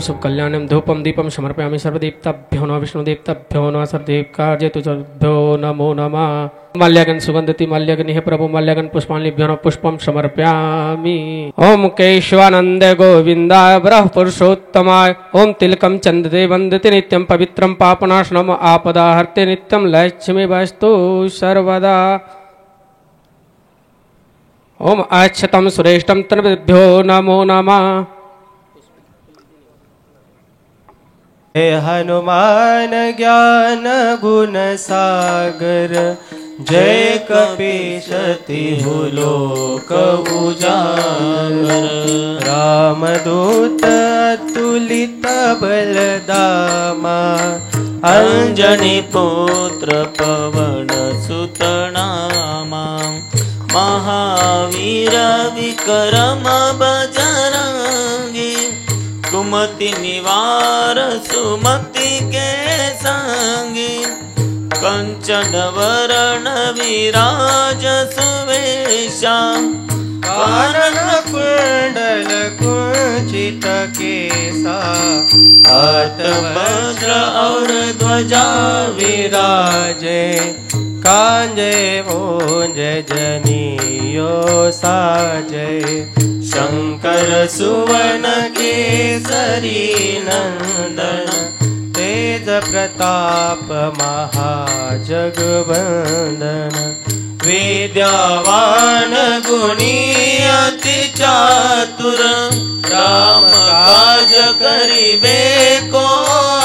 शुभ कल्याणं धूपम दीपम समर्पयामि सर्वदेवताभ्यो नमः विष्णुदेवताभ्यो नमः सर्वदेवकार्यतुभ्यो नमो नमः। माल्यागन सुगंधति माल्यागन हे प्रभु माल्यागन पुष्पाण्यभ्यो नमः पुष्पम समर्पयामि। ओम केशवानंद गोविंदाय ब्रह्म पुरुषोत्तमाय ओम तिलकम चंदते वंदते नित्यं पवित्रं पापनाशनम आपदाहर्ते नित्यं लक्ष्मी वस्तु सर्वदा। ओम अक्षतम सुरेष्ठम तन्भ्यो नमो नमः। हे हनुमान ज्ञान गुण सागर जय कपीश तिहु लोक उजागर। रामदूत अतुलित बलदामा अंजनी पुत्र पवन सुत नामा। महावीर विक्रम बजरंगी कुमति निवार सुमति के संगी। कंचन वरण विराज सुवेशा कानन कुंडल कुंचित केसा। हाथ वज्र और ध्वजा विराजे कांजे भुज जनियो साजे। शंकर सुवन केसरी नंदन तेज प्रताप महाजगवंदन। विद्यावान गुणी अति चातुर राम काज करिबे को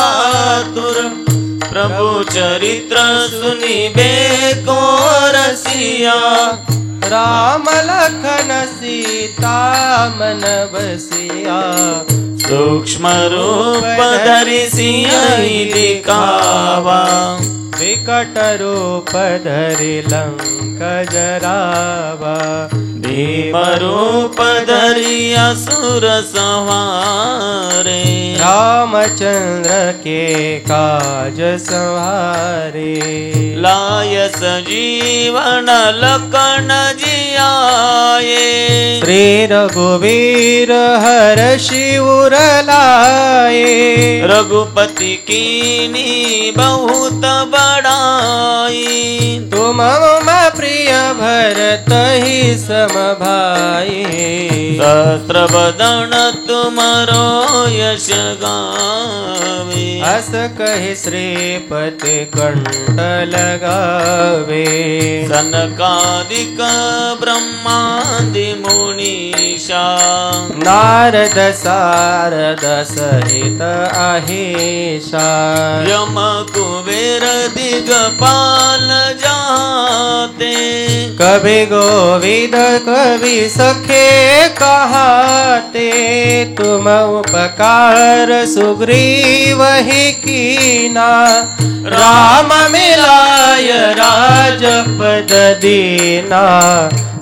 आतुर। प्रभु चरित्र सुनिबे को रसिया राम लखन सीता मन बसिया। सूक्ष्म रूप धरि सियहि दिखावा विकट रूप धरि लंक जरावा। भीम रूप धरि असुर संहारे रामचंद्र के काज संहारे। लाय सजीवन लखन जियाए श्री रघुवीर हर्षि उर लाए। रघुपति कीनी बहुत बड़ाई तुम मम प्रिय भरत ही सम भाई। सहस्र बदन तुमरो यश गावे अस कहि श्रीपति कंठ लगावे। सनकादिक ब्रह्मादि मुनीषा नारद सारद सहित अहिषा। यम कुबेर दिगपाल जाते कवि गोविद कवि सखे कहाते। तुम उपकार सुग्रीव ही कीना राम मिलाय राजपद दीना।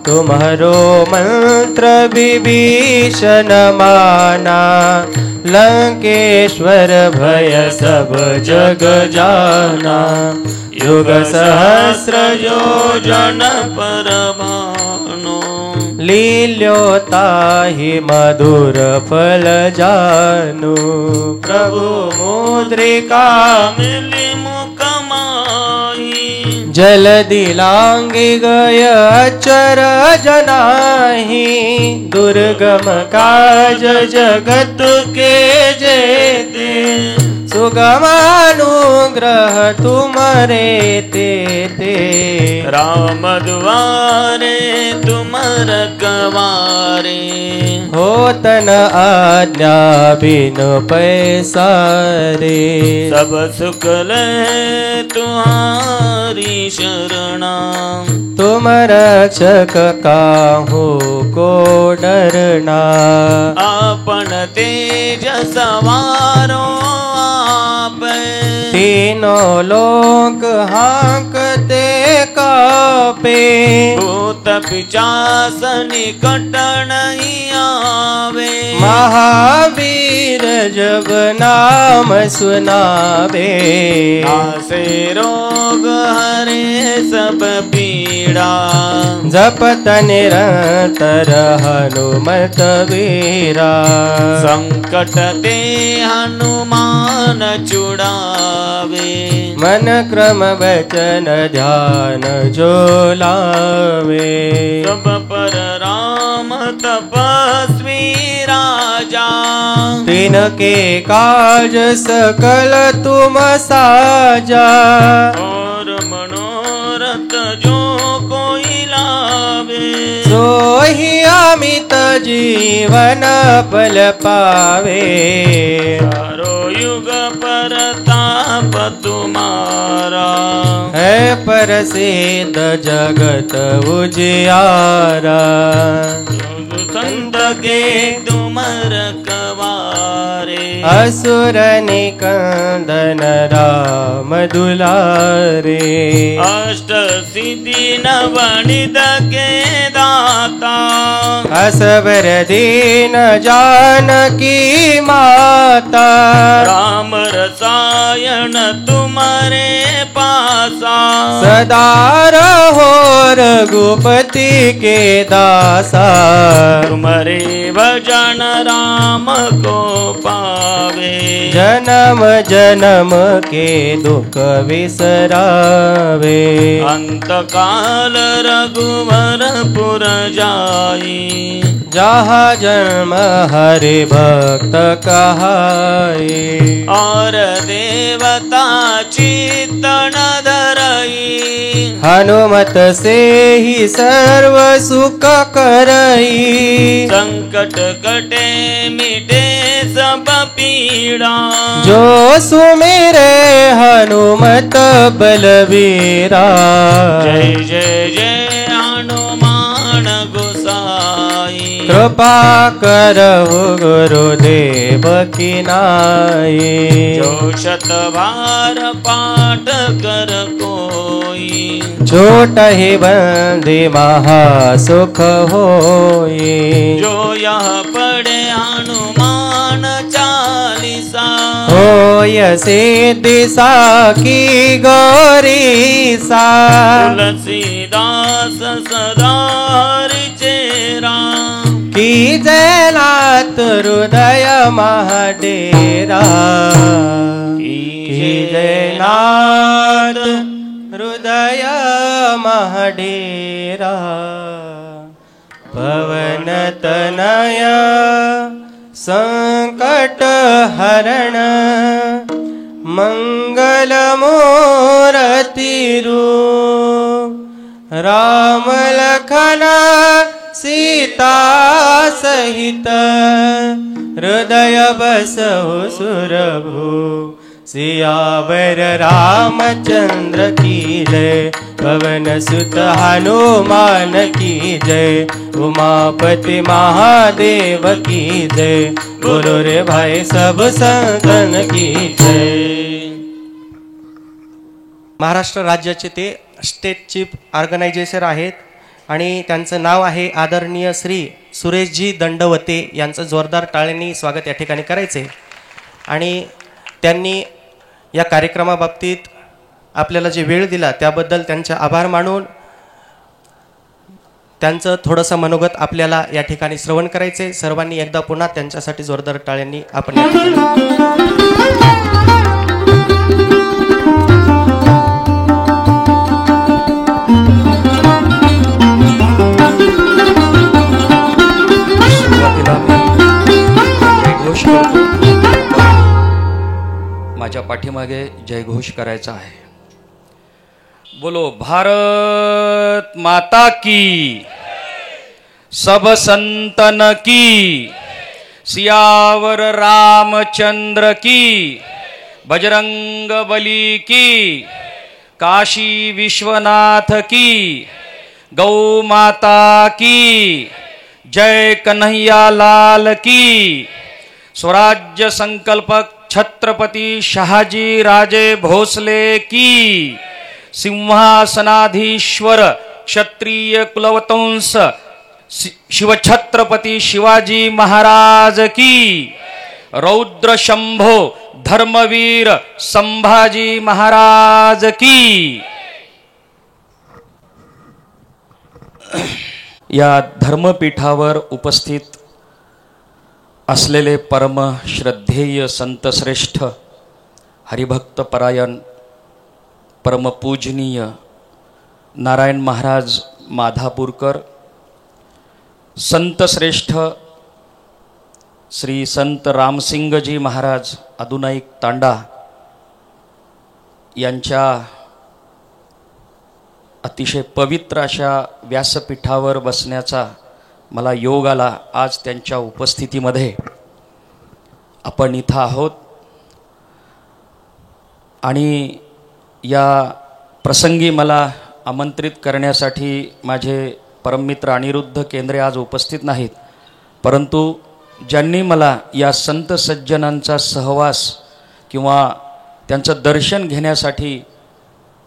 तुम्हारो मंत्र विभीषण माना लंकेश्वर भय सब जग जाना। युग सहस्र योजन पर भानु लील्योताहि मधुर फल जानु। प्रभु मुद्रिका मिली मुख माही जलदि लांघि गय अचर जनाहि। दुर्गम काज जगत के जेते सुगमानुग्रह तुम्हारे ते। राम दुआरे तुम रखवारे होत न आज्ञा बिनु पैसारे। सब सुख ले तुम्हारी शरणा तुम रक्षक काहू को डरना। आपन तेज सवारो तीनों लोक हाँकते कापे। भूत पिशाच निकट नहीं आवे महावीर जब नाम सुनावे। नासे रोग हरे सब पीड़ा। जपत निरंतर हनुमत वीरा, संकट ते हनुमान छुड़ावे। मन क्रम वचन ध्यान जो लावे। सब पर राम तपस्वी राजा, तिनके काज सकल तुम साजा। और मनोरथ जो कोई लावे, सोहि अमित जीवन फल पावे। चारो युग परताप तुम्हारा, है प्रसिद्ध जगत उजियारा। संत के तुम रखवारे, असुर निकंदन राम दुलारे। अष्ट सिद्धि नवनिध के दाता, असवर दीन जानकी माता। राम रसायन तुम्हारे पासा, सदा रहो रघुपति के दासा। तुम्हारे भजन राम को पावे, जन्म जन्म के दुख विसरावे। अंत काल रघुवर पुर जाई, जहाँ जन्म हरि भक्त कहाई। और देवता चित्तन धरई, हनुमत से ही सर्व सुख करई। संकट कटे मिटे सब पीड़ा, जो सुमिरे हनुमत बलवीरा। जय जय जय हनुमान गोसाई। कृपा करहु गुरुदेव की नाई। जो शतवार पाठ कर कोई, छोट ही बंदी महा सुख होई। जो यह पढ़े हनुमान चालीसा, होय सिद्धि साखी गौरी सा। तुलसीदास सदा हरि चेरा, की जयनाथ हृदय महाडेरा। की जयनाथ हृदय महाडेरा। पवन तनय संकट हरण, मंगल मूर्ति रूप। राम लखन सीता सहित, हृदय बसहु सुरभु। सियावर रामचंद्र की जय, पवन सुत हनुमान की जय। उमापति महादेव की जय, बोलो रे भाई सब संतन की जय। महाराष्ट्र राज्याचे ते स्टेट चीफ ऑर्गनायझेशन आहेत आणि त्यांचं नाव आहे आदरणीय श्री सुरेशजी दंडवते यांचं जोरदार टाळ्यांनी स्वागत या ठिकाणी करायचे। आणि त्यांनी या कार्यक्रमाबाबतीत आपल्याला जे वेळ दिला त्याबद्दल त्यांचे आभार मानून त्यांचं थोडंसं मनोगत आपल्याला या ठिकाणी श्रवण करायचे। सर्वांनी एकदा पुन्हा त्यांच्यासाठी जोरदार टाळ्यांनी आपण जयघोष करतो। माझ्या पाठीमागे जयघोष करायचा आहे। बोलो भारत माता की, सब संतन की, सियावर रामचंद्र की, बजरंग बली की, काशी विश्वनाथ की, गौ माता की, जय कन्हैया लाल की। स्वराज्य संकल्पक छत्रपति शहाजी राजे भोसले की, सिंहासनाधीश्वर क्षत्रिय कुलवंश शिवछत्रपति शिवाजी महाराज की, रौद्र शंभो धर्मवीर संभाजी महाराज की। या धर्मपीठावर उपस्थित असलेले परम श्रद्धेय संतश्रेष्ठ हरिभक्त परायण परमपूजनीय नारायण महाराज माधापूरकर, संतश्रेष्ठ श्री संत रामसिंगजी महाराज अदुनाईक तांडा यांच्या अतिशय पवित्र अशा व्यासपीठावर बसण्याचा मला योग आला. आज त्यांच्या उपस्थितीमध्ये आपण इथं आहोत आणि या प्रसंगी मला आमंत्रित करण्यासाठी माझे परममित्र अनिरुद्ध केंद्रे आज उपस्थित नाहीत, परंतु ज्यांनी मला या संत सज्जनांचा सहवास किंवा त्यांचं दर्शन घेण्यासाठी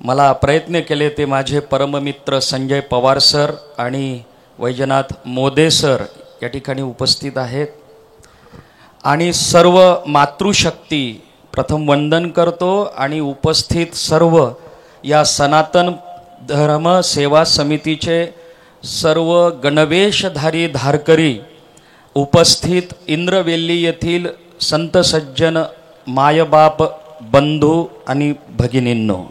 मला प्रयत्न केले ते माझे परममित्र संजय पवार सर आणि वैजनाथ मोदे सर या ठिकाणी उपस्थित आहेत. आणि सर्व मातृशक्ती प्रथम वंदन करतो आणि उपस्थित सर्व या सनातन धर्म सेवा समितीचे सर्व गणवेशधारी धारकरी, उपस्थित इंद्रवेल्ली येथील संत सज्जन मायबाप बंधू आणि भगिनींनो,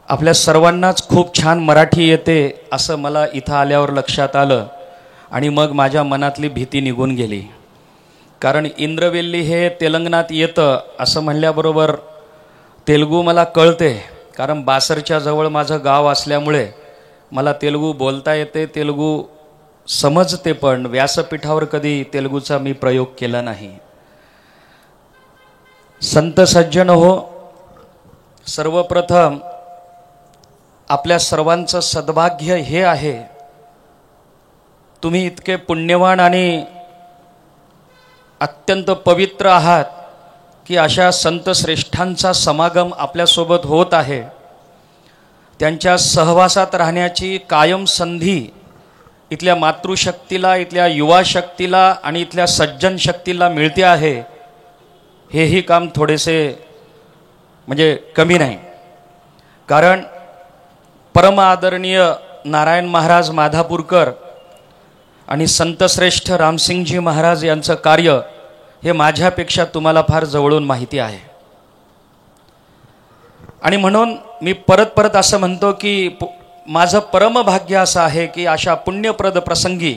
आपल्या सर्वांनाच खूप छान मराठी येते असं मला इथं आल्यावर लक्षात आलं आणि मग माझ्या मनातली भीती निघून गेली. कारण इंद्रवेल्ली हे तेलंगणात येतं असं म्हणल्याबरोबर तेलुगू मला कळते, कारण बासरच्या जवळ माझं गाव असल्यामुळे मला तेलुगू बोलता येते, तेलुगू समजते, पण व्यासपीठावर कधी तेलुगूचा मी प्रयोग केला नाही. संत सज्जन हो, सर्वप्रथम आपल्या सर्वांचं सद्भाग्य हे आहे, तुम्ही इतके पुण्यवान आणि अत्यंत पवित्र आहात की अशा संत श्रेष्ठांचा समागम आपल्यासोबत होत आहे. त्यांच्या सहवासात राहण्याची कायम संधी इथल्या मातृशक्तीला, इथल्या युवा शक्तीला आणि इथल्या सज्जन शक्तीला मिळते आहे. हेही काम थोडेसे म्हणजे कमी नाही. कारण परम आदरणीय नारायण महाराज माधापूरकर आणि संतश्रेष्ठ रामसिंगजी महाराज यांचं कार्य हे माझ्यापेक्षा तुम्हाला फार जवळून माहिती आहे. आणि म्हणून मी परत परत असं म्हणतो की माझं परम भाग्य असं आहे की अशा पुण्यप्रद प्रसंगी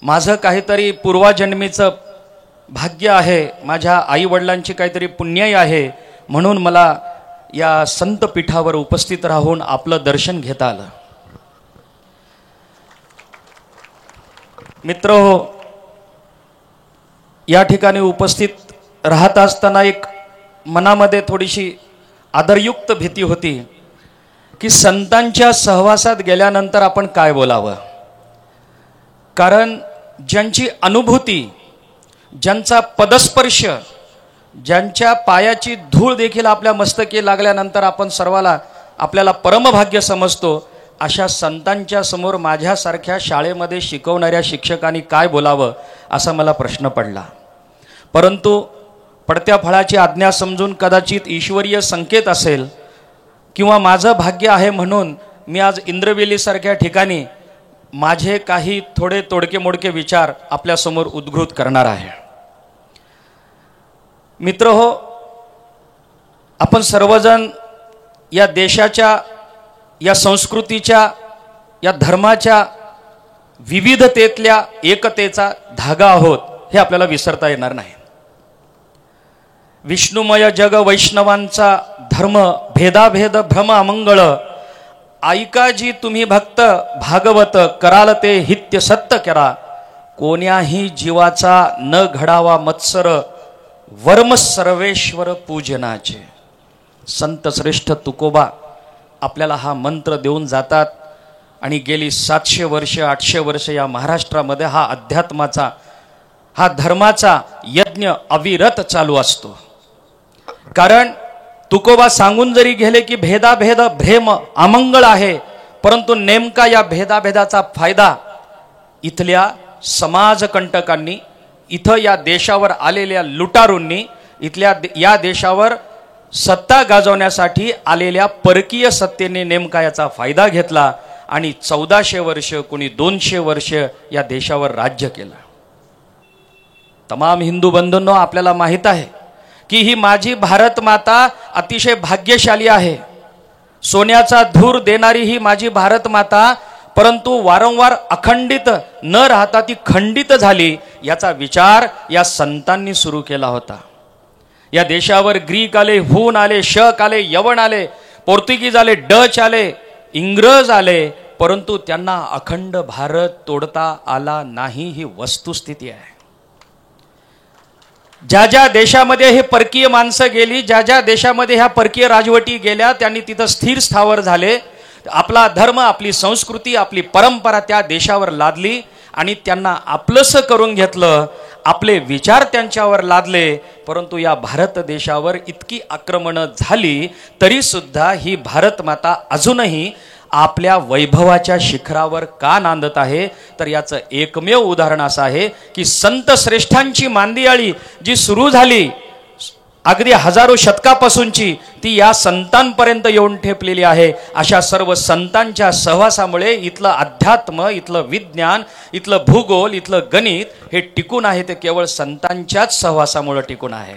माझं काहीतरी पूर्वजन्मीचं भाग्य आहे, माझ्या आईवडिलांची काहीतरी पुण्याई आहे, म्हणून मला या संत पीठावर उपस्थित राहून आपलं दर्शन घेता आलं. मित्र हो, या ठिकाणी उपस्थित राहत असताना एक मनामध्ये थोडीशी आदरयुक्त भीती होती की संतांच्या सहवासात गेल्यानंतर आपण काय बोलावं. कारण ज्यांची अनुभूती, ज्यांचा पदस्पर्श, ज्यांच्या पायाची धूळ देखील आपल्या मस्तकी लागल्यानंतर आपण सर्वाला आपल्याला परमभाग्य समजतो, अशा संतांच्या समोर माझ्यासारख्या शाळेमध्ये शिकवणाऱ्या शिक्षकांनी काय बोलावं असा मला प्रश्न पडला. परंतु पडत्या फळाची आज्ञा समजून कदाचित ईश्वरीय संकेत असेल किंवा माझं भाग्य आहे म्हणून मी आज इंद्रवेलीसारख्या ठिकाणी माझे काही थोडे तोडके मोडके विचार आपल्यासमोर उद्घृत करणार आहे. मित्र हो, आपण सर्वजण या देशाच्या, या संस्कृतीच्या, या धर्माच्या विविधतेतल्या एकतेचा धागा आहोत हे आपल्याला विसरता येणार नाही. विष्णुमय जग वैष्णवांचा धर्म भेदाभेद भ्रम अमंगळ, ऐकाजी तुम्ही भक्त भागवत, कराल ते हित्य सत्य करा, कोण्याही जीवाचा न घडावा मत्सर, वर्म सर्वेश्वर पूजनाचे. संत श्रेष्ठ तुकोबा आपल्याला हा मंत्र देऊन जातात आणि गेली 700 वर्ष 800 वर्ष या महाराष्ट्रामध्ये हा अध्यात्माचा, हा धर्माचा यज्ञ अविरत चालू असतो. कारण तुकोबा सांगून जरी गेले की भेदाभेद भ्रेम अमंगळ आहे, परंतु नेमका या भेदाभेदाचा फायदा इथल्या समाजकंटकांनी, इथं या देशावर आलेल्या लुटारूंनी, इथल्या या देशावर सत्ता गाजवण्यासाठी आलेल्या परकीय सत्तेने नेमका याचा फायदा घेतला आणि 1400 वर्ष, कोणी 200 वर्ष या देशावर राज्य केलं. तमाम हिंदू बंधूंनो, आपल्याला माहित आहे की ही माझी भारत माता अतिशय भाग्यशाली आहे. सोन्याचा धूर देणारी ही माझी भारत माता, परंतु वारंवार अखंडित न राहता ती खंडित झाली, याचा विचार या संतांनी सुरू केला होता. या देशावर ग्रीक आले, हून आले, शक आले, यवन आले, पोर्तुगीज आले, डच आले, इंग्रज आले, परंतु त्यांना अखंड भारत तोडता आला नाही. ही वस्तुस्थिती आहे. ज्या ज्या देशामध्ये हे परकीय माणसं गेली, ज्या ज्या देशामध्ये ह्या परकीय राजवटी गेल्या, त्यांनी तिथं स्थिर स्थावर झाले. आपला धर्म, आपली संस्कृती, आपली परंपरा त्या देशावर लादली आणि त्यांना आपलंसं करून घेतलं. आपले विचार त्यांच्यावर लादले. परंतु या भारत देशावर इतकी आक्रमणं झाली तरी सुद्धा ही भारत माता अजूनही आपल्या वैभवाच्या शिखरावर का नांदत आहे, तर याचं एकमेव उदाहरण असं आहे की संत श्रेष्ठांची मांदियाळी जी सुरू झाली अगदी हजारो शतकापासूनची, ती या संतांपर्यंत येऊन ठेपलेली आहे. अशा सर्व संतांच्या सहवासामुळे इथलं अध्यात्म, इथलं विज्ञान, इथलं भूगोल, इथलं गणित हे टिकून आहे. ते केवळ संतांच्याच सहवासामुळे टिकून आहे.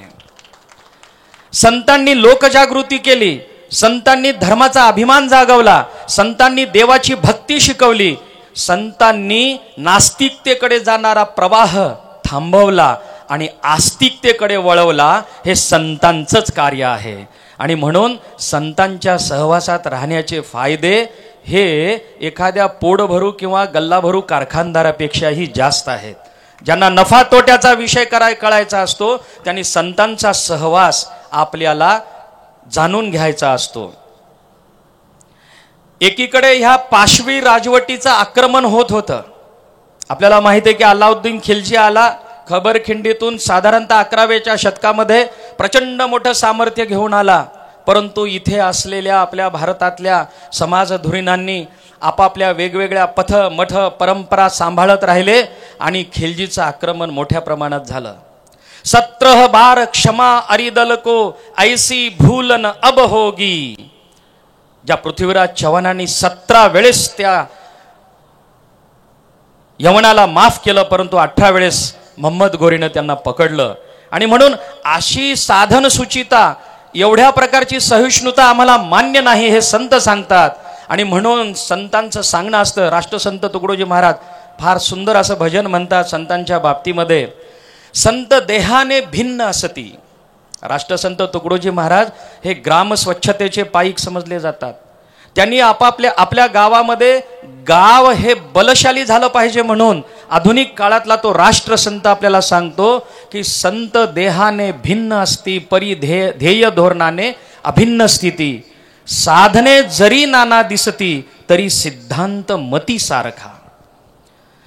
संतांनी लोकजागृती केली, संतांनी धर्माचा अभिमान जागवला, संतांनी देवाची भक्ती शिकवली, संतांनी नास्तिकतेकडे जाणारा प्रवाह थांबवला आणि आस्तिकतेकडे वळवला. हे संतांचंच कार्य आहे. आणि म्हणून संतांच्या सहवासात राहण्याचे फायदे हे एखाद्या पोटभरू किंवा गल्लाभरू कारखानदारापेक्षाही जास्त आहेत. ज्यांना नफा तोट्याचा विषय कळायचा असतो त्यांनी संतांचा सहवास आपल्याला जाणून घ्यायचा असतो. एकीकडे ह्या पाशवी राजवटीचं आक्रमण होत होतं. आपल्याला माहिती आहे की अल्लाउद्दीन खिलजी आला खबरखिंडीतून साधारणतः 11व्या शतकामध्ये प्रचंड मोठं सामर्थ्य घेऊन आला. परंतु इथे असलेल्या आपल्या भारतातल्या समाजधुरीणांनी आपापल्या वेगवेगळ्या पथ मठ परंपरा सांभाळत राहिले आणि खिलजीचं आक्रमण मोठ्या प्रमाणात झालं. 17 बार क्षमा अरिदल को ऐसी भूलन अब होगी. ज्या पृथ्वीराज चव्हाणांनी 17 वेळेस त्या यवनाला माफ केलं, परंतु 18 वेळेस मोहम्मद गोरीनं त्यांना पकडलं. आणि म्हणून अशी साधन सुचिता, एवढ्या प्रकारची सहिष्णुता आम्हाला मान्य नाही हे संत सांगतात. आणि म्हणून संतांचं सांगणं असतं. राष्ट्रसंत तुकडोजी महाराज फार सुंदर असं भजन म्हणतात संतांच्या बाबतीमध्ये, संत देहाने भिन्न असती. राष्ट्रसंत तुकडोजी महाराज हे ग्राम स्वच्छतेचे पाईक समजले जातात. त्यांनी आपल्या गावामध्ये गाव हे बलशाली झालं पाहिजे म्हणून आधुनिक काळातला तो राष्ट्रसंत आपल्याला सांगतो की संत देहाने भिन्न असती, परी ध्येय धोरणाने अभिन्न स्थिती. साधने जरी नाना दिसती, तरी सिद्धांत मती सारखा.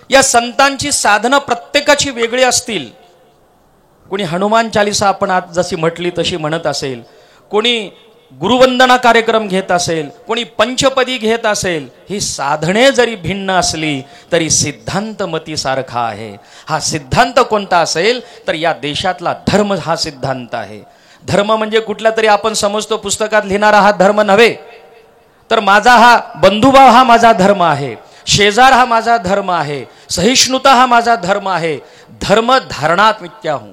या संतांची साधनं प्रत्येकाची वेगळी असतील. कोणी हनुमान चालिसा आपण आज जशी म्हटली तशी म्हणत असेल, कोणी गुरुवंदना कार्यक्रम घेत असेल, कोणी पंचपदी घेत असेल. ही साधने जरी भिन्न असली तरी सिद्धांत मती सारखा आहे. हा सिद्धांत कोणता असेल तर या देशातला धर्म हा सिद्धांत आहे. धर्म म्हणजे कुठला तरी आपण समजतो पुस्तकात लिहिणारा हा धर्म नव्हे, तर माझा हा बंधुभाव हा माझा धर्म आहे, शेजार हा माझा धर्म आहे, सहिष्णुता हा माझा धर्म आहे. धर्म धारणात मिथ्या हूं.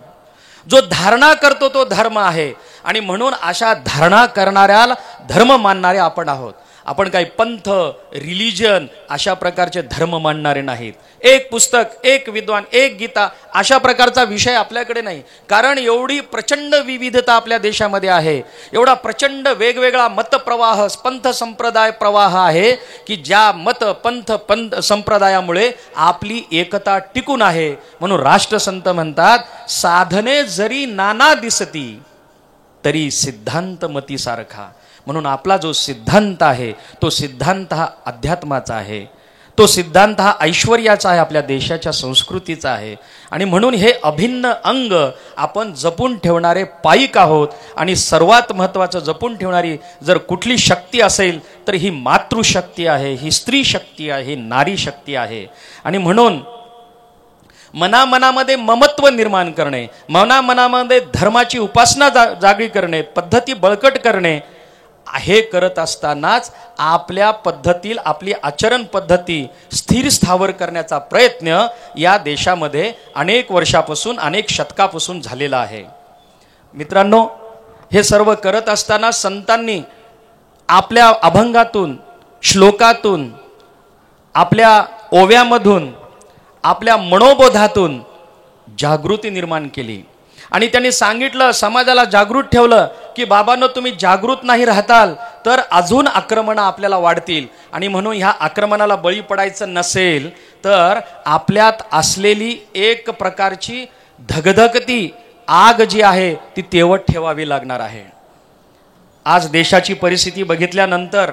जो धारणा करतो तो धर्म आहे. आणि म्हणून अशा धारणा करणाऱ्याला धर्म मानणारे आपण आहोत. आपण काही पंथ, रिलिजन अशा प्रकारचे धर्म मानणारे नाहीत. एक पुस्तक, एक विद्वान, एक गीता अशा प्रकारचा विषय आपल्याकडे नाही. कारण एवढी प्रचंड विविधता आपल्या देशामध्ये आहे, एवढा प्रचंड वेगवेगळा मतप्रवाह, पंथ संप्रदाय प्रवाह आहे की ज्या मत पंथ संप्रदायामुळे आपली एकता टिकून आहे. म्हणून राष्ट्रसंत म्हणतात, साधने जरी नाना दिसती तरी सिद्धांत मती सारखा. म्हणून आपला जो सिद्धांत आहे तो सिद्धांत हा अध्यात्माचा आहे, तो सिद्धांत हा ऐश्वर्याचा आहे, आपल्या देशाच्या संस्कृतीचा आहे. आणि म्हणून हे अभिन्न अंग आपण जपून ठेवणारे पाईक आहोत. आणि सर्वात महत्त्वाचं, जपून ठेवणारी जर कुठली शक्ती असेल तर ही मातृशक्ती आहे, ही स्त्री शक्ती आहे, ही नारी शक्ती आहे. आणि म्हणून मनामध्ये ममत्व निर्माण करणे, मनामध्ये धर्माची उपासना जागी करणे, पद्धती बळकट करणे, हे करत असतानाच आपल्या पद्धतील आपली आचरण पद्धती स्थिर स्थावर करण्याचा प्रयत्न या देशामध्ये अनेक वर्षापासून अनेक शतकापासून झालेला आहे. मित्रांनो, हे सर्व करत असताना संतांनी आपल्या अभंगातून, श्लोकातून, आपल्या ओव्यामधून, आपल्या मनोबोधातून जागृती निर्माण केली आणि त्यांनी सांगितलं, समाजाला जागृत ठेवलं की बाबांनो, तुम्ही जागृत नाही राहताल तर अजून आक्रमणं आपल्याला वाढतील आणि म्हणून ह्या आक्रमणाला बळी पडायचं नसेल तर आपल्यात असलेली एक प्रकारची धगधगती आग जी आहे ती तेवत ठेवावी लागणार आहे. आज देशाची परिस्थिती बघितल्यानंतर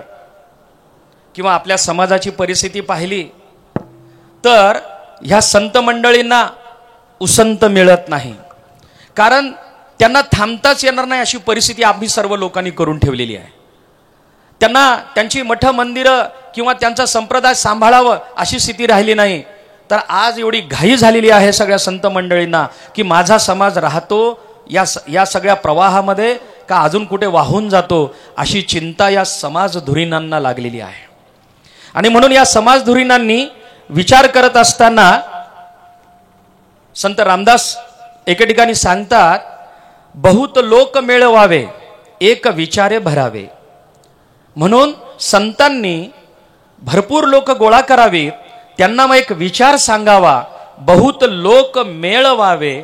किंवा आपल्या समाजाची परिस्थिती पाहिली तर ह्या संत मंडळींना उसंत मिळत नाही, कारण त्यांना थांबताच येणार नाही अशी परिस्थिती आम्ही सर्व लोकांनी करून ठेवलेली आहे. त्यांना त्यांची मठ मंदिरं किंवा त्यांचा संप्रदाय सांभाळावं अशी स्थिती राहिली नाही. तर आज एवढी घाई झालेली आहे सगळ्या संत मंडळींना की माझा समाज राहतो या सगळ्या प्रवाहामध्ये का अजून कुठे वाहून जातो, अशी चिंता या समाजधुरीणांना लागलेली आहे. आणि म्हणून या समाजधुरीणांनी विचार करत असताना संत रामदास एके ठिकाणी सांगतात, बहुत लोक मेळवावे एक विचारे भरावे. म्हणून संतांनी भरपूर लोक गोळा करावीत, त्यांना मग एक विचार सांगावा, बहुत लोक मेळवावे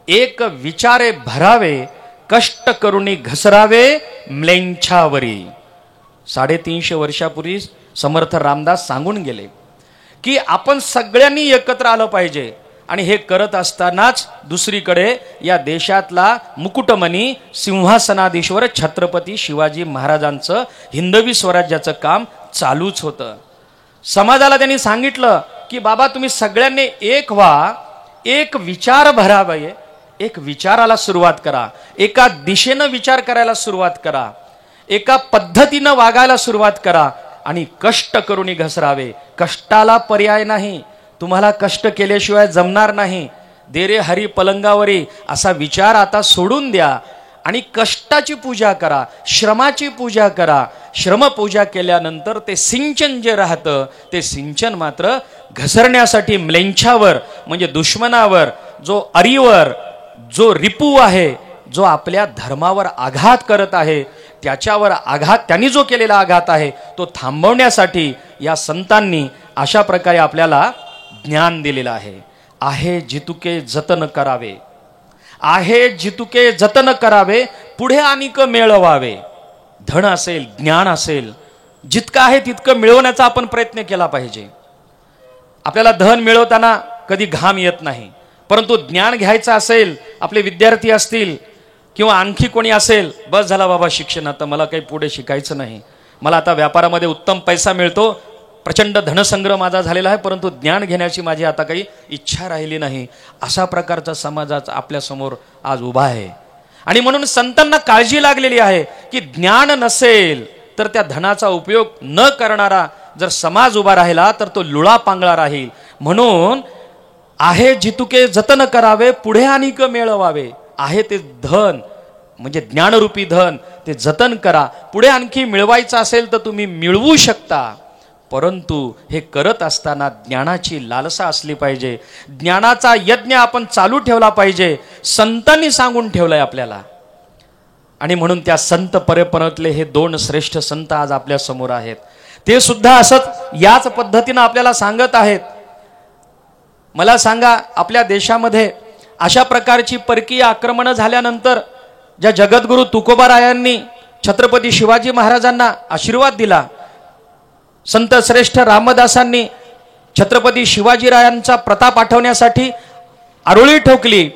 एक विचारे भरावे, कष्ट करुणी घसरावे म्लेंछावरी. 350 वर्षापूर्वी समर्थ रामदास सांगून गेले की आपण सगळ्यांनी एकत्र आलं पाहिजे. आणि हे करत असतानाच दुसरीकडे या देशातला मुकुटमणी सिंहासनाधीश्वर छत्रपती शिवाजी महाराजांचं हिंदवी स्वराज्याचं काम चालूच होतं. समाजाला त्यांनी सांगितलं की बाबा, तुम्ही सगळ्यांनी एक व्हा, एक विचार भरावे, एक विचाराला सुरुवात करा, एका दिशेनं विचार करायला सुरुवात करा, एका पद्धतीनं वागायला सुरुवात करा आणि कष्ट करून घसरावे. कष्टाला पर्याय नाही, तुम्हाला कष्ट केल्याशिवाय जमणार नाही. दे रे हरी पलंगावरी असा विचार आता सोडून द्या आणि कष्टाची पूजा करा, श्रमाची पूजा करा. श्रमपूजा केल्यानंतर ते सिंचन जे राहतं ते सिंचन मात्र घसरण्यासाठी म्लेंछावर म्हणजे दुश्मनावर, जो अरीवर, जो रिपू आहे, जो आपल्या धर्मावर आघात करत आहे, त्याच्यावर आघात, त्यांनी जो केलेला आघात आहे तो थांबवण्यासाठी या संतांनी अशा प्रकारे आपल्याला ज्ञान दिलेलं आहे. आहे जितुके जतन करावे, आहे जितुके जतन करावे, पुढे अनेक मिळवावे. धन असेल, ज्ञान असेल, जितकं आहे तितकं मिळवण्याचा आपण प्रयत्न केला पाहिजे. आपल्याला धन मिळवताना कधी घाम येत नाही, परंतु ज्ञान घ्यायचं असेल, आपले विद्यार्थी असतील किंवा आणखी कोणी असेल, बस झाला बाबा शिक्षण, आता मला काही पुढे शिकायचं नाही, मला आता व्यापारामध्ये उत्तम पैसा मिळतो, प्रचंड धनसंग्रह माझा झालेला आहे, परंतु ज्ञान घेण्याची माझी आता काही इच्छा राहिली नाही, अशा प्रकारचा समाजाचा आपल्यासमोर आज उभा आहे. आणि म्हणून संतांना काळजी लागलेली आहे की ज्ञान नसेल तर त्या धनाचा उपयोग न करणारा जर समाज उभा राहिला तर तो लुळा पांगळा राहील. म्हणून आहे जितुके जतन करावे, पुढे अनेक मिळवावे. आहे ते धन म्हणजे ज्ञानरूपी धन ते जतन करा, पुढे आणखी मिळवायचं असेल तर तुम्ही मिळवू शकता. परंतु हे करत असताना ज्ञानाची लालसा असली पाहिजे, ज्ञानाचा यज्ञ आपण चालू ठेवला पाहिजे. संतांनी सांगून ठेवलंय आपल्याला. आणि म्हणून त्या संत परंपरेतले हे 2 श्रेष्ठ संत आज आपल्या समोर आहेत. ते सुद्धा असंच याच पद्धतीनं आपल्याला सांगत आहेत. मला सांगा, आपल्या देशामध्ये अशा प्रकारची परकीय आक्रमणं झाल्यानंतर ज्या जगद्गुरु तुकोबारायांनी छत्रपती शिवाजी महाराजांना आशीर्वाद दिला, संत श्रेष्ठ रामदासांनी छत्रपती शिवाजीरायांचा प्रताप आठवण्यासाठी आरोळी ठोकली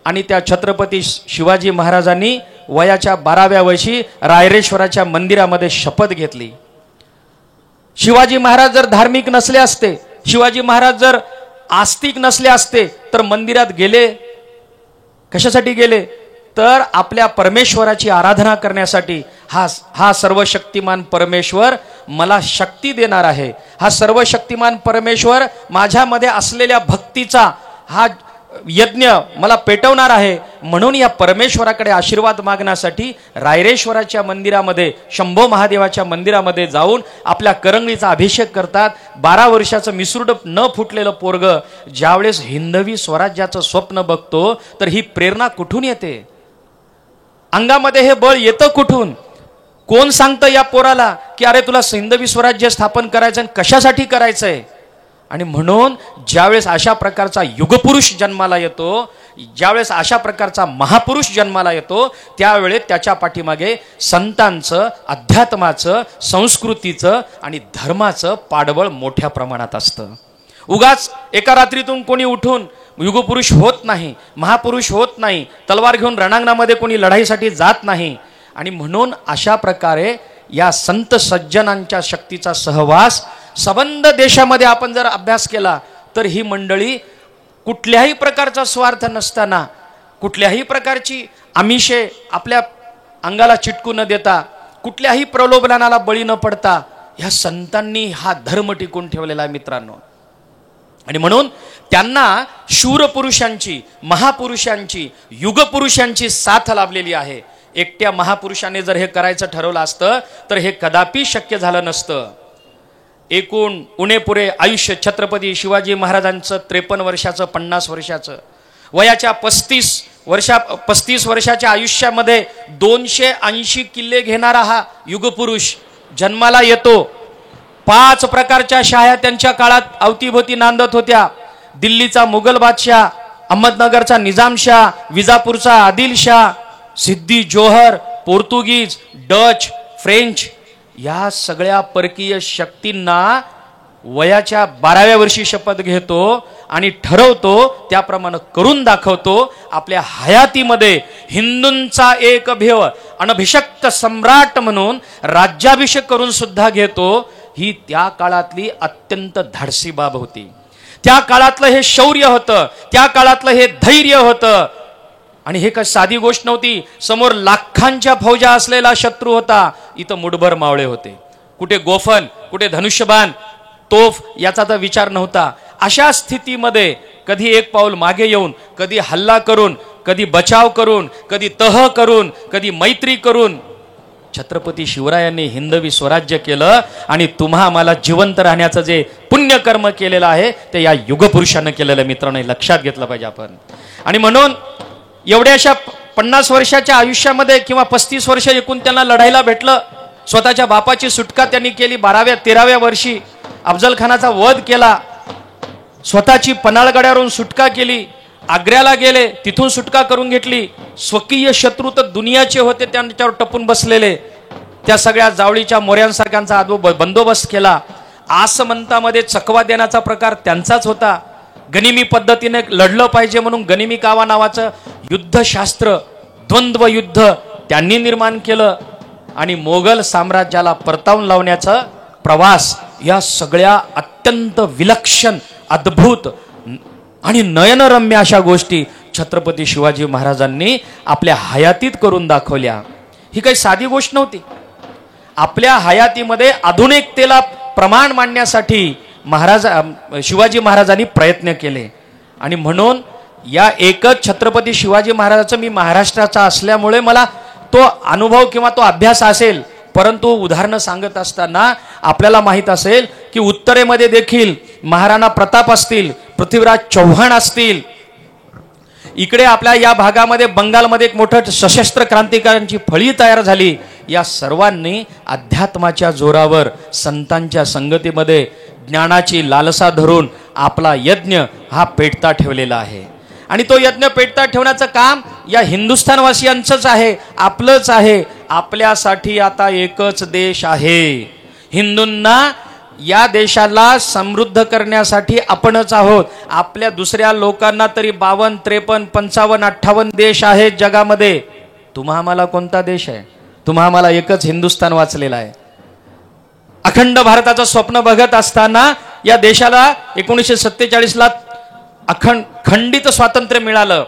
आणि त्या छत्रपती शिवाजी महाराजांनी वयाच्या 12व्या वर्षी रायरेश्वराच्या मंदिरामध्ये शपथ घेतली. शिवाजी महाराज जर धार्मिक नसले असते, शिवाजी महाराज जर आस्तिक नसले असते तर मंदिरात गेले कशासाठी गेले? तर आपल्या परमेश्वराची आराधना करण्यासाठी. हा सर्वशक्तिमान परमेश्वर मला शक्ती देणार आहे, हा सर्वशक्तिमान परमेश्वर माझ्यामध्ये असलेल्या भक्तीचा, हा यज्ञ मला पेटवणार आहे, म्हणून या परमेश्वराकडे आशीर्वाद मागण्यासाठी रायरेश्वराच्या मंदिरामध्ये, शंभो महादेवाच्या मंदिरामध्ये जाऊन आपल्या करंगळीचा अभिषेक करतात. 12 वर्षाचं मिसरूड न फुटलेलं पोरग ज्यावेळेस हिंदवी स्वराज्याचं स्वप्न बघतो तर ही प्रेरणा कुठून येते? अंगामध्ये हे बळ येतं कुठून? कोण सांगतं या पोराला की अरे तुला हिंदवी स्वराज्य स्थापन करायचं आणि कशासाठी करायचंय? आणि म्हणून ज्यावेळेस अशा प्रकारचा युगपुरुष जन्माला येतो, ज्यावेळेस अशा प्रकारचा महापुरुष जन्माला येतो, त्यावेळेस त्याच्या पाठीमागे संतांचं, अध्यात्माचं, संस्कृतीचं आणि धर्माचं पाठबळ मोठ्या प्रमाणात असतं. उगाच एका रात्रीतून कोणी उठून युगपुरुष होत नाही, महापुरुष होत नाही, तलवार घेऊन रणांगणामध्ये कोणी लढाईसाठी जात नाही. आणि म्हणून अशा प्रकारे या संत सज्जनांच्या शक्तीचा सहवास संबंध देशामध्ये आपण जर अभ्यास केला तर ही मंडळी कुठल्याही प्रकारचा स्वार्थ नसताना, कुठल्याही प्रकारची आमिषे आपल्या अंगाला चिटकू न देता, कुठल्याही प्रलोभनाला बळी न पडता ह्या संतांनी हा धर्म टिकून ठेवलेला आहे मित्रांनो. आणि म्हणून त्यांना शूरपुरुषांची, महापुरुषांची, युगपुरुषांची साथ लाभलेली आहे. एकट्या महापुरुषाने जर हे करायचं ठरवलं असतं तर हे कदापि शक्य झालं नसतं. एकूण उणेपुरे आयुष्य छत्रपती शिवाजी महाराजांचं 53 वर्षाचं, 50 वर्षाचं, वयाच्या 35 वर्षाच्या आयुष्यामध्ये 280 किल्ले घेणारा हा युगपुरुष जन्माला येतो. 5 प्रकारच्या शाह्या त्यांच्या काळात अवतीभोवती नांदत होत्या. दिल्लीचा मुघल बादशाह, अहमदनगरचा निजामशाह, विजापूरचा आदिलशाह, सिद्दी जोहर, पोर्तुगीज, डच, फ्रेंच या सगळ्या परकीय शक्तींना वयाच्या 12व्या वर्षी शपथ घेतो आणि ठरवतो, त्याप्रमाणे करून दाखवतो. आपल्या हयातीमध्ये हिंदूंचा एक भेव अनभिषक्त सम्राट म्हणून राज्याभिषेक करून सुद्धा घेतो. ही त्या काळातली अत्यंत धाडसी बाब होती. त्या काळातलं हे शौर्य होतं, त्या काळातलं हे धैर्य होतं. आणि हे काही साधी गोष्ट नव्हती. समोर लाखांच्या फौजा असलेला शत्रू होता, इथं मुठभर मावळे होते. कुठे गोफन, कुठे धनुष्यबाण, तोफ याचा तर विचार नव्हता. अशा स्थितीमध्ये कधी एक पाऊल मागे येऊन, कधी हल्ला करून, कधी बचाव करून, कधी तह करून, कधी मैत्री करून छत्रपती शिवरायांनी हिंदवी स्वराज्य केलं. आणि तुम्हा आम्हाला जिवंत राहण्याचं जे पुण्यकर्म केलेलं आहे ते या युगपुरुषानं केलेलं मित्रांनो, लक्षात घेतलं पाहिजे आपण. आणि म्हणून एवढ्याशा 50 वर्षाच्या आयुष्यामध्ये किंवा 35 वर्ष एकूण त्यांना लढायला भेटलं. स्वतःच्या बापाची सुटका त्यांनी केली 12व्या-13व्या वर्षी. अफजल खानाचा वध केला. स्वतःची पन्हाळगडावरून सुटका केली. आग्र्याला गेले, तिथून सुटका करून घेतली. स्वकीय शत्रू तर दुनियाचे होते, त्यांच्यावर टपून बसलेले. त्या सगळ्या जावळीच्या मोऱ्यांसारख्यांचा बंदोबस्त केला. आसमंतामध्ये चकवा देण्याचा प्रकार त्यांचाच होता. गनिमी पद्धतीने लढलं पाहिजे म्हणून गनिमी कावा नावाचं युद्धशास्त्र, द्वंद्व युद्ध त्यांनी निर्माण केलं. आणि मोगल साम्राज्याला परतावून लावण्याचा प्रवास, या सगळ्या अत्यंत विलक्षण, अद्भुत आणि नयनरम्य अशा गोष्टी छत्रपती शिवाजी महाराजांनी आपल्या हयातीत करून दाखवल्या. ही काही साधी गोष्ट नव्हती. आपल्या हयातीमध्ये आधुनिकतेला प्रमाण मांडण्यासाठी शिवाजी महाराजांनी प्रयत्न केले. आणि म्हणून या एकच छत्रपती शिवाजी महाराजाचं, मी महाराष्ट्राचा असल्यामुळे मला तो अनुभव किंवा तो अभ्यास असेल, परंतु उदाहरणं सांगत असताना आपल्याला माहित असेल की उत्तरेमध्ये देखील महाराणा प्रताप असतील, पृथ्वीराज चव्हाण असतील, इकडे आपल्या या भागामध्ये बंगालमध्ये एक मोठं सशस्त्र क्रांतिकारांची फळी तयार झाली. या सर्वांनी अध्यात्माच्या जोरावर, संतांच्या संगतीमध्ये ज्ञानाची लालसा धरून आपला यज्ञ हा पेटता ठेवलेला आहे. आणि तो यज्ञ पेटता ठेवण्याचं काम या हिंदुस्थानवासियांचंच आहे, आपलंच आहे. आपल्यासाठी आता एकच देश आहे. हिंदूंना या देशाला समृद्ध करण्यासाठी आपणच आहोत. आपल्या दुसऱ्या लोकांना तरी 52, 53, 55, 58 देश आहेत जगामध्ये. तुम्हा आम्हाला कोणता देश आहे? तुम्हा आम्हाला एकच हिंदुस्थान वाचलेला आहे. अखंड भारताचं स्वप्न बघत असताना या देशाला 1947ला खंडित स्वातंत्र्य मिळालं.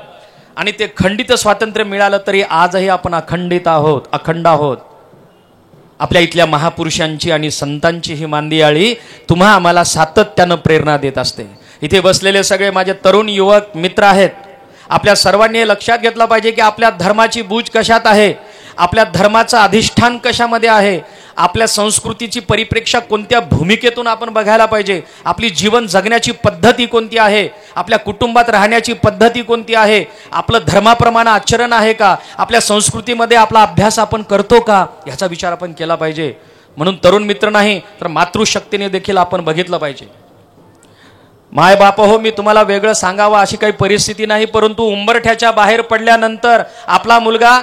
आणि ते खंडित स्वातंत्र्य मिळालं तरी आजही आपण अखंडित आहोत, अखंड आहोत. आपल्या इथल्या महापुरुषांची आणि संतांची ही मांदियाळी तुम्हा आम्हाला सातत्यानं प्रेरणा देत असते. इथे बसलेले सगळे माझे तरुण युवक मित्र आहेत. आपल्या सर्वांनी हे लक्षात घेतलं पाहिजे की आपल्या धर्माची बूज कशात आहे, आपल्या धर्माचं अधिष्ठान कशामध्ये आहे, आपल्या संस्कृतीची परिप्रेक्षा कोणत्या भूमिकेतून आपण बघायला पाहिजे, आपली जीवन जगण्याची पद्धती कोणती आहे, आपल्या कुटुंबात राहण्याची पद्धती कोणती आहे, आपलं धर्माप्रमाणे आचरण आहे का, आपल्या संस्कृतीमध्ये आपला अभ्यास आपण करतो का, याचा विचार आपण केला पाहिजे. म्हणून तरुण मित्र नाही तर मातृशक्तीने देखील आपण बघितलं पाहिजे. माय बाप हो, मी तुम्हाला वेगळं सांगावं अशी काही परिस्थिती नाही, परंतु उंबरठ्याच्या बाहेर पडल्यानंतर आपला मुलगा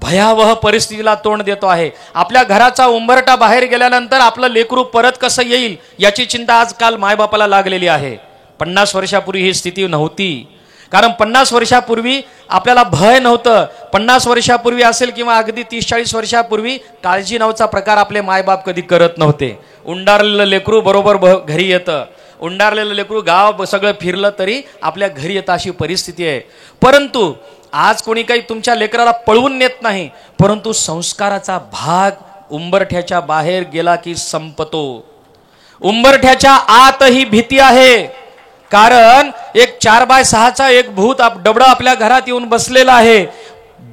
भयावह परिस्थितीला तोंड देतो आहे. आपल्या घराचा उंबरठा बाहेर गेल्यानंतर आपलं लेकरू परत कसं येईल याची चिंता आजकाल मायबापाला लागलेली आहे. 50 वर्षापूर्वी ही स्थिती नव्हती. कारण 50 वर्षापूर्वी आपल्याला भय नव्हतं. 50 वर्षापूर्वी असेल किंवा अगदी 30-40 वर्षापूर्वी काळजी नावाचा प्रकार आपले मायबाप कधी करत नव्हते. उंडारलेलं लेकरू बरोबर घरी येतं, उंडारलेलं लेकरू गाव सगळं फिरलं तरी आपल्या घरी येतं अशी परिस्थिती आहे. परंतु आज कोणी काही तुमच्या लेकराला पळवून नेत नाही, परंतु संस्काराचा भाग उंबरठ्याच्या बाहेर गेला की संपतो. उंबरठ्याच्या आतही भीती आहे. कारण एक 4x6चा एक भूत डबडं आपल्या घरात येऊन बसलेला आहे.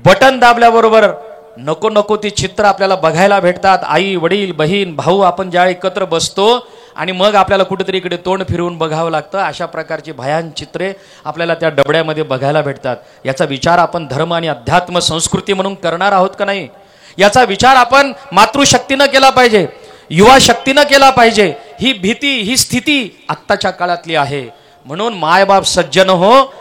बटन दाबल्याबरोबर नको नको ती चित्र आपल्याला बघायला भेटतात. आई वडील बहीण भाऊ आपण ज्या एकत्र बसतो आणि मग आपल्याला कुठेतरी इकडे तोंड फिरवून बघावं लागतं. अशा प्रकारची भयान चित्रे आपल्याला त्या डबड्यामध्ये बघायला भेटतात. याचा विचार आपण धर्म आणि अध्यात्म संस्कृती म्हणून करणार आहोत का नाही, याचा विचार आपण मातृशक्तीनं केला पाहिजे, युवा शक्तीनं केला पाहिजे. ही भीती ही स्थिती आत्ताच्या काळातली आहे. म्हणून मायबाप सज्जन हो,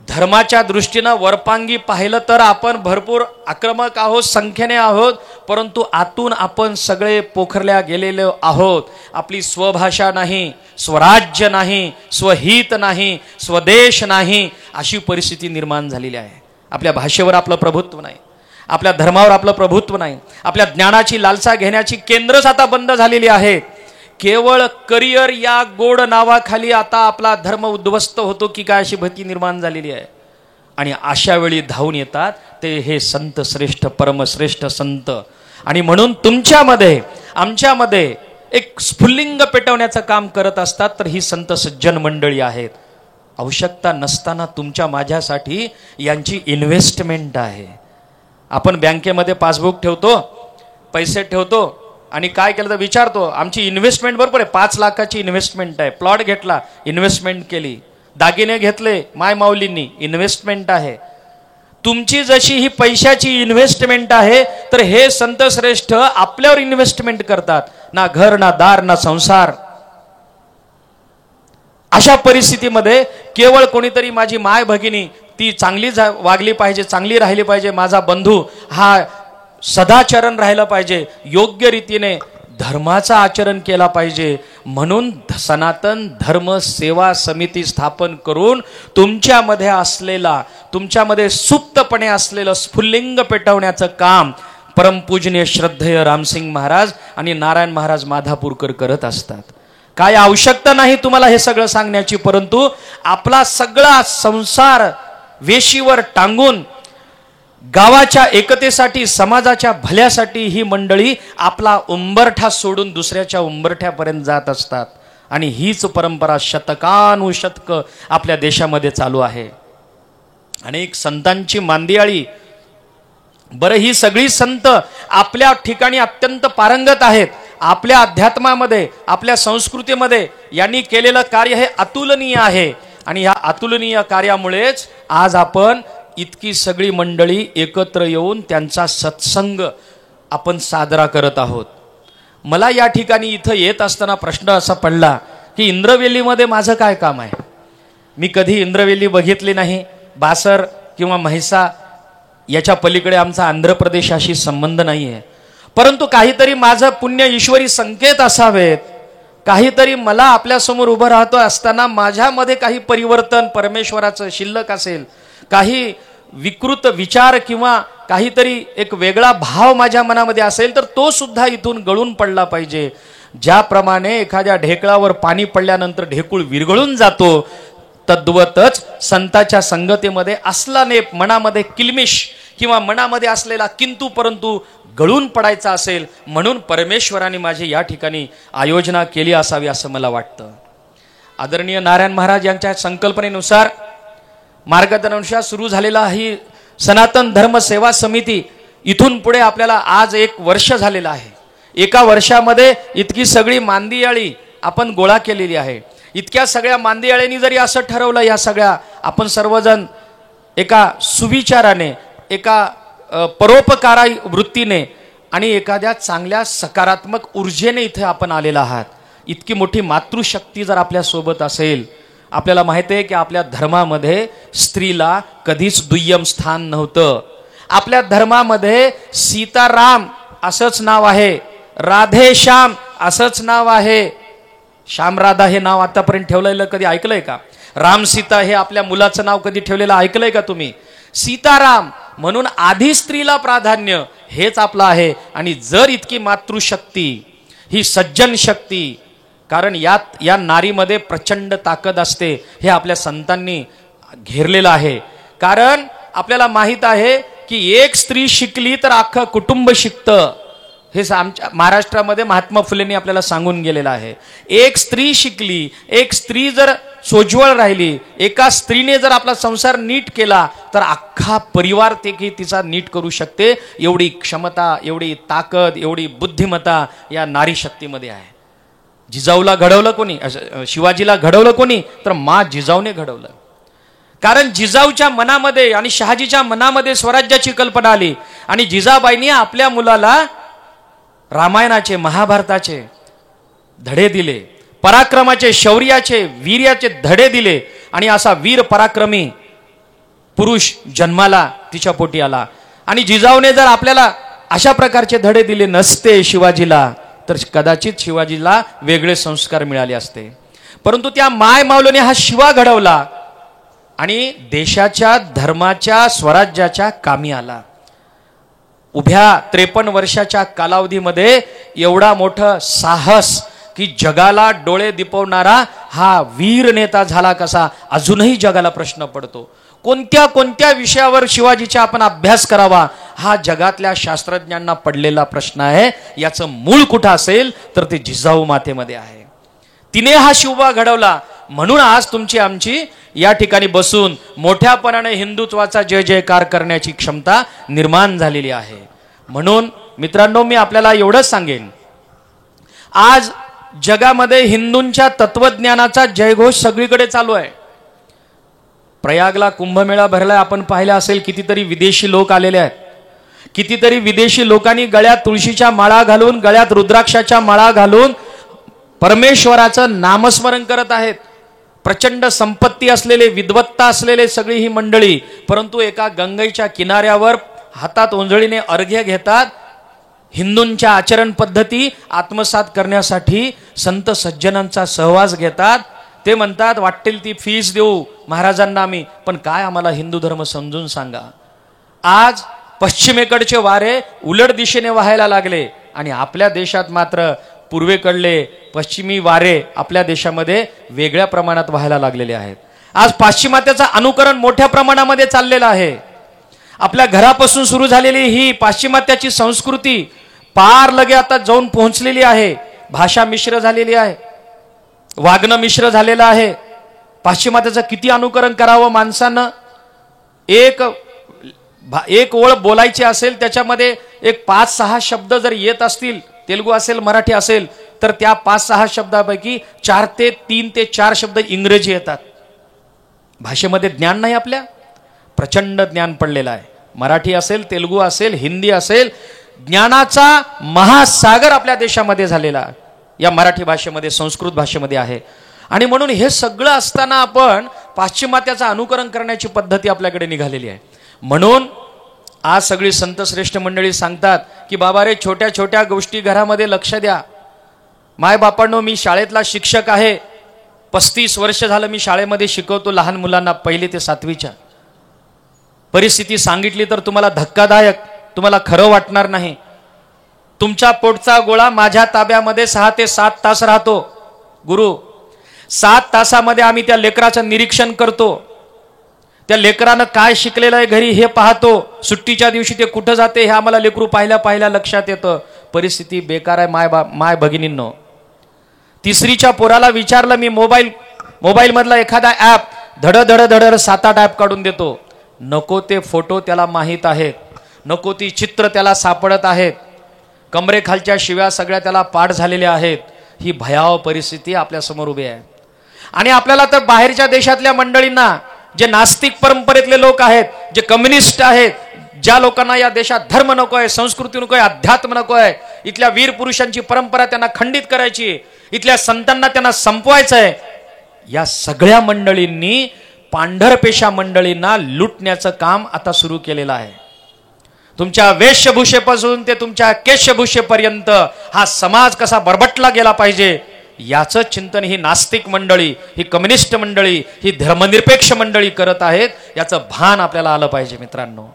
धर्माच्या दृष्टीनं वरपांगी पाहिलं तर आपण भरपूर आक्रमक आहोत, संख्येने आहोत, परंतु आतून आपण सगळे पोखरल्या गेलेले आहोत. आपली स्वभाषा नाही, स्वराज्य नाही, स्वहित नाही, स्वदेश नाही, अशी परिस्थिती निर्माण झालेली आहे. आपल्या भाषेवर आपलं प्रभुत्व नाही, आपल्या धर्मावर आपलं प्रभुत्व नाही, आपल्या ज्ञानाची लालसा घेण्याची केंद्रच आता बंद झालेली आहे. केवळ करिअर या गोड नावाखाली आता आपला धर्म उद्ध्वस्त होतो की काय अशी भीती निर्माण झालेली आहे. आणि अशा वेळी धावून येतात ते हे संत श्रेष्ठ परमश्रेष्ठ संत. आणि म्हणून तुमच्यामध्ये आमच्यामध्ये एक स्फुल्लिंग पेटवण्याचं काम करत असतात तर ही संत सज्जन मंडळी आहेत. आवश्यकता नसताना तुमच्या माझ्यासाठी यांची इन्व्हेस्टमेंट आहे. आपण बँकेमध्ये पासबुक ठेवतो, पैसे ठेवतो आणि काय केलं तर विचारतो आमची इन्व्हेस्टमेंट बरोबर आहे, 5 लाखाची इन्व्हेस्टमेंट आहे, प्लॉट घेतला इन्व्हेस्टमेंट केली, दागिने घेतले माय माऊलींनी इन्व्हेस्टमेंट आहे. तुमची जशी ही पैशाची इन्व्हेस्टमेंट आहे तर हे संत श्रेष्ठ आपल्यावर इन्व्हेस्टमेंट करतात. ना घर ना दार ना संसार. अशा परिस्थितीमध्ये केवळ कोणीतरी माझी माय भगिनी ती चांगली वागली पाहिजे, चांगली राहिली पाहिजे, माझा बंधू हा सदाचरण राहिलं पाहिजे, योग्य रीतीने धर्माचं आचरण केला पाहिजे. म्हणून सनातन धर्म सेवा समिती स्थापन करून तुमच्यामध्ये असलेला, तुमच्यामध्ये सुप्तपणे असलेलं स्फुल्लिंग पेटवण्याचं काम परमपूजनीय श्रद्धेय रामसिंग महाराज आणि नारायण महाराज माधापूरकर करत असतात. काय आवश्यकता नाही तुम्हाला हे सगळं सांगण्याची, परंतु आपला सगळा संसार वेशीवर टांगून गावाच्या एकतेसाठी, समाजाच्या भल्यासाठी ही मंडळी आपला उंबरठा सोडून दुसऱ्याच्या उंबरठ्यापर्यंत जात असतात. आणि हीच परंपरा शतकानुशतक आपल्या देशामध्ये चालू आहे. अनेक संतांची मांदियाळी. बरं, ही सगळी संत आपल्या ठिकाणी अत्यंत पारंगत आहेत. आपल्या अध्यात्मामध्ये, आपल्या संस्कृतीमध्ये यांनी केलेलं कार्य हे अतुलनीय आहे. आणि ह्या अतुलनीय कार्यामुळेच आज आपण इतकी सगळी मंडळी एकत्र येऊन त्यांचा सत्संग आपण साजरा करत आहोत. मला या ठिकाणी इथं येत असताना प्रश्न असा पडला की इंद्रवेलीमध्ये माझं काय काम आहे. मी कधी इंद्रवेली बघितली नाही. बासर किंवा म्हैसा याच्या पलीकडे आमचा आंध्र प्रदेशाशी संबंध नाही आहे. परंतु काहीतरी माझं पुण्य ईश्वरी संकेत असावेत, काहीतरी मला आपल्यासमोर उभं राहतो असताना माझ्यामध्ये काही परिवर्तन परमेश्वराचं शिल्लक असेल, काही विकृत विचार किंवा काहीतरी एक वेगळा भाव माझ्या मनामध्ये असेल तर तो सुद्धा इथून गळून पडला पाहिजे. ज्याप्रमाणे एखाद्या ढेकळावर पाणी पडल्यानंतर ढेकूळ विरघळून जातो, तद्वतच संताच्या संगतीमध्ये असला नेप, मनामध्ये किलमिश किंवा मनामध्ये असलेला किंतु परंतु गळून पडायचा असेल, म्हणून परमेश्वराने माझी या ठिकाणी आयोजना केली असावी असं मला वाटतं. आदरणीय नारायण महाराज यांच्या संकल्पनेनुसार मार्गदर्शनानुसार सुरू झालेला ही सनातन धर्म सेवा समिती इथून पुढे आपल्याला आज 1 वर्ष झालेलं आहे. एका वर्षामध्ये इतकी सगळी मांदियाळी आपण गोळा केलेली आहे. इतक्या सगळ्या मांदियाळ्यांनी जरी असं ठरवलं, या सगळ्या आपण सर्वजण एका सुविचाराने, एका परोपकारा वृत्तीने आणि एखाद्या चांगल्या सकारात्मक ऊर्जेने इथे आपण आलेला आहात. इतकी मोठी मातृशक्ती जर आपल्या सोबत असेल, आपल्याला माहिती आहे की आपल्या धर्मामध्ये स्त्रीला कधीच दुय्यम स्थान नव्हतं. आपल्या धर्मामध्ये सीताराम असंच नाव आहे, राधेश्याम असंच नाव आहे. श्याम राधा हे नाव आतापर्यंत ठेवलेलं कधी ऐकलंय का? राम सीता हे आपल्या मुलाचं नाव कधी ठेवलेलं ऐकलंय का तुम्ही? सीताराम म्हणून आधी स्त्रीला प्राधान्य हेच आपलं आहे. आणि जर इतकी मातृशक्ती, ही सज्जन शक्ती, कारण या नारीमध्ये प्रचंड ताकद असते, हे आपल्या संतांनी घेरलेलं आहे. कारण आपल्याला माहित आहे की एक स्त्री शिकली तर अख्खं कुटुंब शिकतं. हे आमच्या महाराष्ट्रामध्ये महात्मा फुलेंनी आपल्याला सांगून गेलेलं आहे. एक स्त्री शिकली, एक स्त्री जर सोज्वळ राहिली, एका स्त्रीने जर आपला संसार नीट केला तर अख्खा परिवार तिचा नीट करू शकते. एवढी क्षमता, एवढी ताकद, एवढी बुद्धिमत्ता या नारी शक्तीमध्ये आहे. जिजाऊला घडवलं कोणी? शिवाजीला घडवलं कोणी? तर मा जिजाऊने घडवलं. कारण जिजाऊच्या मनामध्ये आणि शहाजीच्या मनामध्ये स्वराज्याची कल्पना आली आणि जिजाबाईंनी आपल्या मुलाला रामायणाचे, महाभारताचे धडे दिले, पराक्रमाचे, शौर्याचे, वीर्याचे धडे दिले आणि असा वीर पराक्रमी पुरुष जन्माला तिच्या पोटी आला. आणि जिजाऊने जर आपल्याला अशा प्रकारचे धडे दिले नसते शिवाजीला, तर कदाचित शिवाजीला वेगळे संस्कार मिळाले असते. परंतु त्या माय माऊलीने हा शिवा घडवला आणि देशाच्या, धर्माच्या, स्वराज्याच्या कामी आला. उभ्या 53 वर्षाच्या कालावधीमध्ये एवढा मोठं साहस की जगाला डोळे दिपवणारा हा वीर नेता झाला कसा, अजूनही जगाला प्रश्न पडतो. कोणत्या कोणत्या विषयावर शिवाजीचा आपण अभ्यास करावा, हा जगातल्या शास्त्रज्ञांना पडलेला प्रश्न आहे. याचं मूळ कुठं असेल तर ते जिजाऊ मातेमध्ये आहे. तिने हा शिवा घडवला. म्हणून आज तुमची आमची या ठिकाणी बसून मोठ्यापणाने हिंदुत्वाचा जय जयकार करण्याची क्षमता निर्माण झालेली आहे. म्हणून मित्रांनो, मी आपल्याला एवढंच सांगेन, आज जगामध्ये हिंदूंच्या तत्वज्ञानाचा जयघोष सगळीकडे चालू आहे. प्रयागला कुंभमेळा भरलाय, आपण पाहिलं असेल. कितीतरी विदेशी लोक आलेले आहेत. कितीतरी विदेशी लोकांनी गळ्यात तुळशीच्या माळा घालून, गळ्यात रुद्राक्षाच्या माळा घालून परमेश्वराचं नामस्मरण करत आहेत. प्रचंड संपत्ती असलेले, विद्वत्ता असलेले सगळी ही मंडळी, परंतु एका गंगेच्या किनाऱ्यावर हातात ओंजळीने अर्घ्य घेतात. हिंदूंच्या आचरण पद्धती आत्मसात करण्यासाठी संत सज्जनांचा सहवास घेतात. ते म्हणतात वाटेल ती फीस देऊ महाराजांना आम्ही, पण काय आम्हाला हिंदू धर्म समजून सांगा. आज पश्चिमेकडचे वारे उलट दिशेने वाहायला लागले आणि आपल्या देशात मात्र पूर्वेकडले पश्चिमी वारे आपल्या देशामध्ये वेगळ्या प्रमाणात व्हायला लागलेले आहेत. आज पाश्चिमात्याचं अनुकरण मोठ्या प्रमाणामध्ये चाललेलं आहे. आपल्या घरापासून सुरू झालेली ही पाश्चिमात्याची संस्कृती पार लगे आता जाऊन पोहोचलेली आहे. भाषा मिश्र झालेली आहे, वागणं मिश्र झालेलं आहे. पाश्चिमात्याचं किती अनुकरण करावं माणसानं. एक ओळ बोलायची असेल, त्याच्यामध्ये एक 5-6 शब्द जर येत असतील, तेलुगू असेल, मराठी असेल, तर त्या 5-6 शब्दापैकी 3 ते 4 शब्द इंग्रजी येतात. भाषेमध्ये ज्ञान नाही आपल्या, प्रचंड ज्ञान पडलेलं आहे. मराठी असेल, तेलुगू असेल, हिंदी असेल, ज्ञानाचा महासागर आपल्या देशामध्ये झालेला या मराठी भाषेमध्ये, संस्कृत भाषेमध्ये आहे. आणि म्हणून हे सगळं असताना आपण पाश्चिमात्याचं अनुकरण करण्याची पद्धती आपल्याकडे निघालेली आहे. म्हणून आज सगळी संत श्रेष्ठ मंडळी सांगतात की बाबा रे, छोट्या छोट्या गोष्टी घरामध्ये लक्ष द्या. माय बापांनो, मी शाळेतला शिक्षक आहे. 35 वर्ष झालं मी शाळेमध्ये शिकवतो लहान मुलांना 1ली ते 7वीच्या. परिस्थिती सांगितली तर तुम्हाला धक्कादायक, तुम्हाला खरं वाटणार नाही. तुमच्या पोटचा गोळा माझ्या ताब्यामध्ये 6 ते 7 तास राहतो. गुरु, 7 तासामध्ये आम्ही त्या लेकराचं निरीक्षण करतो. त्या लेकरानं काय शिकलेलं आहे घरी हे पाहतो. सुट्टीच्या दिवशी ते कुठं जाते हे आम्हाला लेकरू पाहिल्या लक्षात येतं. परिस्थिती बेकार आहे माय भगिनींनो. 3रीच्या पोराला विचारलं मी, मोबाईल मोबाईल मधला एखादा ऍप धड धड धड 7-8 ऍप काढून देतो. नको ते फोटो त्याला माहीत आहेत, नको ती चित्र त्याला सापडत आहेत, कमरेखालच्या शिव्या सगळ्या त्याला पाठ झालेल्या आहेत. ही भयावह परिस्थिती आपल्या समोर उभी आहे. आणि आपल्याला तर बाहेरच्या देशातल्या मंडळींना, जे नास्तिक परंपरेतले लोक आहेत, जे कम्युनिस्ट आहेत, ज्या लोकांना या देशात धर्म नको आहे, संस्कृती नको आहे, अध्यात्म नको आहे, इथल्या वीर पुरुषांची परंपरा त्यांना खंडित करायची, इथल्या संतांना त्यांना संपवायचं आहे, या सगळ्या मंडळींनी पांढरपेशा मंडळींना लुटण्याचं काम आता सुरू केलेलं आहे. तुमच्या वेशभूषेपासून ते तुमच्या केशभूषेपर्यंत हा समाज कसा बरबटला गेला पाहिजे याचं चिंतन ही नास्तिक मंडळी, ही कम्युनिस्ट मंडळी, ही धर्मनिरपेक्ष मंडळी करत आहेत. याचं भान आपल्याला आलं पाहिजे मित्रांनो.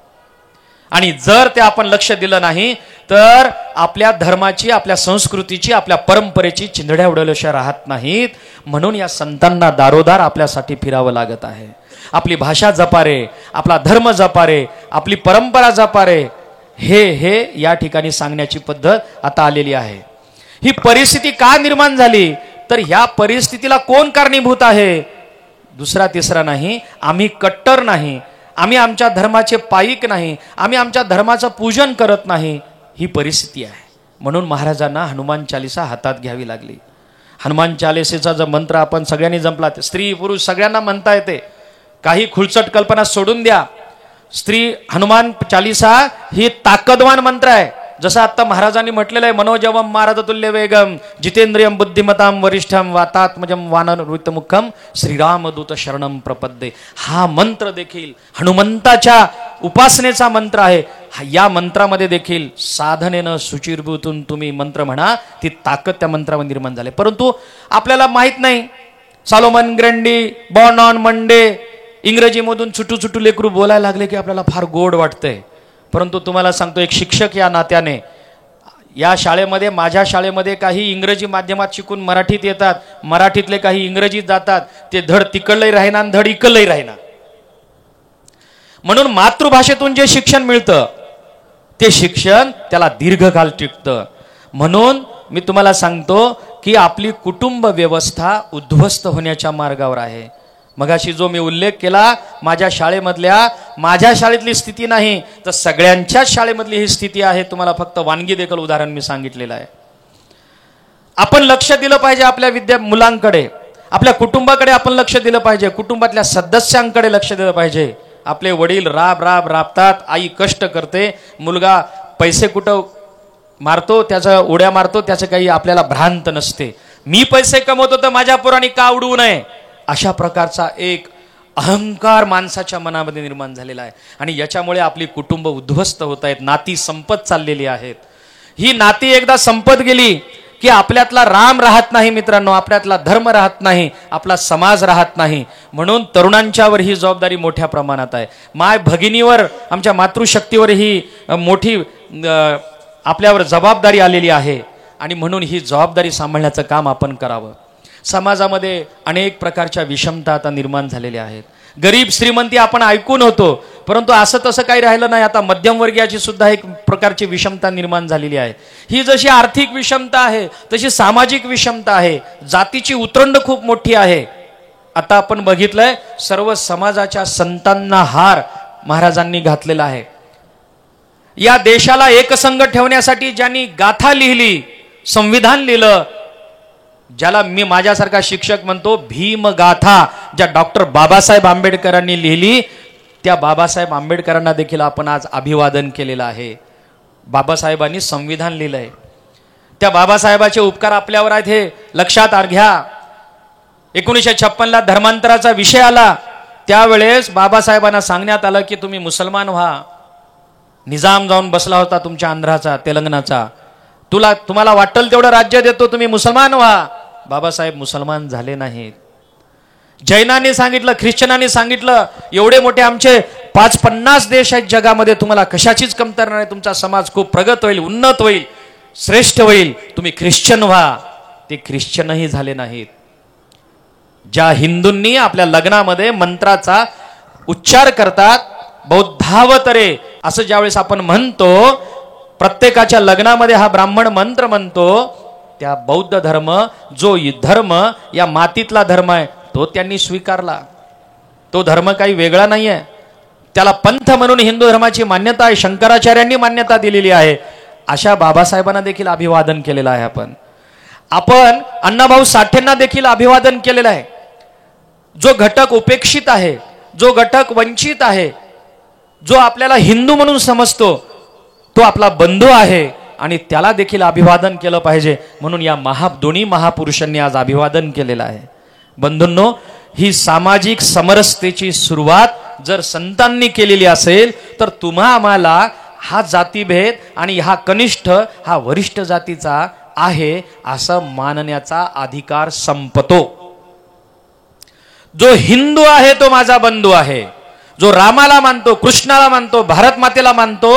आणि जर ते आपण लक्ष दिलं नाही तर आपल्या धर्माची, आपल्या संस्कृतीची, आपल्या परंपरेची चिंधड्या उडवल्याशिवाय राहत नाहीत. म्हणून या संतांना दारोदार आपल्यासाठी फिरावं लागत आहे. आपली भाषा जपा रे, आपला धर्म जपा रे, आपली परंपरा जपा रे, हे या ठिकाणी सांगण्याची पद्धत आता आलेली आहे. ही परिस्थिती का निर्माण झाली तर ह्या परिस्थितीला कोण कारणीभूत आहे? दुसरा तिसरा नाही, आम्ही कट्टर नाही, आम्ही आमच्या धर्माचे पाईक नाही, आम्ही आमच्या धर्माचं पूजन करत नाही, ही परिस्थिती आहे. म्हणून महाराजांना हनुमान चालिसा हातात घ्यावी लागली. हनुमान चालिसेचा जो मंत्र आपण सगळ्यांनी जपला, स्त्री पुरुष सगळ्यांना म्हणता येते, काही खुळचट कल्पना सोडून द्या. स्त्री हनुमान चालिसा ही ताकदवान मंत्र आहे. जसं आता महाराजांनी म्हटलेलं आहे, मनोजवम मारदतुल्य वेगम जितेंद्रियम बुद्धिमताम वरिष्ठम वातात्मजम वानरवितमुखम श्रीरामदूत शरणम प्रपद्ये. हा मंत्र देखील हनुमंताच्या उपासनेचा मंत्र आहे. या मंत्रामध्ये देखील साधनेनं सुचिरभूतून तुम्ही मंत्र म्हणा, ती ताकद त्या मंत्रामध्ये निर्माण झाली. परंतु आपल्याला माहित नाही, सॉलोमन ग्रँडी, बॉर्न ऑन मंडे, इंग्रजीमधून छुटू छुटू लेकरू बोलायला लागले की आपल्याला फार गोड वाटतंय. परंतु तुम्हाला सांगतो, एक शिक्षक या नात्याने, या शाळेमध्ये, माझ्या शाळेमध्ये काही इंग्रजी माध्यमात शिकून मराठीत येतात, मराठीतले काही इंग्रजीत जातात, ते धड तिकडलंही राहिना धड इकडलंही राहिना. म्हणून मातृभाषेतून जे शिक्षण मिळतं ते शिक्षण त्याला दीर्घकाल टिकतं. म्हणून मी तुम्हाला सांगतो की आपली कुटुंब व्यवस्था उद्ध्वस्त होण्याच्या मार्गावर आहे. मगाशी जो मी उल्लेख केला, माझ्या शाळेतली स्थिती नाही तर सगळ्यांच्याच शाळेमधली ही स्थिती आहे. तुम्हाला फक्त वानगी देखील उदाहरण मी सांगितलेलं आहे. आपण लक्ष दिलं पाहिजे आपल्या मुलांकडे, आपल्या कुटुंबाकडे आपण लक्ष दिलं पाहिजे, कुटुंबातल्या सदस्यांकडे लक्ष दिलं पाहिजे. आपले वडील राबतात, आई कष्ट करते, मुलगा पैसे कुठं मारतो, त्याचा उड्या मारतो, त्याचं काही आपल्याला भ्रांत नसते. मी पैसे कमवतो तर माझ्या पोरांनी का उडवू नये, अशा प्रकारचा एक अहंकार माणसाच्या मनामध्ये निर्माण झालेला आहे. आणि याच्यामुळे आपली कुटुंब उद्ध्वस्त होत आहेत, नाती संपत चाललेली आहेत. ही नाती एकदा संपत गेली की आपल्यातला राम राहत नाही मित्रांनो, आपल्यातला धर्म राहत नाही, आपला समाज राहत नाही. म्हणून तरुणांच्यावर ही जबाबदारी मोठ्या प्रमाणात आहे. माय भगिनीवर, आमच्या मातृशक्तीवर ही मोठी आपल्यावर जबाबदारी आलेली आहे. आणि म्हणून ही जबाबदारी सांभाळण्याचं काम आपण करावं. समाजामध्ये अनेक प्रकारच्या विषमता आता निर्माण झालेल्या आहेत. गरीब श्रीमंती आपण ऐकून होतो, परंतु असं तसं काही राहिलं नाही. आता मध्यमवर्गीयाची सुद्धा एक प्रकारची विषमता निर्माण झालेली आहे. ही जशी आर्थिक विषमता आहे तशी सामाजिक विषमता आहे. जातीची उतरंड खूप मोठी आहे. आता आपण बघितलंय, सर्व समाजाच्या संतांना हार महाराजांनी घातलेला आहे. या देशाला एकसंघ ठेवण्यासाठी ज्यांनी गाथा लिहिली, संविधान लिहिलं, ज्याला मी माझ्यासारखा शिक्षक म्हणतो भीमगाथा, ज्या डॉक्टर बाबासाहेब आंबेडकरांनी लिहिली, त्या बाबासाहेब आंबेडकरांना देखील आपण आज अभिवादन केलेलं आहे. बाबासाहेबांनी संविधान लिहिलंय, त्या बाबासाहेबाचे उपकार आपल्यावर आहेत हे लक्षात घ्या. 1956ला धर्मांतराचा विषय आला, त्यावेळेस बाबासाहेबांना सांगण्यात आलं की तुम्ही मुसलमान व्हा. निजाम जाऊन बसला होता तुमच्या आंध्राचा, तेलंगणाचा, तुम्हाला वाटेल तेवढं राज्य देतो, तुम्ही मुसलमान व्हा. बाबासाहेब मुसलमान झाले नाहीत. जैनांनी सांगितलं, ख्रिश्चनांनी सांगितलं, एवढे मोठे आमचे 50 देश आहेत जगामध्ये, तुम्हाला कशाचीच कमतरता नाही, तुमचा समाज खूप प्रगत होईल, उन्नत होईल, श्रेष्ठ होईल, तुम्ही ख्रिश्चन व्हा. ते ख्रिश्चनही झाले नाहीत. ज्या हिंदूंनी आपल्या लग्नामध्ये मंत्राचा उच्चार करतात, बौद्धावतरे असं ज्यावेळेस आपण म्हणतो, प्रत्येकाच्या लग्नामध्ये हा ब्राह्मण मंत्र म्हणतो, त्या बौद्ध धर्म, जो धर्म या मातीतला धर्म आहे, तो त्यांनी स्वीकारला. तो धर्म काही वेगळा नाही आहे, त्याला पंथ म्हणून हिंदू धर्माची मान्यता आहे, शंकराचार्यांनी मान्यता दिलेली आहे. अशा बाबासाहेबांना देखील अभिवादन केलेलं आहे. आपण अण्णाभाऊ साठेंना देखील अभिवादन केलेलं आहे. जो घटक उपेक्षित आहे, जो घटक वंचित आहे, जो आपल्याला हिंदू म्हणून समजतो, तो आपला बंधू आहे आणि त्याला देखील अभिवादन केलं पाहिजे. म्हणून या दोन्ही महापुरुषांनी आज अभिवादन केलेलं आहे. बंधूंनो, ही सामाजिक समरसतेची सुरुवात जर संतांनी केलेली असेल तर तुम्हा आम्हाला हा जातीभेद आणि हा कनिष्ठ हा वरिष्ठ जातीचा आहे असं मानण्याचा अधिकार संपतो. जो हिंदू आहे तो माझा बंधू आहे. जो रामाला मानतो, कृष्णाला मानतो, भारत मातेला मानतो,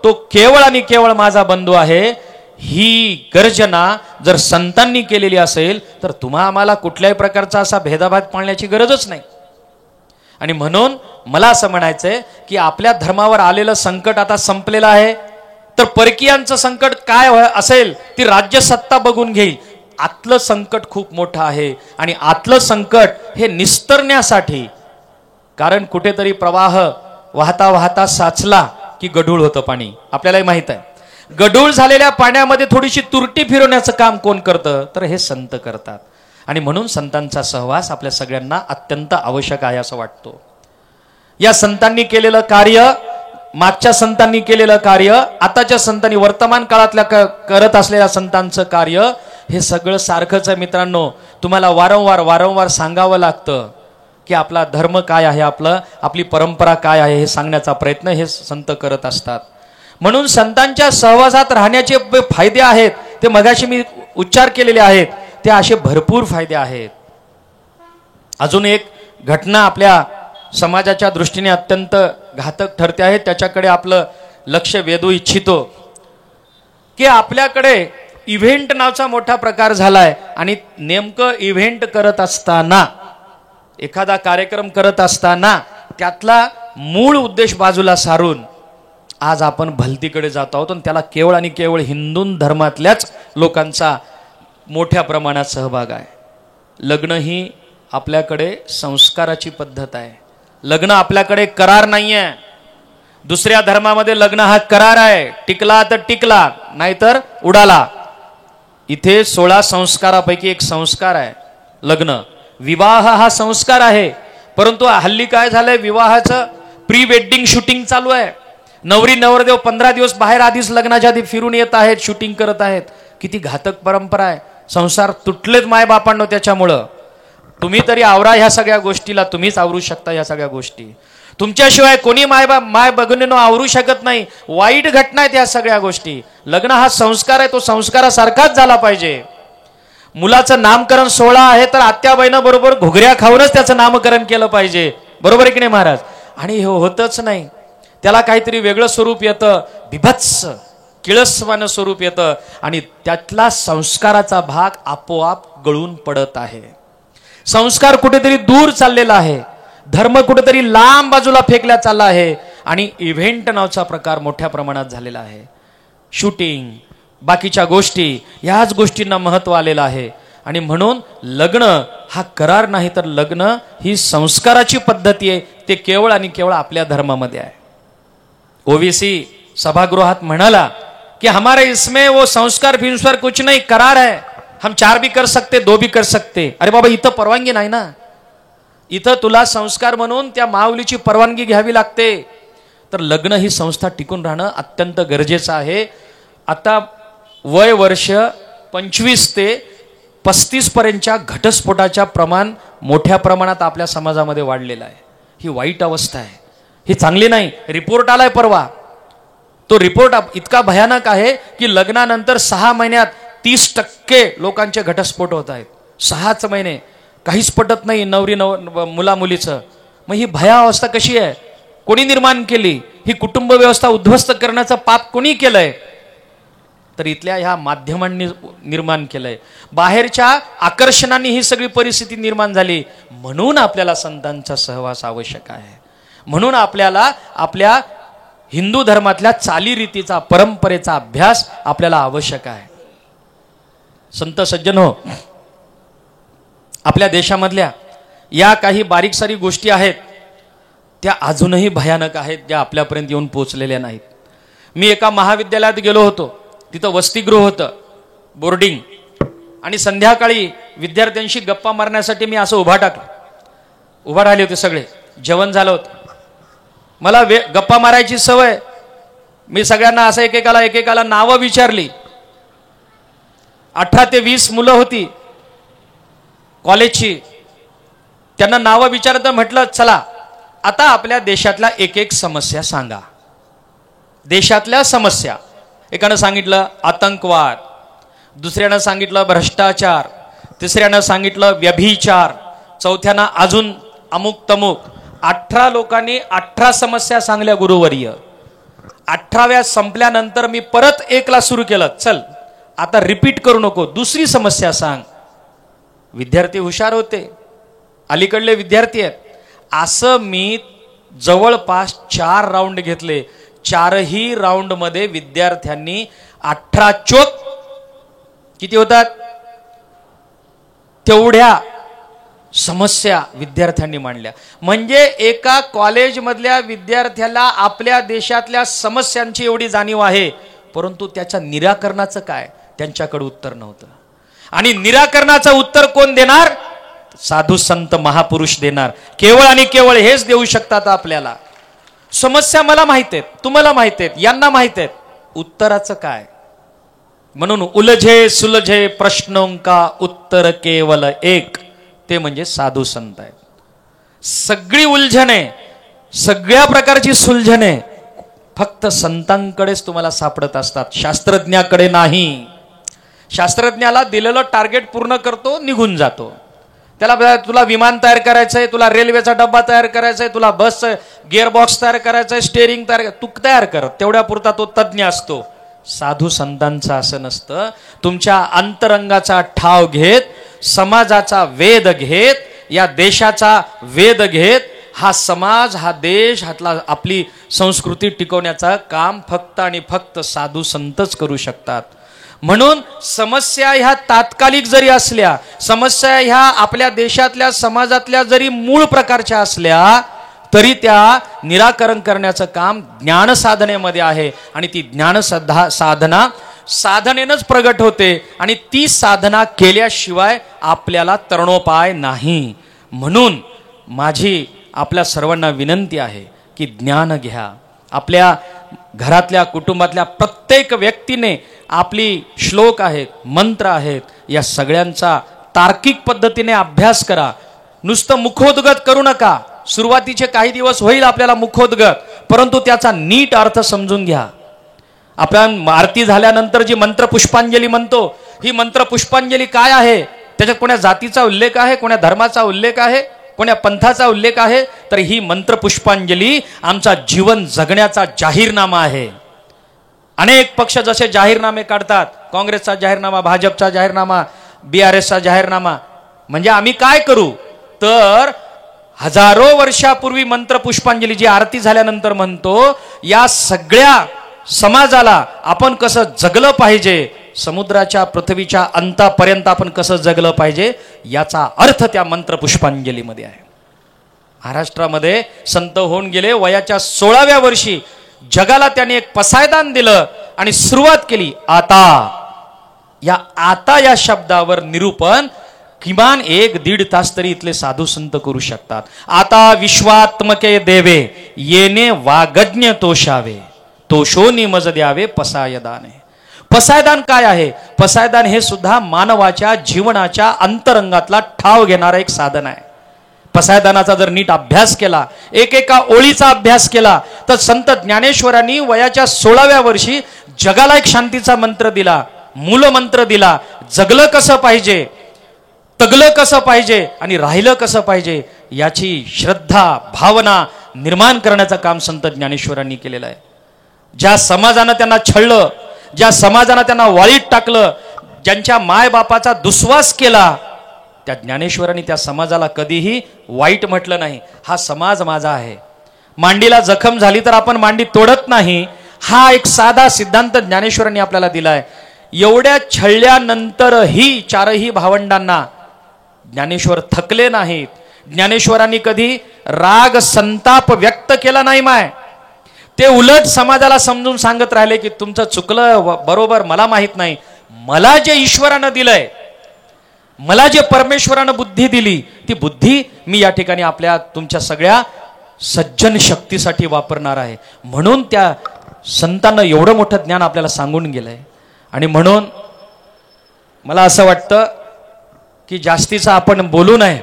तो केवळ आणि केवळ माझा बंधू आहे. ही गर्जना जर संतांनी केलेली असेल तर तुम्हा आम्हाला कुठल्याही प्रकारचा असा भेदाभेद पाळण्याची गरजच नाही. आणि म्हणून मला असं म्हणायचंय की आपल्या धर्मावर आलेलं संकट आता संपलेलं आहे. तर परकीयांचं संकट काय असेल ती राज्यसत्ता बघून घेईल. आतलं संकट खूप मोठं आहे आणि आतलं संकट हे निस्तरण्यासाठी, कारण कुठेतरी प्रवाह वाहता वाहता साचला की गढूळ होतं पाणी, आपल्यालाही माहित आहे. गढूळ झालेल्या पाण्यामध्ये थोडीशी तुरटी फिरवण्याचं काम कोण करतं तर हे संत करतात. आणि म्हणून संतांचा सहवास आपल्या सगळ्यांना अत्यंत आवश्यक आहे असं वाटतो. या संतांनी केलेलं कार्य, मागच्या संतांनी केलेलं कार्य, आताच्या संतांनी वर्तमान काळातल्या करत असलेल्या संतांचं कार्य हे सगळं सारखंच आहे. मित्रांनो, तुम्हाला वारंवार सांगावं लागतं की आपला धर्म काय आहे, आपली परंपरा काय आहे हे सांगण्याचा प्रयत्न हे संत करत असतात. म्हणून संतांच्या सहवासात राहण्याचे फायदे आहेत ते मगाशी मी उच्चार केलेले आहेत, ते असे भरपूर फायदे आहेत. अजून एक घटना आपल्या समाजाच्या दृष्टीने अत्यंत घातक ठरते आहे, त्याच्याकडे आपलं लक्ष वेधू इच्छितो की आपल्याकडे इव्हेंट नावाचा मोठा प्रकार झालाय. आणि नेमकं इव्हेंट करत असताना, एखादा कार्यक्रम करत असताना त्यातला मूळ उद्देश बाजूला सारून आज आपण भलतीकडे जात आहोत. आणि त्याला केवळ आणि केवळ हिंदू धर्मातल्याच लोकांचा मोठ्या प्रमाणात सहभाग आहे. लग्न ही आपल्याकडे संस्काराची पद्धत आहे. लग्न आपल्याकडे करार नाही आहे. दुसऱ्या धर्मामध्ये लग्न हा करार आहे. टिकला तर टिकला, नाहीतर उडाला. इथे 16 संस्कारापैकी एक संस्कार आहे लग्न. विवाह हा संस्कार आहे, परंतु हल्ली काय झालंय, विवाहाचं प्री वेडिंग शूटिंग चालू आहे. नवरी नवरदेव 15 दिवस बाहेर आधीच लग्नाच्या आधी फिरून येत आहेत, शूटिंग करत आहेत. किती घातक परंपरा आहे. संसार तुटलेत मायबापांनो त्याच्यामुळं. तुम्ही तरी आवरा ह्या सगळ्या गोष्टीला, तुम्हीच आवरू शकता ह्या सगळ्या गोष्टी. तुमच्याशिवाय कोणी माय बघून आवरू शकत नाही. वाईट घटना आहेत ह्या सगळ्या गोष्टी. लग्न हा संस्कार आहे, तो संस्कारासारखाच झाला पाहिजे. मुलाचं नामकरण सोहळा आहे तर आत्याबाईनं बरोबर घुगऱ्या खाऊनच त्याचं नामकरण केलं पाहिजे, बरोबर आहे की नाही महाराज? आणि हे होतच नाही. त्याला काहीतरी वेगळं स्वरूप येतं, बिभत्स किळसवानं स्वरूप येतं आणि त्यातला संस्काराचा भाग आपोआप गळून पडत आहे. संस्कार कुठेतरी दूर चाललेला आहे. धर्म कुठेतरी लांब बाजूला फेकल्या चालला आहे आणि इव्हेंट नावाचा प्रकार मोठ्या प्रमाणात झालेला आहे. शूटिंग, बाकीच्या गोष्टी, ह्याच गोष्टींना महत्व आलेलं आहे. आणि म्हणून लग्न हा करार नाही, तर लग्न ही संस्काराची पद्धती आहे. ते केवळ आणि केवळ आपल्या धर्मामध्ये आहे. ओबीसी सभागृहात म्हणाला कि हमारे इसमें वो संस्कार फिंस्कार कुछ नहीं, करार है. हम 4 भी कर सकते, 2 भी कर सकते. अरे बाबा, इथं परवानगी नाही ना. इथं तुला संस्कार म्हणून त्या माऊलीची परवानगी घ्यावी लागते. तर लग्न ही संस्था टिकून राहणं अत्यंत गरजेचं आहे. आता वय वर्ष 25 ते 35 पर्यंतच्या घटस्फोटाच्या प्रमाण मोठ्या प्रमाणात आपल्या समाजामध्ये वाढलेलं आहे. ही वाईट अवस्था आहे, ही चांगली नाही. रिपोर्ट आलाय परवा. तो रिपोर्ट इतका भयानक आहे की लग्नानंतर 6 महिन्यात 30% लोकांचे घटस्फोट होत आहेत. 6च महिने काहीच पटत नाही नवरी मुला मुलीचं. मग ही भयावस्था कशी आहे? कोणी निर्माण केली? ही कुटुंब व्यवस्था उद्ध्वस्त करण्याचं पाप कोणी केलंय? तर इथल्या ह्या माध्यमांनी निर्माण केलंय. बाहेरच्या आकर्षणांनी ही सगळी परिस्थिती निर्माण झाली. म्हणून आपल्याला संतांचा सहवास आवश्यक आहे. म्हणून आपल्याला आपल्या हिंदू धर्मातल्या चालीरीतीचा, परंपरेचा अभ्यास आपल्याला आवश्यक आहे. संत सज्जन हो, आपल्या देशामधल्या या काही बारीक सारी गोष्टी आहेत त्या अजूनही भयानक आहेत, ज्या आपल्यापर्यंत येऊन पोचलेल्या नाहीत. मी एका महाविद्यालयात गेलो होतो, तिथं वसतिगृह होतं, बोर्डिंग, आणि संध्याकाळी विद्यार्थ्यांशी गप्पा मारण्यासाठी मी असं उभा राहिले होते. सगळे जेवण झालं होतं. मला गप्पा मारायची सवय. मी सगळ्यांना असं एकेकाला नावं विचारली. 18 ते 20 मुलं होती कॉलेजची. त्यांना नावं विचारतं. म्हटलं चला आता आपल्या देशातल्या एक समस्या सांगा. देशातल्या समस्या. एकानं सांगितलं आतंकवाद, दुसऱ्यानं सांगितलं भ्रष्टाचार, तिसऱ्यानं सांगितलं व्यभिचार, चौथ्यानं अजून अमुक तमुक. 18 लोकांनी 18 समस्या सांगल्या गुरुवर्य. 18व्या संपल्यानंतर मी परत 1ला सुरू केलं. चल आता रिपीट करू नको, दुसरी समस्या सांग. विद्यार्थी हुशार होते, अलीकडले विद्यार्थी आहेत. असं मी जवळपास 4 राऊंड घेतले. 4ही राऊंड मध्ये विद्यार्थ्यांनी 18 चोक किती होतात तेवढ्या समस्या विद्यार्थ्यांनी मांडल्या. म्हणजे एका कॉलेजमधल्या विद्यार्थ्याला आपल्या देशातल्या समस्यांची एवढी जाणीव आहे, परंतु त्याच्या निराकरणाचं काय त्यांच्याकडे उत्तर नव्हतं. आणि निराकरणाचं उत्तर कोण देणार? साधू संत महापुरुष देणार. केवळ आणि केवळ हेच देऊ शकतात आपल्याला. समस्या मला माहित आहेत, तुम्हाला माहित आहेत, यांना माहित आहेत, उत्तराचं काय? म्हणून उलझे सुलझे प्रश्नों का उत्तर केवल एक, ते म्हणजे साधू संत आहेत. सगळी उलझणे, सगळ्या प्रकारची सुलझणे फक्त संतांकडेच तुम्हाला सापडत असतात, शास्त्रज्ञाकडे नाही. शास्त्रज्ञाला दिलेलं टार्गेट पूर्ण करतो, निघून जातो. त्याला तुला विमान तयार करायचंय, तुला रेल्वेचा डब्बा तयार करायचाय, तुला बस गिअरबॉक्स तयार करायचाय, स्टेअरिंग तू तयार कर, तेवढ्या पुरता तो तज्ञ असतो. साधू संतांचं असं नसतं. तुमच्या अंतरंगाचा ठाव घेत, समाजाचा वेध घेत, या देशाचा वेध घेत, हा समाज, हा देश, हातला आपली संस्कृती टिकवण्याचं काम फक्त आणि फक्त साधू संतच करू शकतात. म्हणून समस्या ह्या तात्कालिक जरी असल्या, समस्या ह्या आपल्या देशातल्या समाजातल्या जरी मूळ प्रकारच्या असल्या, तरी त्या निराकरण करण्याचं काम ज्ञान साधनेमध्ये आहे. आणि ती ज्ञान साधना साधनेनंच प्रगट होते, आणि ती साधना केल्याशिवाय आपल्याला तरणोपाय नाही. म्हणून माझी आपल्या सर्वांना विनंती आहे की ज्ञान घ्या. आपल्या घरातल्या कुटुंबातल्या प्रत्येक व्यक्तीने आपली श्लोक आहेत, मंत्र आहेत, या सगळ्यांचा तार्किक पद्धतीने अभ्यास करा. नुसतं मुखोद्गत करू नका. सुरुवातीचे काही दिवस होईल आपल्याला मुखोद्गत, परंतु त्याचा नीट अर्थ समजून घ्या. आपण आरती झाल्यानंतर जी मंत्र पुष्पांजली म्हणतो, ही मंत्र पुष्पांजली काय आहे? त्याच्यात कोण्या जातीचा उल्लेख आहे, कोण्या धर्माचा उल्लेख आहे, कोण्या पंथाचा उल्लेख आहे? तर ही मंत्र पुष्पांजली आमचा जीवन जगण्याचा जाहीरनामा आहे. अनेक पक्ष जसे जाहीरनामे काढतात, काँग्रेसचा जाहीरनामा, भाजपचा जाहीरनामा, BRSचा जाहीरनामा, म्हणजे आम्ही काय करू? तर हजारो वर्षापूर्वी मंत्र पुष्पांजली जी आरती झाल्यानंतर म्हणतो, या सगळ्या समाजाला आपण कसं जगलं पाहिजे, समुद्राच्या पृथ्वीच्या अंतापर्यंत आपण कसं जगलं पाहिजे, याचा अर्थ त्या मंत्र पुष्पांजलीमध्ये आहे. महाराष्ट्रामध्ये संत होऊन गेले. वयाच्या 16व्या वर्षी जगाला त्यांनी एक पसायदान दिलं आणि सुरुवात केली. आता या शब्दावर निरूपण किमान 1-1.5 तास तरी इथले साधू संत करू शकतात. आता विश्वात्मके देवे येणे वागज्ञ तोषावे, तोषोनी मज द्यावे पसायदाने. पसायदान काय आहे? पसायदान हे सुद्धा मानवाच्या जीवनाच्या अंतरंगातला ठाव घेणारा एक साधन आहे. पसायदानाचा जर नीट अभ्यास केला, एकेका ओळीचा अभ्यास केला, तर संत ज्ञानेश्वरांनी वयाच्या 16व्या वर्षी जगाला एक शांतीचा मंत्र दिला, मूलमंत्र दिला. जगलं कसं पाहिजे, तगलं कसं पाहिजे आणि राहिलं कसं पाहिजे, याची श्रद्धा भावना निर्माण करण्याचं काम संत ज्ञानेश्वरांनी केलेलं आहे. ज्या समाजानं त्यांना छळलं, ज्या समाजानं त्यांना वाळीत टाकलं, ज्यांच्या मायबापाचा दुस्वास केला, त्या ज्ञानेश्वरांनी त्या समाजाला कधीही वाईट म्हटलं नाही. हा समाज माझा आहे. मांडीला जखम झाली तर आपण मांडी तोडत नाही, हा एक साधा सिद्धांत ज्ञानेश्वरांनी आपल्याला दिलाय. एवढ्या छळल्यानंतरही 4ही भावंडांना ज्ञानेश्वर थकले नाहीत. ज्ञानेश्वरांनी कधी राग संताप व्यक्त केला नाही माय. ते उलट समाजाला समजून सांगत राहिले की तुमचं चुकलं, बरोबर, मला माहित नाही. मला जे ईश्वरानं दिलंय, मला जे परमेश्वरानं बुद्धी दिली, ती बुद्धी मी या ठिकाणी आपल्या तुमच्या सगळ्या सज्जन शक्तीसाठी वापरणार आहे. म्हणून त्या संतांना एवढं मोठं ज्ञान आपल्याला सांगून गेलंय. आणि म्हणून मला असं वाटतं की जास्तीचा आपण बोलू नये,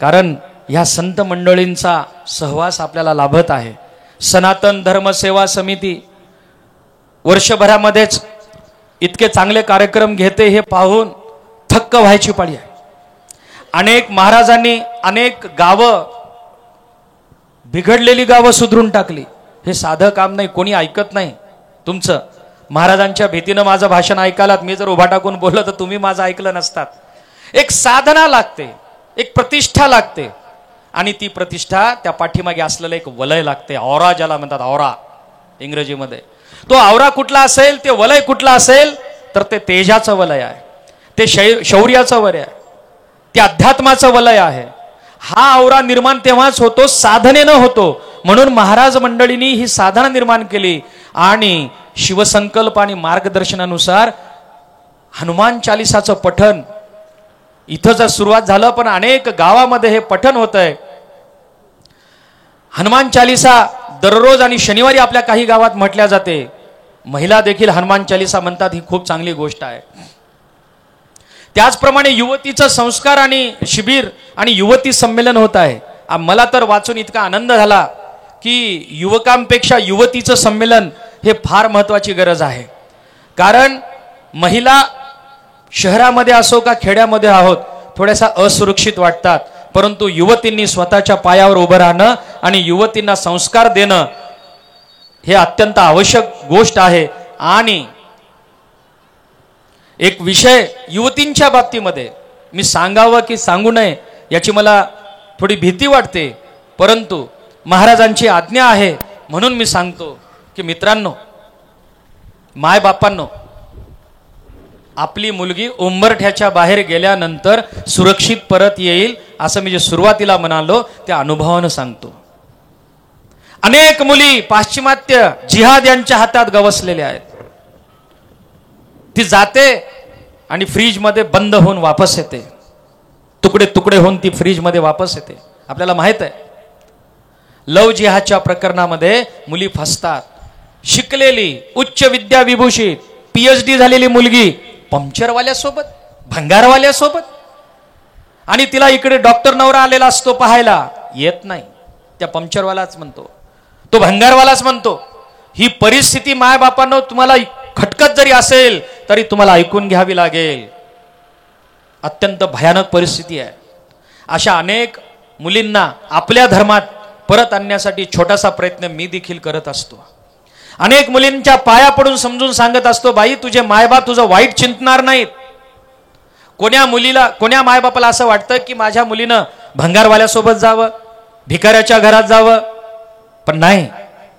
कारण ह्या संत मंडळींचा सहवास आपल्याला लाभत आहे. सनातन धर्म सेवा समिती वर्षभरामध्येच इतके चांगले कार्यक्रम घेते हे पाहून थक्क व्हायची पाळी आहे. अनेक महाराजांनी अनेक गावं, बिघडलेली गावं सुधरून टाकली. हे साधं काम नाही, कोणी ऐकत नाही तुमचं. महाराजांच्या भीतीनं माझं भाषण ऐकायलात, मी जर उभा टाकून बोललो तर तुम्ही माझं ऐकलं नसतात. एक साधना लागते, एक प्रतिष्ठा लागते, आणि ती प्रतिष्ठा त्या पाठीमागे असलेलं एक वलय लागते. औरा ज्याला म्हणतात, औरा इंग्रजीमध्ये. तो औरा कुठला असेल, ते वलय कुठला असेल, तर ते तेजाचं वलय आहे, ते शौर्याचं वलय आहे, ते अध्यात्माचं वलय आहे. हा औरा निर्माण तेव्हाच होतो, साधनेनं होतो. म्हणून महाराज मंडळींनी ही साधना निर्माण केली आणि शिवसंकल्प आणि मार्गदर्शनानुसार हनुमान चालिसाचं पठण इथं जर सुरुवात झालं, पण अनेक गावामध्ये हे पठण होत आहे. हनुमान चालिसा दररोज आणि शनिवारी आपल्या काही गावात म्हटल्या जाते. महिला देखील हनुमान चालिसा म्हणतात, ही खूप चांगली गोष्ट आहे. त्याचप्रमाणे युवतीचं संस्कार आणि शिबिर आणि युवती संमेलन होत आहे. मला तर वाचून इतका आनंद झाला की युवकांपेक्षा युवतीचं संमेलन हे फार महत्वाची गरज आहे. कारण महिला शहरामध्ये असो का खेड्यामध्ये आहोत, थोड्याशा असुरक्षित वाटतात, परंतु युवतींनी स्वतःच्या पायावर उभं राहणं आणि युवतींना संस्कार देणं हे अत्यंत आवश्यक गोष्ट आहे. आणि एक विषय युवतींच्या बाबतीमध्ये मी सांगावं की सांगू नये याची मला थोडी भीती वाटते, परंतु महाराजांची आज्ञा आहे म्हणून मी सांगतो की मित्रांनो, मायबापांनो, आपली मुलगी उंबरठ्याच्या बाहेर गेल्यानंतर सुरक्षित परत येईल असं मी जे सुरुवातीला म्हणालो त्या अनुभवानं सांगतो. अनेक मुली पाश्चिमात्य जिहाद यांच्या हातात गवसलेल्या आहेत. ती जाते आणि फ्रीजमध्ये बंद होऊन वापस येते, तुकडे तुकडे होऊन ती फ्रीजमध्ये वापस येते. आपल्याला माहित आहे लव जिहादच्या प्रकरणामध्ये मुली फसतात. शिकलेली, उच्च विद्या विभूषित, PhD झालेली मुलगी पंक्चरवाल्यासोबत, भंगारवाल्यासोबत, आणि तिला इकडे डॉक्टर नवरा आलेला असतो पाहायला, येत नाही. त्या पंक्चरवालाच म्हणतो, तो भंगारवालाच म्हणतो. ही परिस्थिती मायबापांनो तुम्हाला खटकत जरी असेल तरी तुम्हाला ऐकून घ्यावी लागेल. अत्यंत भयानक परिस्थिती आहे. अशा अनेक मुलींना आपल्या धर्मात परत आणण्यासाठी छोटासा प्रयत्न मी देखील करत असतो. अनेक मुलींच्या पाया पडून समजून सांगत असतो, बाई तुझे मायबाप तुझं वाईट चिंतणार नाहीत. कोण्या मायबापाला असं वाटतं की माझ्या मुलीनं भंगारवाल्यासोबत जावं, भिकाऱ्याच्या घरात जावं, पण नाही,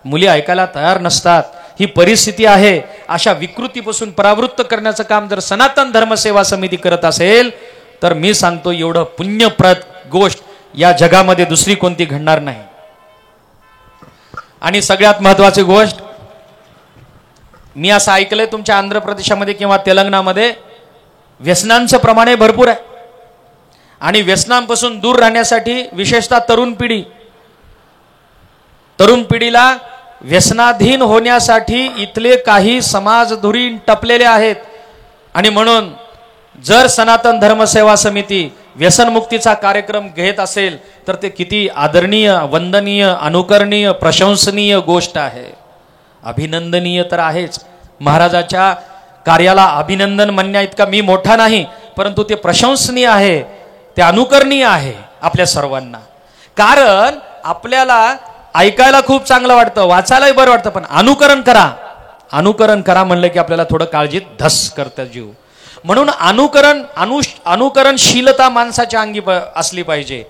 मुली ऐकायला तयार नसतात. ही परिस्थिती आहे. अशा विकृतीपासून परावृत्त करण्याचं काम जर सनातन धर्मसेवा समिती करत असेल तर मी सांगतो एवढं पुण्यप्रद गोष्ट या जगामध्ये दुसरी कोणती घडणार नाही. आणि सगळ्यात महत्वाची गोष्ट, मी असं ऐकलंय तुमच्या आंध्र प्रदेशामध्ये किंवा तेलंगणामध्ये व्यसनांचं प्रमाण भरपूर आहे. आणि व्यसनांपासून दूर राहण्यासाठी विशेषतः तरुण पिढीला व्यसनाधीन होण्यासाठी इथले काही समाज धुरीण टपलेले आहेत. आणि म्हणून जर सनातन धर्मसेवा समिती व्यसनमुक्तीचा कार्यक्रम घेत असेल तर ते किती आदरणीय, वंदनीय, अनुकरणीय, प्रशंसनीय गोष्ट आहे. अभिनंदनीय तर आहेच. महाराजाच्या कार्याला अभिनंदन म्हणण्या इतका मी मोठा नाही, परंतु ते प्रशंसनीय आहे, ते अनुकरणीय आहे आपल्या सर्वांना. कारण आपल्याला ऐकायला खूप चांगलं वाटतं, वाचायलाही बरं वाटतं, पण अनुकरण करा म्हणलं की आपल्याला थोडं काळजीत धस करतं जीव. म्हणून अनुकरणशीलता माणसाच्या अंगी असली पाहिजे.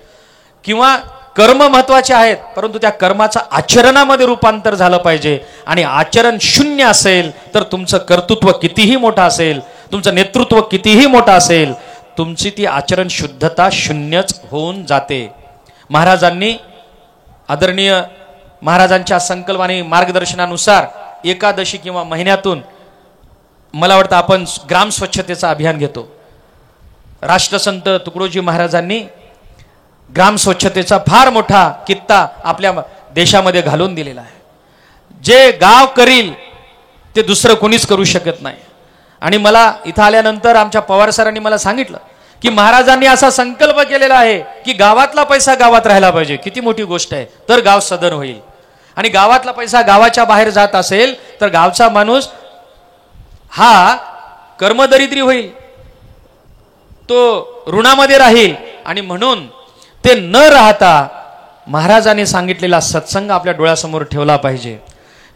किंवा कर्म महत्वाचे आहेत, परंतु त्या कर्माचं आचरणामध्ये रूपांतर झालं पाहिजे. आणि आचरण शून्य असेल तर तुमचं कर्तृत्व कितीही मोठं असेल, तुमचं नेतृत्व कितीही मोठं असेल, तुमची ती आचरण शुद्धता शून्यच होऊन जाते. महाराजांनी आदरणीय महाराजांच्या संकल्प आणि मार्गदर्शनानुसार एकादशी किंवा महिन्यातून मला वाटतं आपण ग्राम स्वच्छतेचा अभियान घेतो. राष्ट्रसंत तुकडोजी महाराजांनी ग्राम स्वच्छतेचा फार मोठा कित्ता आपल्या देशामध्ये घालून दिलेला आहे. जे गाव करील ते दुसरं कोणीच करू शकत नाही. आणि मला इथं आल्यानंतर आमच्या पवार सरांनी मला सांगितलं की महाराजांनी असा संकल्प केलेला आहे की गावातला पैसा गावात राहायला पाहिजे. किती मोठी गोष्ट आहे. तर गाव सदन होईल. आणि गावातला पैसा गावाच्या बाहेर जात असेल तर गावचा माणूस हा कर्मदरिद्री होईल, तो ऋणामध्ये राहील. आणि म्हणून ते न राहता महाराजांनी सांगितलेला सत्संग आपल्या डोळ्यासमोर ठेवला पाहिजे.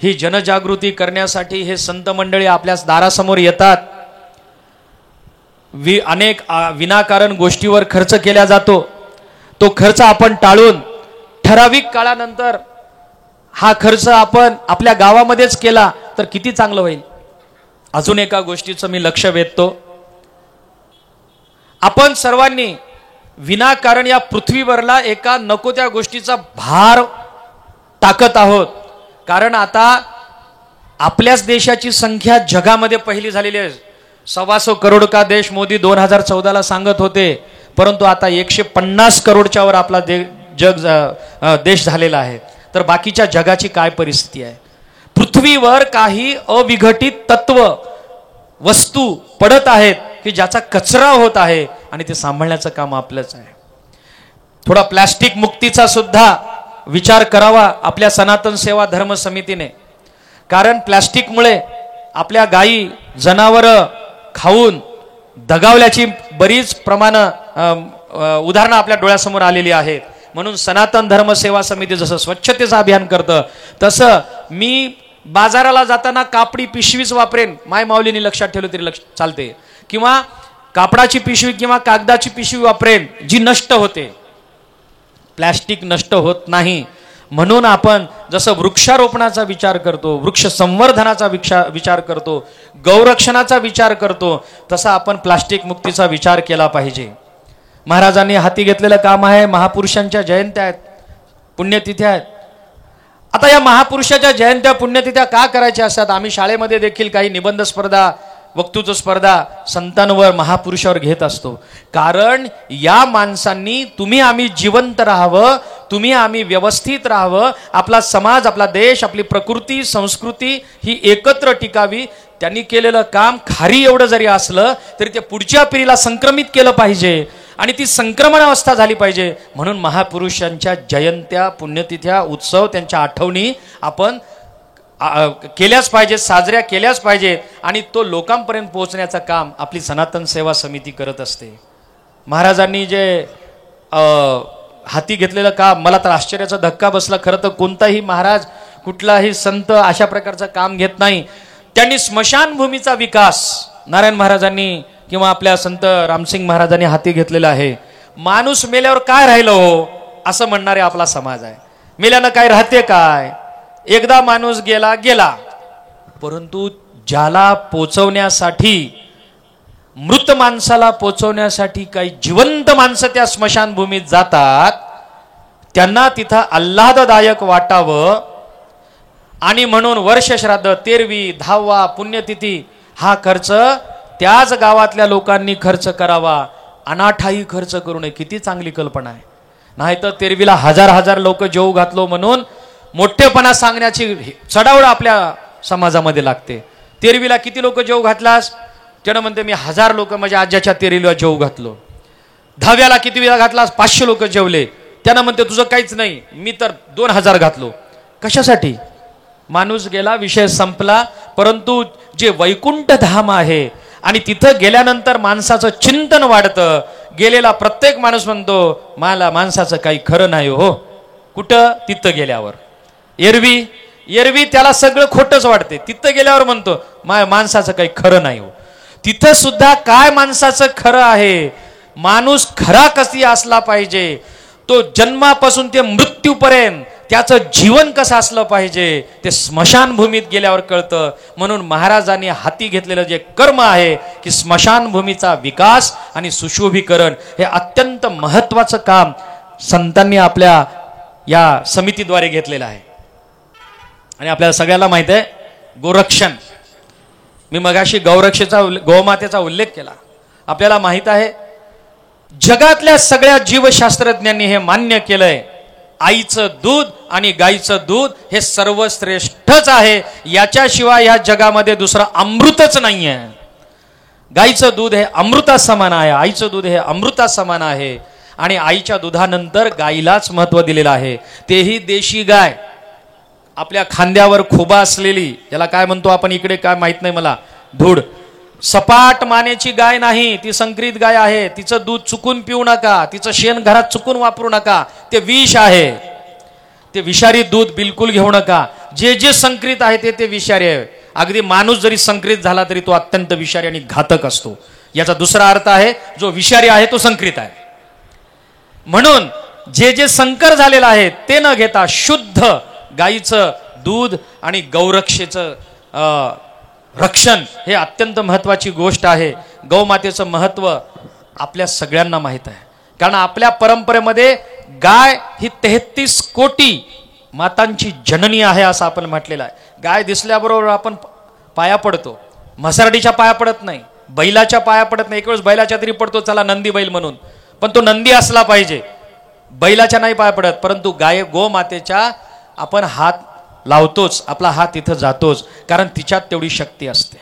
ही जनजागृती करण्यासाठी हे संत मंडळी आपल्या दारासमोर येतात. अनेक विनाकारण गोष्टीवर खर्च केला जातो. तो खर्च आपण टाळून ठराविक काळानंतर हा खर्च आपण आपल्या गावामध्येच केला तर किती चांगलं होईल. अजून एका गोष्टीचं मी लक्ष वेधतो. आपण सर्वांनी विनाकारण या पृथ्वीवरला एका नको त्या गोष्टीचा भार टाकत आहोत. कारण आता आपल्याच देशाची संख्या जगामध्ये पहिली झालेली आहे. 125 करोड का देश मोदी 2014ला सांगत होते, परंतु आता 150 करोडच्या वर आपला देश झालेला आहे. तर बाकीच्या जगाची काय परिस्थिती आहे. पृथ्वीवर काही अविघटित तत्व वस्तू पडत आहेत की ज्याचा कचरा होत आहे आणि ते सांभाळण्याचं काम आपलंच आहे. थोडा प्लास्टिक मुक्तीचा सुद्धा विचार करावा आपल्या सनातन सेवा धर्म समितीने. कारण प्लास्टिकमुळे आपल्या गायी जनावरं खाऊन दगावल्याची बरीच उदाहरणं आपल्या डोळ्यासमोर आलेली आहेत. म्हणून सनातन धर्म सेवा समिती जसं स्वच्छतेचं अभियान करतं तसं मी बाजाराला जाताना कापडी पिशवीच वापरेन. माय माऊलीने लक्षात ठेवलं तरी चालते. किंवा कापडाची पिशवी किंवा कागदाची पिशवी वापरेन जी नष्ट होते. प्लॅस्टिक नष्ट होत नाही. म्हणून आपण जसं वृक्षारोपणाचा विचार करतो, वृक्ष संवर्धनाचा विचार करतो, गौरक्षणाचा विचार करतो, तसा आपण प्लास्टिक मुक्तीचा विचार केला पाहिजे. महाराजांनी हाती घेतलेलं काम आहे. महापुरुषांच्या जयंत्या आहेत, पुण्यतिथ्या आहेत. आता या महापुरुषाच्या जयंत्या पुण्यतिथ्या का करायच्या असतात. आम्ही शाळेमध्ये देखील काही निबंध स्पर्धा, वक्तृत्व स्पर्धा संतांवर महापुरुषावर घेत असतो. कारण या माणसांनी तुम्ही आम्ही जिवंत राहावं, तुम्ही आम्ही व्यवस्थित राहावं, आपला समाज, आपला देश, आपली प्रकृती संस्कृती ही एकत्र टिकावी. त्यांनी केलेलं काम खारी एवढं जरी असलं तरी ते पुढच्या पिढीला संक्रमित केलं पाहिजे आणि ती संक्रमण अवस्था झाली पाहिजे. म्हणून महापुरुषांच्या जयंत्या, पुण्यतिथ्या, उत्सव, त्यांच्या आठवणी आपण केल्याच पाहिजेत, साजऱ्या केल्याच पाहिजेत. आणि तो लोकांपर्यंत पोहोचण्याचं काम आपली सनातन सेवा समिती करत असते. महाराजांनी जे हाती घेतलेलं काम, मला तर आश्चर्याचा धक्का बसला. खरं तर कोणताही महाराज, कुठलाही संत अशा प्रकारचं काम घेत नाही. त्यांनी स्मशानभूमीचा विकास नारायण महाराजांनी किंवा आपल्या संत रामसिंग महाराजांनी हाती घेतलेला आहे. माणूस मेल्यावर काय राहिलं हो असं म्हणणारे आपला समाज आहे. मेल्यानं काय राहते काय. एकदा माणूस गेला गेला. परंतु ज्याला पोचवण्यासाठी, मृत माणसाला पोचवण्यासाठी काही जिवंत माणसं त्या स्मशानभूमीत जातात. त्यांना तिथं आल्हाददायक वाटावं आणि म्हणून वर्ष श्राद्ध, तेरवी, 10वा, पुण्यतिथी हा खर्च त्याच गावातल्या लोकांनी खर्च करावा. अनाठाई खर्च करू नये. किती चांगली कल्पना आहे. नाहीतर तेरवीला हजार लोक जेवू घातलो म्हणून मोठेपणा सांगण्याची चढावड आपल्या समाजामध्ये लागते. तेरवीला किती लोक जेवू घातलास. त्यानं म्हणते मी 1000 लोक माझ्या आज्याच्या तेरवीला जेवू घातलो. 10व्याला किती वेळा घातलास. 500 लोक जेवले. त्यानं म्हणते तुझं काहीच नाही, मी तर 2000 घातलो. कशासाठी. माणूस गेला, विषय संपला. परंतु जे वैकुंठ धाम आहे आणि तिथं गेल्यानंतर माणसाचं चिंतन वाढतं. गेलेला प्रत्येक माणूस म्हणतो मला माणसाचं काही खरं नाही हो. कुठं. तिथं गेल्यावर. एरवी त्याला सगळं खोटच वाटते. तिथं गेल्यावर म्हणतो माणसाचं काही खरं नाही हो. तिथं सुद्धा काय माणसाचं खरं आहे. माणूस खरा कशी असला पाहिजे, तो जन्मापासून ते मृत्यूपर्यंत त्याचं जीवन कसं असलं पाहिजे ते स्मशानभूमीत गेल्यावर कळतं. म्हणून महाराजांनी हाती घेतलेलं जे कर्म आहे की स्मशानभूमीचा विकास आणि सुशोभीकरण हे अत्यंत महत्वाचं काम संतांनी आपल्या या समितीद्वारे घेतलेला आहे. आणि आपल्याला सगळ्याला माहित आहे गोरक्षण. मी मगाशी गोमातेचा उल्लेख केला. आपल्याला माहित आहे जगातल्या सगळ्या जीवशास्त्रज्ञांनी हे मान्य केलंय, आईचं दूध आणि गाईचं दूध हे सर्वश्रेष्ठच आहे. याच्याशिवाय या जगामध्ये दुसरं अमृतच नाहीये. गाईचं दूध हे अमृता समान आहे, आईचं दूध हे अमृता समान आहे. आणि आईच्या दुधानंतर गाईलाच महत्व दिलेलं आहे. तेही देशी गाय, आपल्या खांद्यावर खोबा असलेली, याला काय म्हणतो आपण इकडे काय माहित नाही मला, धूड. सपाट मानेची गाय नाही, ती संकरित गाय आहे. तिचं दूध चुकून पिऊ नका, तिचं शेण घरात चुकून वापरू नका, ते विष आहे. ते विषारी दूध बिलकुल घेऊ नका. जे जे संकरित आहे ते विषारी आहे. अगदी माणूस जरी संकरित झाला तरी तो अत्यंत विषारी आणि घातक असतो. याचा दुसरा अर्थ आहे जो विषारी आहे तो संकरित आहे. म्हणून जे जे संकर झालेलं आहे ते न घेता शुद्ध गाईचं दूध आणि गौरक्षेचं रक्षण हे अत्यंत महत्वाची गोष्ट आहे. गौमातेचं महत्व आपल्या सगळ्यांना माहित आहे. कारण आपल्या परंपरेमध्ये गाय ही 33 कोटी मातांची जननी आहे असं आपण म्हटलेलं आहे. गाय दिसल्याबरोबर आपण पाया पडतो. म्हसरडीच्या पाया पडत नाही, बैलाच्या पाया पडत नाही. एक वेळेस बैलाच्या तरी पडतो, चला नंदी बैल म्हणून, पण तो नंदी असला पाहिजे. बैलाच्या नाही पाया पडत, परंतु गोमातेच्या आपण हात लावतोच, आपला हात तिथं जातोच, कारण तिच्यात तेवढी शक्ती असते.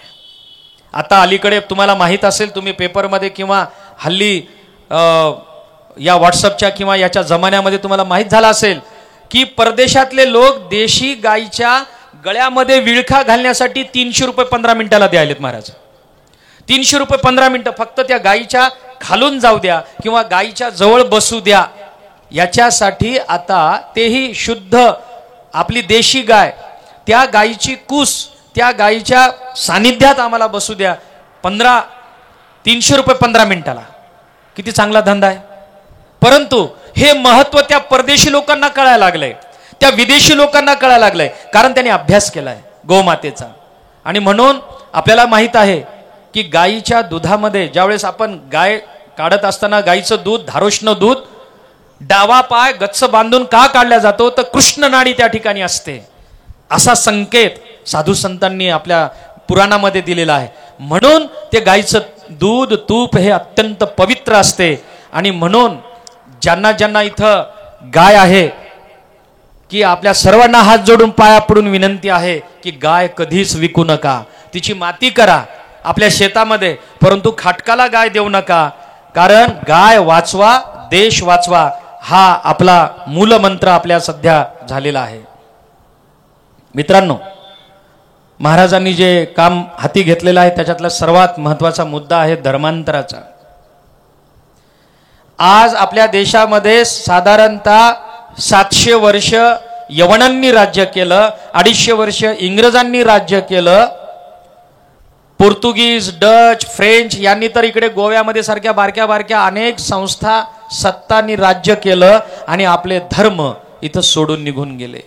आता अलीकडे तुम्हाला माहित असेल, तुम्ही पेपरमध्ये किंवा हल्ली या व्हॉट्सअपच्या किंवा याच्या जमान्यामध्ये तुम्हाला माहित झालं असेल की परदेशातले लोक देशी गायीच्या गळ्यामध्ये विळखा घालण्यासाठी 300 रुपये 15 मिनिटाला द्यायलेत महाराज. 300 रुपये 15 मिनिटं फक्त त्या गायीच्या खालून जाऊ द्या किंवा गायीच्या जवळ बसू द्या. याच्यासाठी आता तेही शुद्ध आपली देशी गाय, त्या गायीची कूस, त्या गायीच्या सानिध्यात आम्हाला बसू द्या. 300 रुपये 15 मिनिटाला. किती चांगला धंदा आहे. परंतु हे महत्व त्या परदेशी लोकांना कळायला लागलंय, त्या विदेशी लोकांना कळायला लागलंय, कारण त्यांनी अभ्यास केलाय गोमातेचा. आणि म्हणून आपल्याला माहित आहे की गायीच्या दुधामध्ये ज्यावेळेस आपण गाय काढत असताना गायीचं दूध, धारोष्ण दूध, डावा पाय गच्च बांधून का काढला जातो तर कृष्ण नाडी त्या ठिकाणी असते, असा संकेत साधू संतांनी आपल्या पुराणामध्ये दिलेला आहे. म्हणून ते गायीचं दूध, तूप हे अत्यंत पवित्र असते. आणि म्हणून ज्यांना ज्यांना इथं गाय आहे की आपल्या सर्वांना हात जोडून पाया पडून विनंती आहे की गाय कधीच विकू नका. तिची माती करा आपल्या शेतामध्ये, परंतु खाटकाला गाय देऊ नका. कारण गाय वाचवा, देश वाचवा हा आपला मूलमंत्र आपल्या सध्या झालेला आहे. मित्रांनो, महाराजांनी जे काम हाती घेतलेलं आहे त्याच्यातला सर्वात महत्वाचा मुद्दा आहे धर्मांतराचा. आज आपल्या देशामध्ये साधारणतः 700 वर्ष यवनांनी राज्य केलं, 250 वर्ष इंग्रजांनी राज्य केलं, पोर्तुगीज, डच, फ्रेंच यांनी तर इकडे गोव्यामध्ये सारख्या बारक्या बारक्या अनेक संस्था सत्तांनी राज्य केलं आणि आपले धर्म इथं सोडून निघून गेले.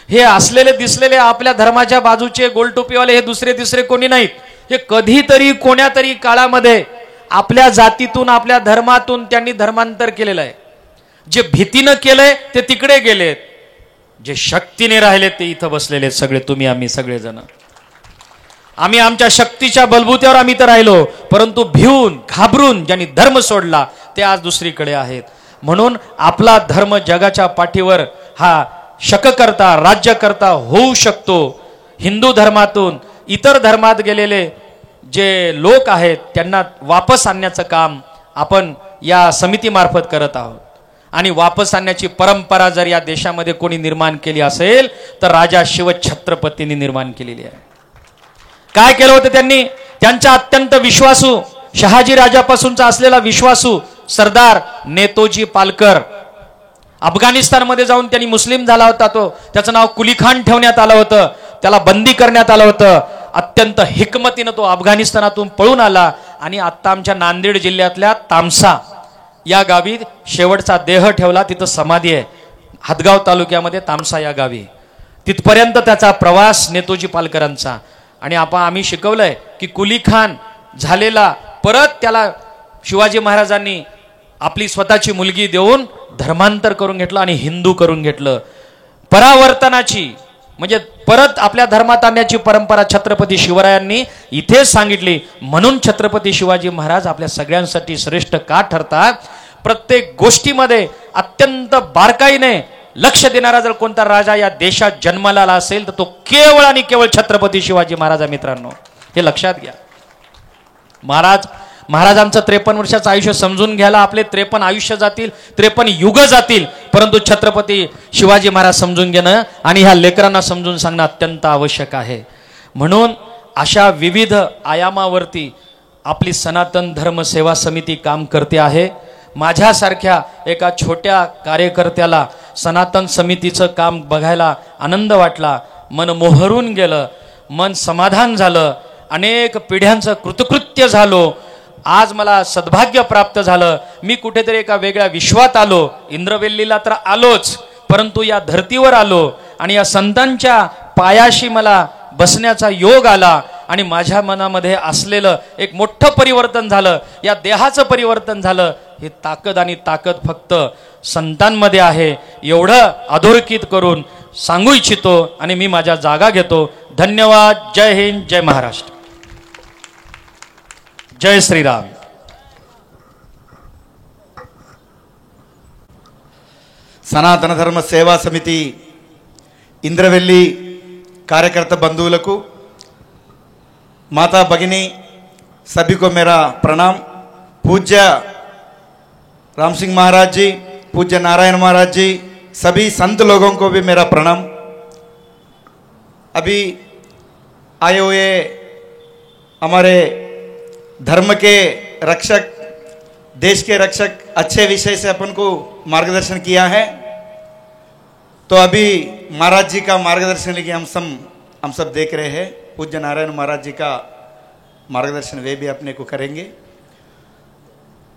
हे असलेले दिसलेले आपल्या धर्माच्या बाजूचे गोलटोपीवाले हे दुसरे तिसरे कोणी नाहीत. हे कधीतरी कोण्यातरी काळामध्ये आपल्या जातीतून, आपल्या धर्मातून त्यांनी धर्मांतर केलेलं आहे. जे भीतीनं केलंय ते तिकडे गेलेत, जे शक्तीने राहिले ते इथं बसलेले सगळे, तुम्ही आम्ही सगळेजण. आम्ही आमच्या शक्तीच्या बलबुत्यावर आम्ही तर राहिलो, परंतु भिवून घाबरून ज्यांनी धर्म सोडला ते आज दुसरीकडे आहेत. म्हणून आपला धर्म जगाच्या पाठीवर हा शककर्ता, राज्यकर्ता होऊ शकतो. हिंदू धर्मातून इतर धर्मात गेलेले जे लोक आहेत त्यांना वापस आणण्याचं काम आपण या समितीमार्फत करत आहोत. आणि वापस आणण्याची परंपरा जर या देशामध्ये कोणी निर्माण केली असेल तर राजा शिवछत्रपतींनी निर्माण केलेली आहे. काय केलं होतं त्यांनी? त्यांचा अत्यंत विश्वासू, शहाजी राजापासूनचा असलेला विश्वासू सरदार नेतोजी पालकर, अफगाणिस्तानमध्ये जाऊन त्यांनी मुस्लिम झाला होता. त्याचं नाव कुली खान ठेवण्यात आलं होतं. त्याला बंदी करण्यात आलं होतं. अत्यंत हिकमतीनं तो अफगाणिस्तानातून पळून आला आणि आता आमच्या नांदेड जिल्ह्यातल्या तामसा या गावी शेवटचा देह ठेवला. तिथं समाधी आहे, हदगाव तालुक्यामध्ये तामसा या गावी. तिथपर्यंत त्याचा प्रवास नेतोजी पालकरांचा. आणि आम्ही शिकवलंय की कुली खान झालेला परत त्याला शिवाजी महाराजांनी आपली स्वतःची मुलगी देऊन धर्मांतर करून घेतलं आणि हिंदू करून घेतलं. परावर्तनाची म्हणजे परत आपल्या धर्मात आणण्याची परंपरा छत्रपती शिवरायांनी इथेच सांगितली. म्हणून छत्रपती शिवाजी महाराज आपल्या सगळ्यांसाठी श्रेष्ठ का ठरतात? प्रत्येक गोष्टीमध्ये अत्यंत बारकाईने लक्ष देणारा जर कोणता राजा या देशात जन्माला आला असेल तर तो केवळ आणि केवळ छत्रपती शिवाजी महाराज. मित्रांनो, हे लक्षात घ्या. महाराजांचं 53 वर्षाचं आयुष्य समजून घ्यायला आपले 53 आयुष्य जातील, 53 युग जातील, परंतु छत्रपती शिवाजी महाराज समजून घेणं आणि ह्या लेकरांना समजून सांगणं अत्यंत आवश्यक आहे. म्हणून अशा विविध आयामावरती आपली सनातन धर्म सेवा समिती काम करते आहे. माझ्यासारख्या एका छोट्या कार्यकर्त्याला सनातन समितीचं काम बघायला आनंद वाटला, मन मोहरून गेलं, मन समाधान झालं, अनेक पिढ्यांचं कृतकृत्य झालो. आज मला सद्भाग्य प्राप्त झालं. मी कुठेतरी एका वेगळ्या विश्वात आलो. इंद्रवेल्लीला तर आलोच, परंतु या धर्तीवर आलो आणि या संतांच्या पायाशी मला बसण्याचा योग आला आणि माझ्या मनामध्ये असलेलं एक मोठं परिवर्तन झालं. या देहाचं परिवर्तन झालं. ही ताकद आणि ताकद फक्त संतांमध्ये आहे, एवढं अधोरेखित करून सांगू इच्छितो आणि मी माझ्या जागा घेतो. धन्यवाद. जय हिंद, जय महाराष्ट्र, जय श्रीराम. సనాతన ధర్మ సేవా సమితి ఇంద్రవెల్లి कार्यकर्ता बंधुవులకు, माता भगिनी सभी को मेरा प्रणाम. पूज्य राम सिंह महाराज जी, पूज्य नारायण महाराज जी, सभी संत लोगों को भी मेरा प्रणाम. अभी आए हुए हमारे धर्म के रक्षक, देश के रक्षक अच्छे विषय से अपन को मार्गदर्शन किया है. तो अभी महाराज जी का मार्गदर्शन लेके हम सब देख रहे हैं. पूज्य नारायण महाराज जी का मार्गदर्शन वे भी अपने को करेंगे.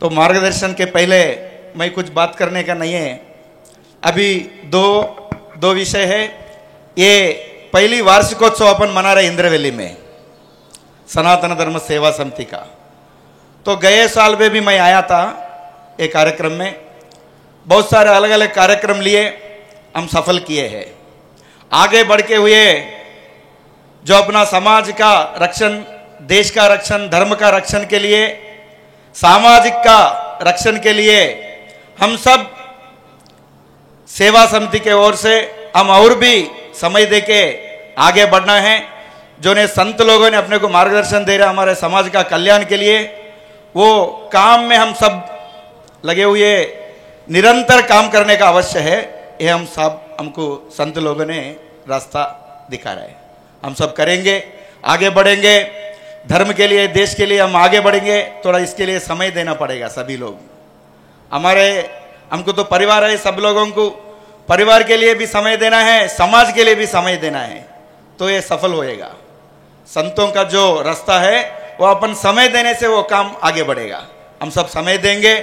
तो मार्गदर्शन के पहले मैं कुछ बात करने का नहीं है. अभी दो विषय है. ये पहली वार्षिकोत्सव अपन मना रहे इंद्रवेली में सनातन धर्म सेवा समिति का. तो गए साल में भी मैं आया था एक कार्यक्रम में. बहुत सारे अलग अलग कार्यक्रम लिए, हम सफल किए हैं. आगे बढ़ के हुए जो अपना समाज का रक्षण, देश का रक्षण, धर्म का रक्षण के लिए, सामाजिक का रक्षण के लिए हम सब सेवा समिति के ओर से हम और भी समय देके आगे बढ़ना है. जो ने संत लोगों ने अपने को मार्गदर्शन दे रहे हमारे समाज का कल्याण के लिए, वो काम में हम सब लगे हुए निरंतर काम करने का अवश्य है. ये हम सब हमको संत लोगों ने रास्ता दिखा रहा है. हम सब करेंगे, आगे बढ़ेंगे. धर्म के लिए, देश के लिए हम आगे बढ़ेंगे. थोड़ा इसके लिए समय देना पड़ेगा सभी लोग. हमको तो परिवार है, सब लोगों को परिवार के लिए भी समय देना है, समाज के लिए भी समय देना है. तो ये सफल होएगा. संतों का जो रास्ता है वो अपन समय देने से वो काम आगे बढ़ेगा. हम सब समय देंगे,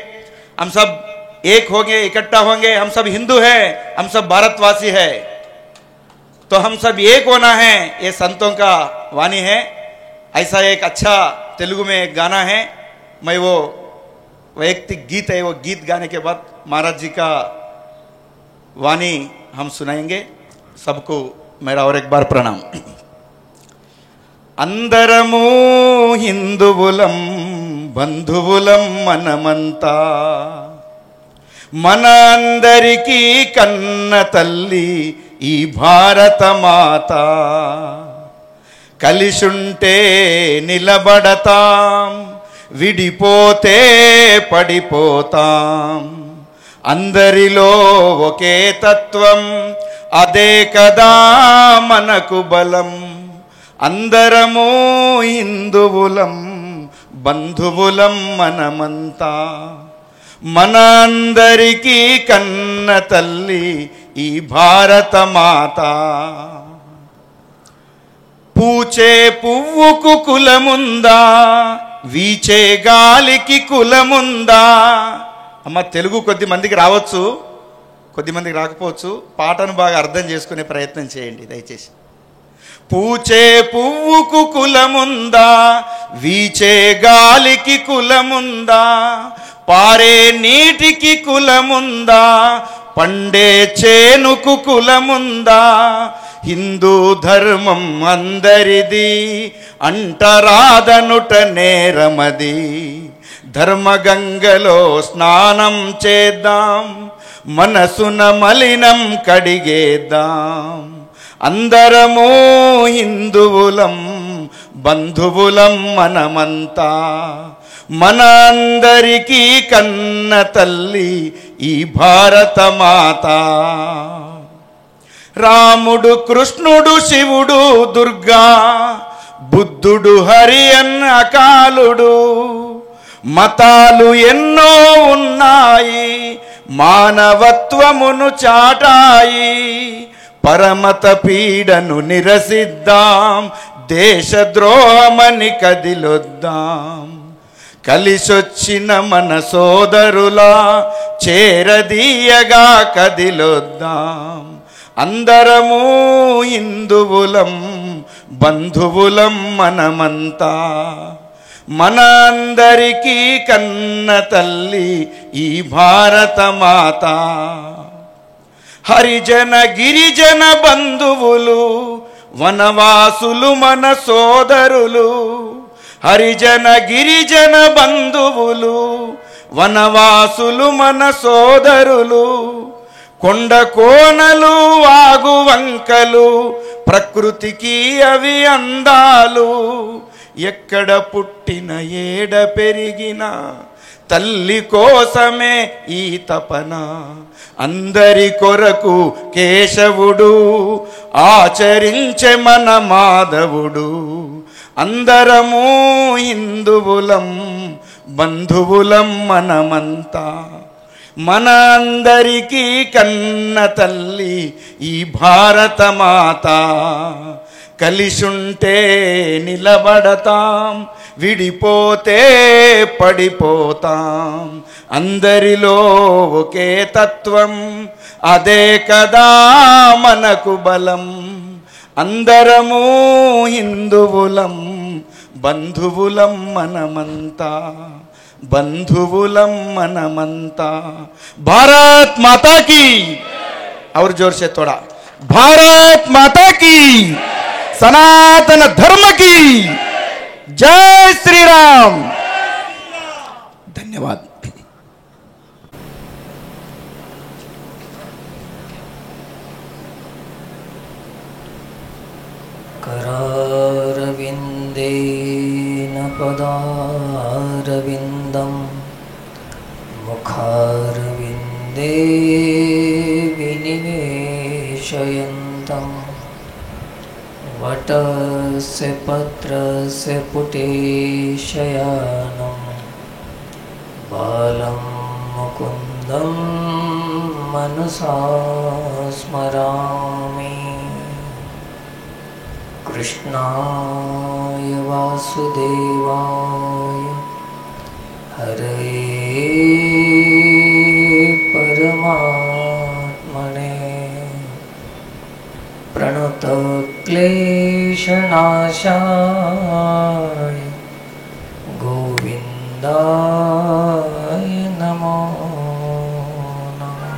हम सब एक होंगे, इकट्ठा होंगे. हम सब हिंदू हैं, हम सब भारतवासी हैं, तो हम सब एक होना है. ये संतों का वाणी है. ऐसा एक अच्छा तेलुगु में एक गाना है. मैं वो वैयक्तिक गीत है, वो गीत गाने के बाद महाराज जी का वाणी हम सुनाएंगे. सबको मेरा और एक बार प्रणाम. अंदरमू हिंदुवुलम बंधुवुलम मनमंता, మన అందరికీ కన్న తల్లి ఈ భారత మాత. కలిసుంటే నిలబడతాం, విడిపోతే పడిపోతాం. అందరిలో ఒకే తత్వం, అదే కదా మనకు బలం. అందరము హిందువులం, బంధువులం మనమంతా. మన అందరికీ కన్న తల్లి ఈ భారత మాత. పూచే పువ్వుకు కులముందా, వీచే గాలికి కులముందా. అమ్మ తెలుగు కొద్ది మందికి రావచ్చు, కొద్ది మందికి రాకపోవచ్చు. పాటను బాగా అర్థం చేసుకునే ప్రయత్నం చేయండి దయచేసి. పూచే పువ్వుకు కులముందా, వీచే గాలికి కులముందా. పారే నీటికి కులముందా, పండే చేనుకు కులముందా, హిందూ ధర్మం అందరిది అంటరాదనుట నేరమది. ధర్మగంగలో స్నానం చేద్దాం, మనసున మలినం కడిగేద్దాం. అందరము హిందువులం, బంధువులం మనమంతా. మన అందరికీ కన్న తల్లి ఈ భారత మాత. రాముడు కృష్ణుడు శివుడు దుర్గా, బుద్ధుడు హరి అన్న అకాలుడు. మతాలు ఎన్నో ఉన్నాయి, మానవత్వమును చాటాయి. పరమత పీడను నిరసిద్దాం, దేశద్రోహమని కదిలొద్దాం. కలిసొచ్చిన మన సోదరులా చేరదీయగా కదిలొద్దాం. అందరము హిందువులం, బంధువులం మనమంతా. మన అందరికీ కన్న తల్లి ఈ భారత మాత. హరిజన గిరిజన బంధువులు, వనవాసులు మన సోదరులు. హరిజన గిరిజన బంధువులు, వనవాసులు మన సోదరులు. కొండ కోనలు వాగు వంకలు, ప్రకృతికి అవి అందాలు. ఎక్కడ పుట్టిన ఏడ పెరిగిన తల్లి కోసమే ఈ తపన. అందరి కొరకు కేశవుడు ఆచరించే మన మాధవుడు. అందరము హిందువులం, బంధువులం మనమంతా. మన అందరికీ కన్న తల్లి ఈ భారత మాత. కలిసుంటే నిలబడతాం, విడిపోతే పడిపోతాం. అందరిలో ఒకే తత్వం, అదే కదా మనకు బలం. అందరము హిందువులం, బంధువులం మనమంతా. బంధువులం మనమంతా. భారత్ మాతా की, और जोर से थोड़ा, भारत माता की, सनातन धर्म की जय श्री राम. धन्यवाद. करारविन्देन पदारविन्दं, मुखारविन्दे विनिवेशयन्तं. वटस्य पत्रस्य पुटे शयानं, बालं मुकुन्दं मनसा स्मरामि. कृष्णाय वासुदेवाय हरे परमात्मने प्रणतक्लेशनाशाय गोविन्दाय नमो नमः.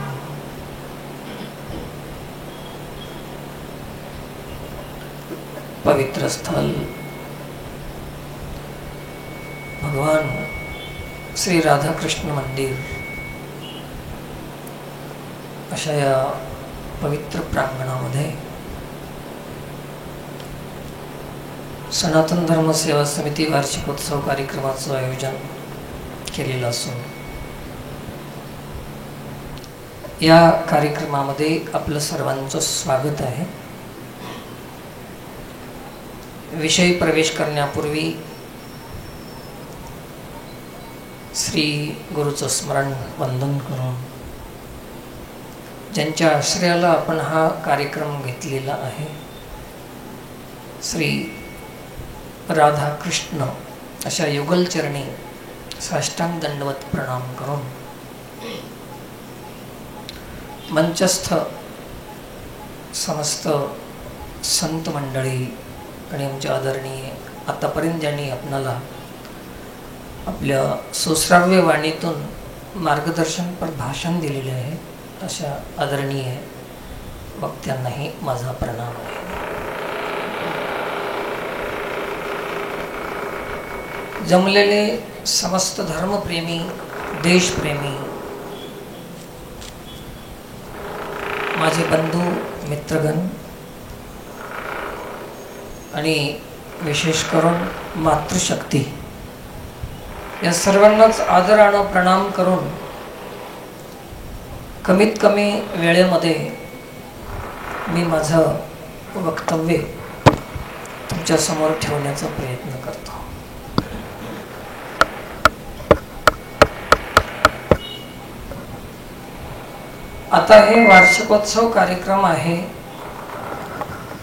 पवित्र स्थल भगवान श्री राधाकृष्ण मंदिर अशा या पवित्र प्रांगणामध्ये सनातन धर्म सेवा समिती वार्षिकोत्सव कार्यक्रमाचं आयोजन केलेलं असून या कार्यक्रमामध्ये आपलं सर्वांचं स्वागत आहे. विषय प्रवेश करण्यापूर्वी श्री गुरुचं स्मरण वंदन करून ज्यांच्या आश्रयाला आपण हा कार्यक्रम घेतलेला आहे, श्री राधाकृष्ण अशा युगलचरणी साष्टांग दंडवत प्रणाम करून मंचस्थ समस्त संत मंडळी आणि आमच्या आदरणीय आतापर्यंत ज्यांनी आपणाला आपल्या सुश्राव्य वाणीतून मार्गदर्शनपर भाषण दिलेले आहे अशा आदरणीय वक्त्यांनाही माझा प्रणाम आहे. जमलेले समस्त धर्मप्रेमी, देशप्रेमी, माझे बंधू मित्रगण आणि विशेष करून मातृशक्ती, या सर्वांनाच आदराने प्रणाम करून कमीत कमी वेळेमध्ये मी माझं वक्तव्य तुमच्यासमोर ठेवण्याचा प्रयत्न करतो. आता हे वार्षिकोत्सव कार्यक्रम आहे,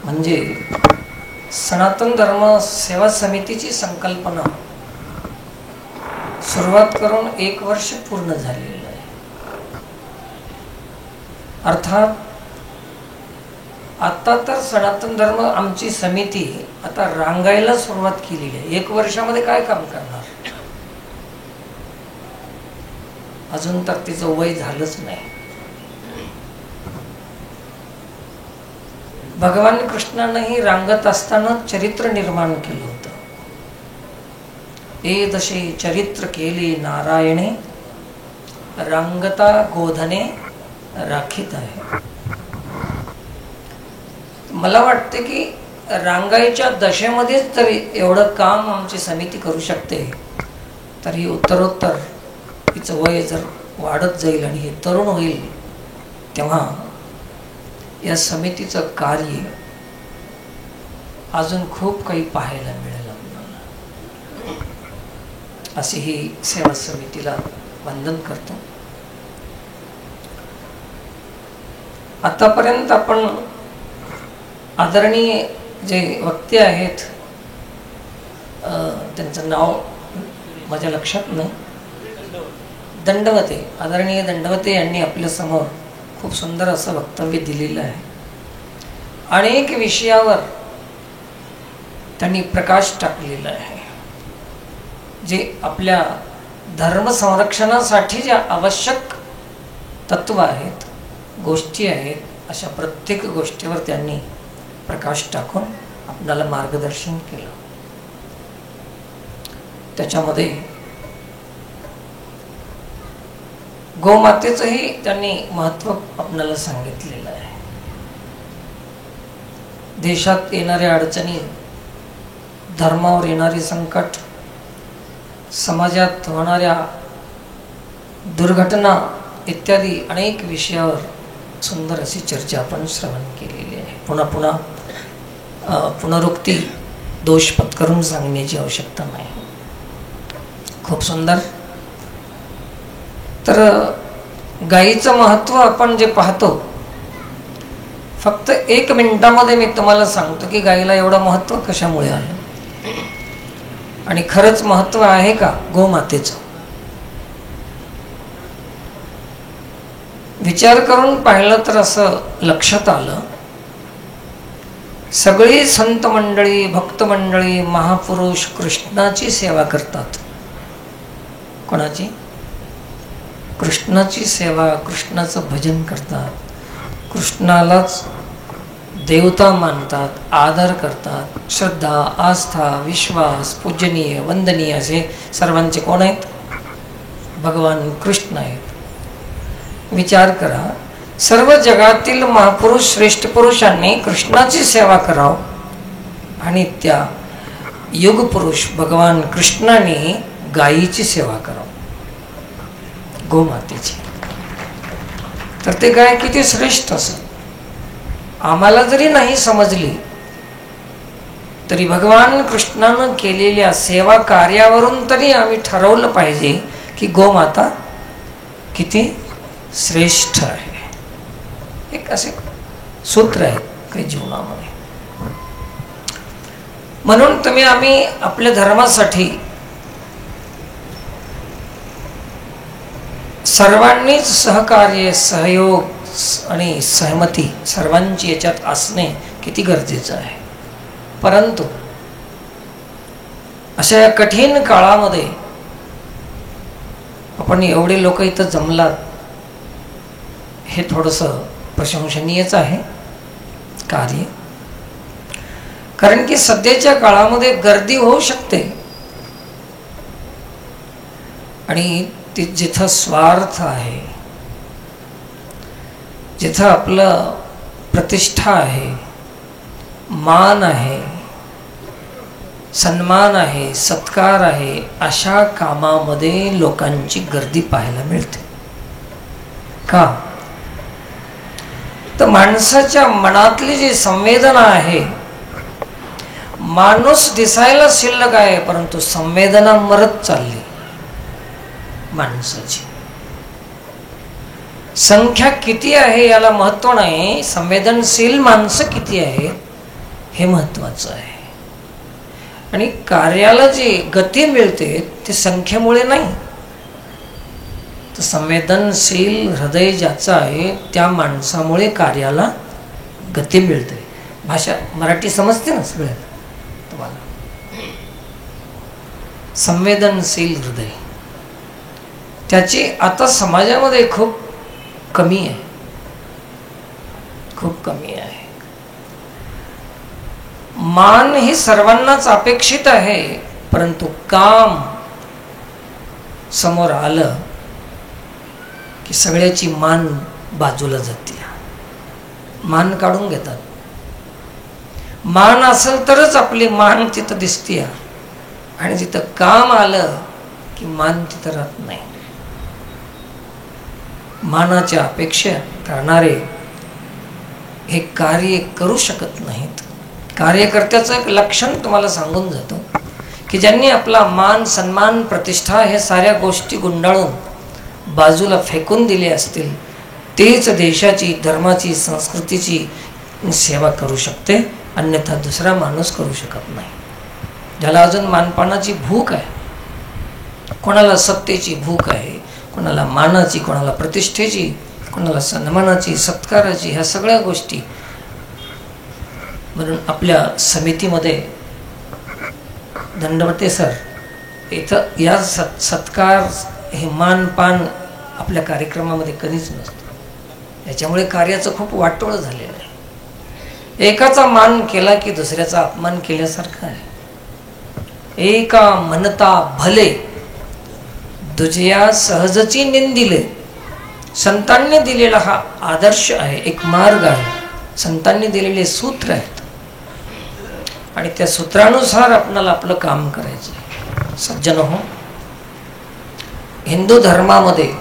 म्हणजे सनातन धर्म सेवा समितीची संकल्पना सुरुवात करून 1 वर्ष पूर्ण झालेलं आहे. अर्थात आता तर सनातन धर्म आमची समिती आता रांगायला सुरुवात केलेली आहे. 1 वर्षामध्ये काय काम करणार? अजून तर तिचं वय झालंच नाही. भगवान कृष्णानेही रांगत असताना चरित्र निर्माण केलं होतं. एदशे चरित्र केले नारायणे, रांगता गोधने राखीत आहे. मला वाटते की रांगाईच्या दशेमध्येच तरी एवढं काम आमची समिती करू शकते, तरी उत्तरोत्तर तिचं वय जर वाढत जाईल आणि हे तरुण होईल तेव्हा या समितीचं कार्य अजून खूप काही पाहायला मिळेल आपल्याला, अशी ही सेवा समितीला वंदन करतो. आतापर्यंत आपण आदरणीय जे वक्ते आहेत, त्यांचं नाव माझ्या लक्षात नाही, दंडवते, आदरणीय दंडवते यांनी आपल्यासमोर खूप सुंदर असं वक्तव्य दिलेलं आहे. अनेक विषयावर त्यांनी प्रकाश टाकलेला आहे, जे आपल्या धर्म संरक्षणासाठी ज्या आवश्यक तत्व आहेत, गोष्टी आहेत, अशा प्रत्येक गोष्टीवर त्यांनी प्रकाश टाकून आपल्याला मार्गदर्शन केलं. त्याच्यामध्ये गोमातेचंही त्यांनी महत्त्व आपल्याला सांगितलेलं आहे. देशात येणाऱ्या अडचणी, धर्मावर येणारे संकट, समाजात होणाऱ्या दुर्घटना इत्यादी अनेक विषयावर सुंदर अशी चर्चा आपण श्रवण केलेली आहे. पुन्हा पुन्हा पुनरुक्ती, दोष पत्करून सांगण्याची आवश्यकता नाही. खूप सुंदर. तर गायीचं महत्त्व आपण जे पाहतो, फक्त 1 मिनिटामध्ये मी तुम्हाला सांगतो की गायीला एवढं महत्त्व कशामुळे आलं आणि खरंच महत्त्व आहे का गोमातेचं. विचार करून पाहिलं तर असं लक्षात आलं, सगळी संत मंडळी, भक्त मंडळी, महापुरुष कृष्णाची सेवा करतात. कोणाची? कृष्णाची सेवा, कृष्णाचं भजन करतात, कृष्णालाच देवता मानतात, आदर करतात. श्रद्धा, आस्था, विश्वास, पूजनीय, वंदनीय असे सर्वांचे कोण आहेत? भगवान कृष्ण आहेत. विचार करा, सर्व जगातील महापुरुष, श्रेष्ठ पुरुषांनी कृष्णाची सेवा करावं आणि त्या युगपुरुष भगवान कृष्णाने गायीची सेवा करावं, गोमातेची. तर ते गाय किती श्रेष्ठ असेल. आम्हाला जरी नाही समजली तरी भगवान कृष्णानं केलेल्या सेवा कार्यावरून तरी आम्ही ठरवलं पाहिजे की गोमाता किती श्रेष्ठ आहे. एक असे सूत्र आहे काही जीवनामध्ये. म्हणून तुम्ही आम्ही आपल्या धर्मासाठी सर्वांनीच सहकार्य, सहयोग आणि सहमती सर्वांची याच्यात असणे किती गरजेचं आहे. परंतु अशा या कठीण काळामध्ये आपण एवढे लोक इथं जमलात हे थोडंसं प्रशंसनीयच आहे कार्य. कारण की सध्याच्या काळामध्ये गर्दी होऊ शकते आणि जिथं स्वार्थ आहे, जिथं आपलं प्रतिष्ठा आहे, मान आहे, सन्मान आहे, सत्कार आहे, अशा कामामध्ये लोकांची गर्दी पाहायला मिळते. का तर माणसाच्या मनातली जी संवेदना आहे, माणूस दिसायला शिल्लक आहे परंतु संवेदना मरत चालली माणसाची. संख्या किती आहे याला महत्व नाही, संवेदनशील माणसं किती आहेत हे महत्वाचं आहे. आणि कार्याला जी गती मिळते ते संख्येमुळे नाही, तर संवेदनशील हृदय ज्याचं आहे त्या माणसामुळे कार्याला गती मिळते. भाषा मराठी समजते ना सगळ्यात तुम्हाला. संवेदनशील हृदय त्याची आता समाजामध्ये खूप कमी आहे, खूप कमी आहे. मान ही सर्वांनाच अपेक्षित आहे परंतु काम समोर आलं की सगळ्याची मान बाजूला जाते, मान काढून घेतात. मान असेल तरच आपली मान तिथं दिसते आणि जिथं काम आलं की मान तिथं राहत नाही. मानाच्या अपेक्षा करणारे हे कार्य करू शकत नाहीत. कार्यकर्त्याचं एक लक्षण तुम्हाला सांगून जातो की ज्यांनी आपला मान सन्मान प्रतिष्ठा हे साऱ्या गोष्टी गुंडाळून बाजूला फेकून दिले असतील तेच देशाची धर्माची संस्कृतीची सेवा करू शकते, अन्यथा दुसरा माणूस करू शकत नाही. ज्याला अजून मानपानाची भूक आहे, कोणाला सत्तेची भूक आहे, कोणाला मानाची, कोणाला प्रतिष्ठेची, कोणाला सन्मानाची, सत्काराची, ह्या सगळ्या गोष्टी. म्हणून आपल्या समितीमध्ये दंडवते सर इथं या सत्कार हे मानपान आपल्या कार्यक्रमामध्ये कधीच नसतं. याच्यामुळे कार्याचं खूप वाटोळं झालेलं आहे. एकाचा मान केला की दुसऱ्याचा अपमान केल्यासारखं आहे. एका म्हणता भले दुजया सहजची निंदिले. संतांनी दिलेला हा आदर्श आहे, एक मार्ग आहे, संतांनी दिलेले सूत्र आहेत आणि त्या सूत्रानुसार आपल्याला आपलं काम करायचं. सज्जन हो, हिंदू धर्मामध्ये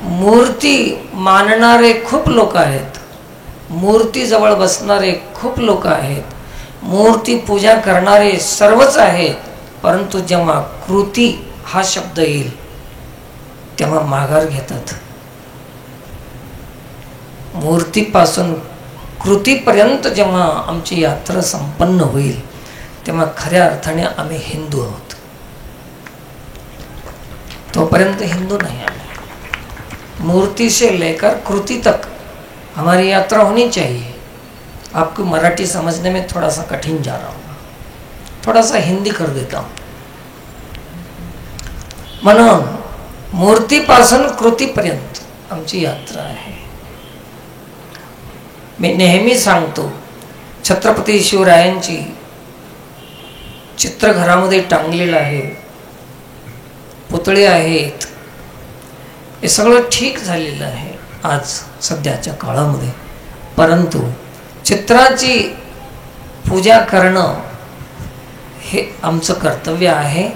मूर्ती मानणारे खूप लोक आहेत, मूर्तीजवळ बसणारे खूप लोक आहेत, मूर्ती पूजा करणारे सर्वच आहेत, परंतु जेव्हा कृती हा शब्द येईल तेव्हा माघार घेतात. मूर्तीपासून कृतीपर्यंत जेव्हा आमची यात्रा संपन्न होईल तेव्हा खऱ्या अर्थाने आम्ही हिंदू आहोत. तोपर्यंत हिंदू नहीं आए। मूर्ति से लेकर कृति तक हमारी यात्रा होनी चाहिए। आपको मराठी समझने में थोड़ा सा कठिन जा रहा होगा, थोड़ा सा हिंदी कर देता हूँ। म्हणून मूर्तीपासून कृतीपर्यंत आमची यात्रा आहे। मी नेहमी सांगतो, छत्रपती शिवरायांची चित्र घरामध्ये टांगलेलं आहे, पुतळे आहेत, हे सगळं ठीक झालेलं आहे आज सध्याच्या काळामध्ये, परंतु चित्राची पूजा करणं हे आमचं कर्तव्य आहे,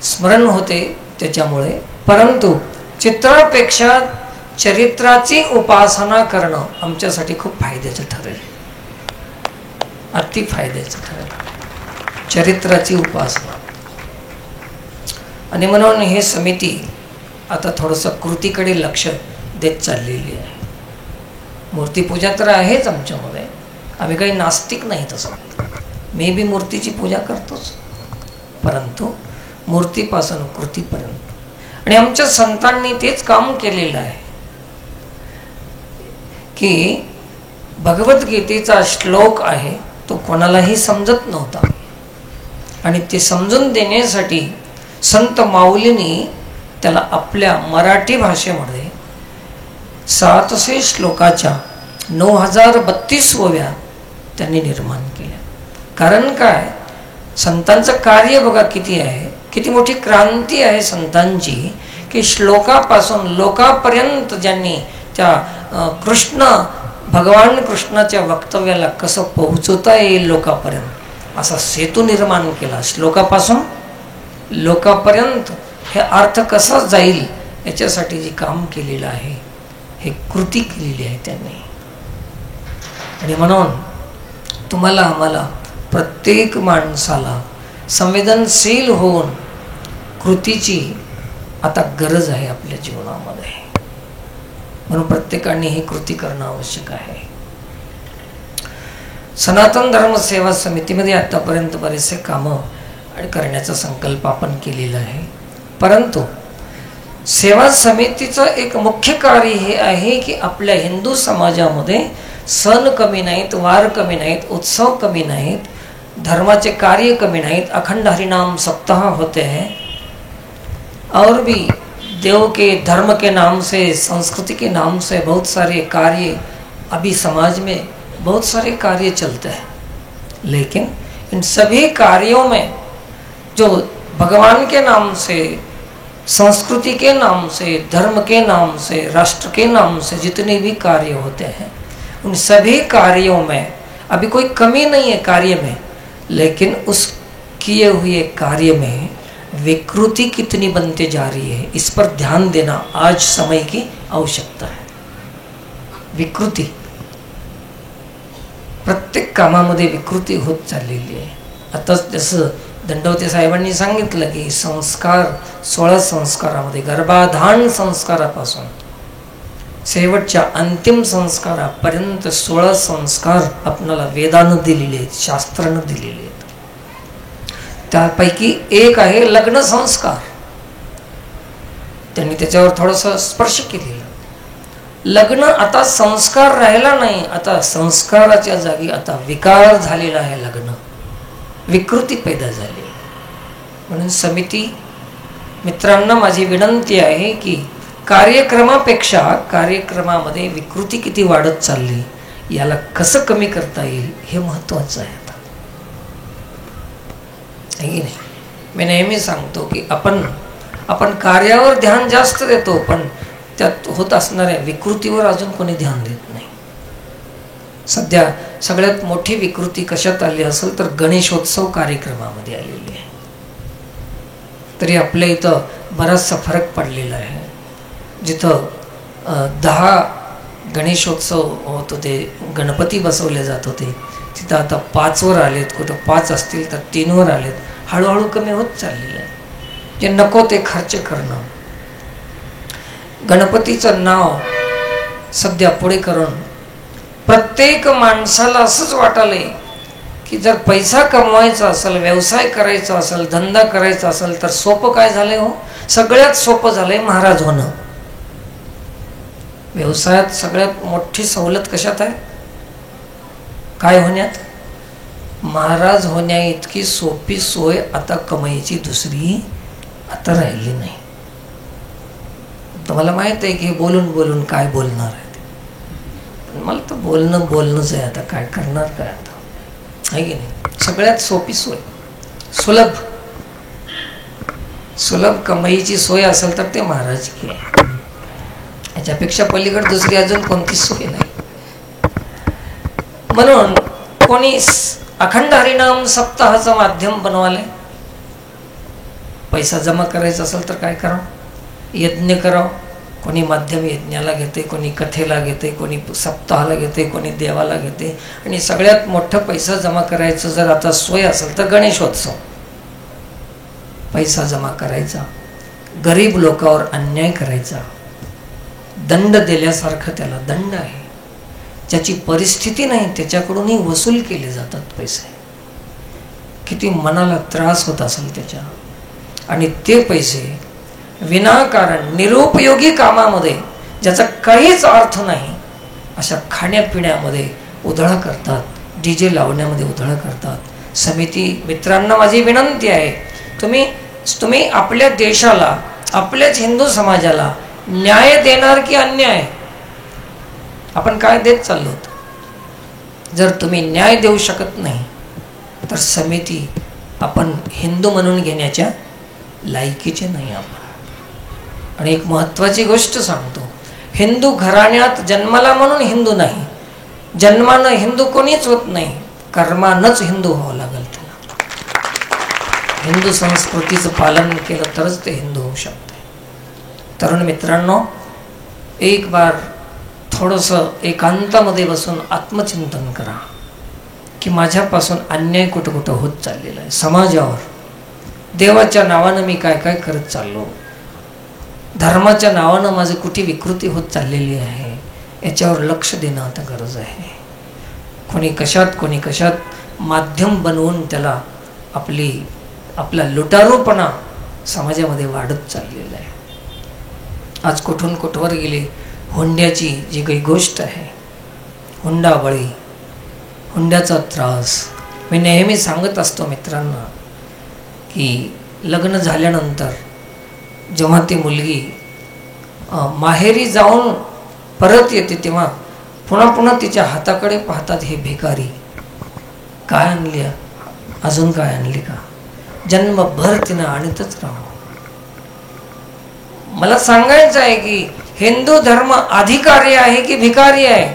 स्मरण होते त्याच्यामुळे। परंतु चित्रापेक्षा चरित्राची उपासना करणं आमच्यासाठी खूप फायद्याचं ठरेल, अति फायद्याचं ठरेल चरित्राची उपासना। आणि म्हणून हे समिती आता थोडंसं कृतीकडे लक्ष देत चाललेली आहे। मूर्तीपूजा तर आहेच आमच्यामध्ये, आम्ही काही नास्तिक नाही तसं, मी बी मूर्तीची पूजा करतोच, परंतु मूर्तीपासून कृतीपर्यंत। आणि आमच्या संतांनी तेच काम केलेलं आहे की भगवद्गीतेचा श्लोक आहे तो कोणालाही समजत नव्हता, आणि ते समजून देण्यासाठी संत माऊलींनी त्याला आपल्या मराठी भाषेमध्ये 700 श्लोकाच्या 9032 ओव्या त्यांनी निर्माण केल्या. कारण काय, संतांचं कार्य बघा किती आहे, किती मोठी क्रांती आहे संतांची, की श्लोकापासून लोकापर्यंत ज्यांनी त्या भगवान कृष्णाच्या वक्तव्याला कसं पोहोचवता येईल लोकापर्यंत असा सेतू निर्माण केला. श्लोकापासून लोकापर्यंत हे अर्थ कसा जाईल याच्यासाठी जे काम केलेलं आहे, हे कृती केलेली आहे त्यांनी. आणि म्हणून तुम्हाला आम्हाला प्रत्येक माणसाला संवेदनशील होऊन कृतीची आता गरज आहे आपल्या जीवनामध्ये. म्हणून प्रत्येकाने ही कृती करणं आवश्यक आहे. सनातन धर्म सेवा समितीमध्ये आतापर्यंत बरेचसे कामं करण्याचा संकल्प आपण केलेला आहे. परंतु सेवा समितीचं एक मुख्य कार्य हे आहे की आपल्या हिंदू समाजामध्ये सण कमी नाहीत, वार कमी नाहीत, उत्सव कमी नाहीत, धर्माचे कार्य कमी नाहीत. अखंड हरिनाम सप्ताह होते हैं और भी देव के धर्म के नाम से, संस्कृति के नाम से बहुत सारे कार्य अभी समाज में बहुत सारे कार्य चलते हैं. लेकिन इन सभी कार्यों में जो भगवान के नाम से, संस्कृति के नाम से, धर्म के नाम से, राष्ट्र के नाम से जितने भी कार्य होते हैं, उन सभी कार्यों में अभी कोई कमी नहीं है कार्य में, लेकिन उस किए हुए कार्य में विकृति कितनी बनते जा रही है, इस पर ध्यान देना आज समय की आवश्यकता है. विकृती प्रत्येक कामामध्ये विकृती होत चाललेली आहे. आता जसं दंडवते साहेबांनी सांगितलं की संस्कार 16 संस्कारामध्ये गर्भाधान संस्कारापासून शेवटच्या अंतिम संस्कारापर्यंत 16 संस्कार आपल्याला वेदानं दिलेले आहेत, शास्त्रानं दिलेले आहेत. त्यापैकी एक आहे लग्न संस्कार. त्यांनी त्याच्यावर थोडंसं स्पर्श केलेलं. लग्न आता संस्कार राहिला नाही, आता संस्काराच्या जागी आता विकार झालेला आहे. लग्न विकृती पैदा झाली. म्हणून समिती मित्रांना माझी विनंती आहे की कार्यक्रमापेक्षा कार्यक्रमामध्ये विकृती किती वाढत चालली, याला कसं कमी करता येईल हे महत्त्वाचं आहे. आता नाही, मी नेहमी सांगतो की आपण कार्यावर ध्यान जास्त देतो, पण त्यात होत असणाऱ्या विकृतीवर अजून कोणी ध्यान देत नाही. सध्या सगळ्यात मोठी विकृती कशात आली असेल तर गणेशोत्सव कार्यक्रमामध्ये आलेली आहे. तरी आपल्या इथं बराचसा फरक पडलेला आहे. जिथं 10 गणेशोत्सव होत होते, गणपती बसवले जात होते, तिथं आता 5 वर आलेत, कुठं 5 असतील तर 3 वर आलेत. हळूहळू कमी होत चाललेलं आहे. जे नको ते खर्च करणं, गणपतीचं नाव सध्या पुढे करून प्रत्येक माणसाला असंच वाटायलंय की जर पैसा कमवायचा असेल, व्यवसाय करायचा असेल, धंदा करायचा असेल तर सोपं काय झालंय हो, सगळ्यात सोपं झालंय महाराज होणं. व्यवसायात सगळ्यात मोठी सवलत कशात आहे, काय होण्यात? महाराज होण्या इतकी सोपी सोय आता कमाईची दुसरी आता राहिली नाही. तुम्हाला माहित आहे की बोलून बोलून काय बोलणार आहे, मला तर बोलणंच आहे. आता काय करणार काय आता, आहे की नाही? सगळ्यात सोपी सोय, सुलभ कमाईची सोय असेल तर ते महाराज की आहे. याच्यापेक्षा पलीकडे दुसरी अजून कोणतीच सोय नाही. म्हणून कोणी अखंड हरिनाम सप्ताहाचं माध्यम बनवाले, पैसा जमा करायचा असेल तर काय करावं, यज्ञ करावं. कोणी माध्यम यज्ञाला घेते, कोणी कथेला घेते, कोणी सप्ताहाला घेते, कोणी देवाला घेते. आणि सगळ्यात मोठं पैसा जमा करायचं जर आता सोय असेल तर गणेशोत्सव. पैसा जमा करायचा, गरीब लोकांवर अन्याय करायचा, दंड दिल्यासारखं त्याला दंड आहे. ज्याची परिस्थिती नाही त्याच्याकडूनही वसूल केले जातात पैसे. किती मनाला त्रास होत असेल त्याच्या, आणि ते पैसे विनाकारण निरुपयोगी कामामध्ये ज्याचा काहीच अर्थ नाही अशा खाण्यापिण्यामध्ये उधळा करतात, DJ लावण्यामध्ये उधळा करतात. समिती मित्रांना माझी विनंती आहे, तुम्ही तुम्ही आपल्या देशाला, आपल्याच हिंदू समाजाला न्याय देणार की अन्याय? आपण काय देत चाललो होतो? जर तुम्ही न्याय देऊ शकत नाही तर समिती आपण हिंदू म्हणून घेण्याच्या लायकीचे नाही आपण. आणि एक महत्त्वाची गोष्ट सांगतो, हिंदू घराण्यात जन्माला म्हणून हिंदू नाही. जन्मानं हिंदू कोणीच होत नाही, कर्मानंच हिंदू व्हावं लागेल त्याला. हिंदू संस्कृतीचं पालन केलं तरच ते हिंदू होऊ शकते. तरुण मित्रांनो, एक बार थोडंसं एकांतामध्ये बसून आत्मचिंतन करा की माझ्यापासून अन्याय कुठं कुठं होत चाललेला आहे. समाजावर, देवाच्या नावानं मी काय काय करत चाललो, धर्माच्या नावानं माझी कुठे विकृती होत चाललेली आहे, याच्यावर लक्ष देणं आता गरज आहे. कोणी कशात माध्यम बनवून त्याला आपला लुटारूपणा समाजामध्ये वाढत चाललेला आहे. आज कुठून कुठवर गेले. हुंड्याची जी काही गोष्ट आहे, हुंडाबळी, हुंड्याचा त्रास. मी नेहमी सांगत असतो मित्रांना की लग्न झाल्यानंतर जेव्हा ती मुलगी माहेरी जाऊन परत येते तेव्हा पुन्हा तिच्या हाताकडे पाहतात हे भिकारी. काय आणली, अजून काय आणली का? जन्मभर तिनं आणतच राहू. मला सांगायचं आहे की हिंदू धर्म अधिकारी आहे की भिकारी आहे?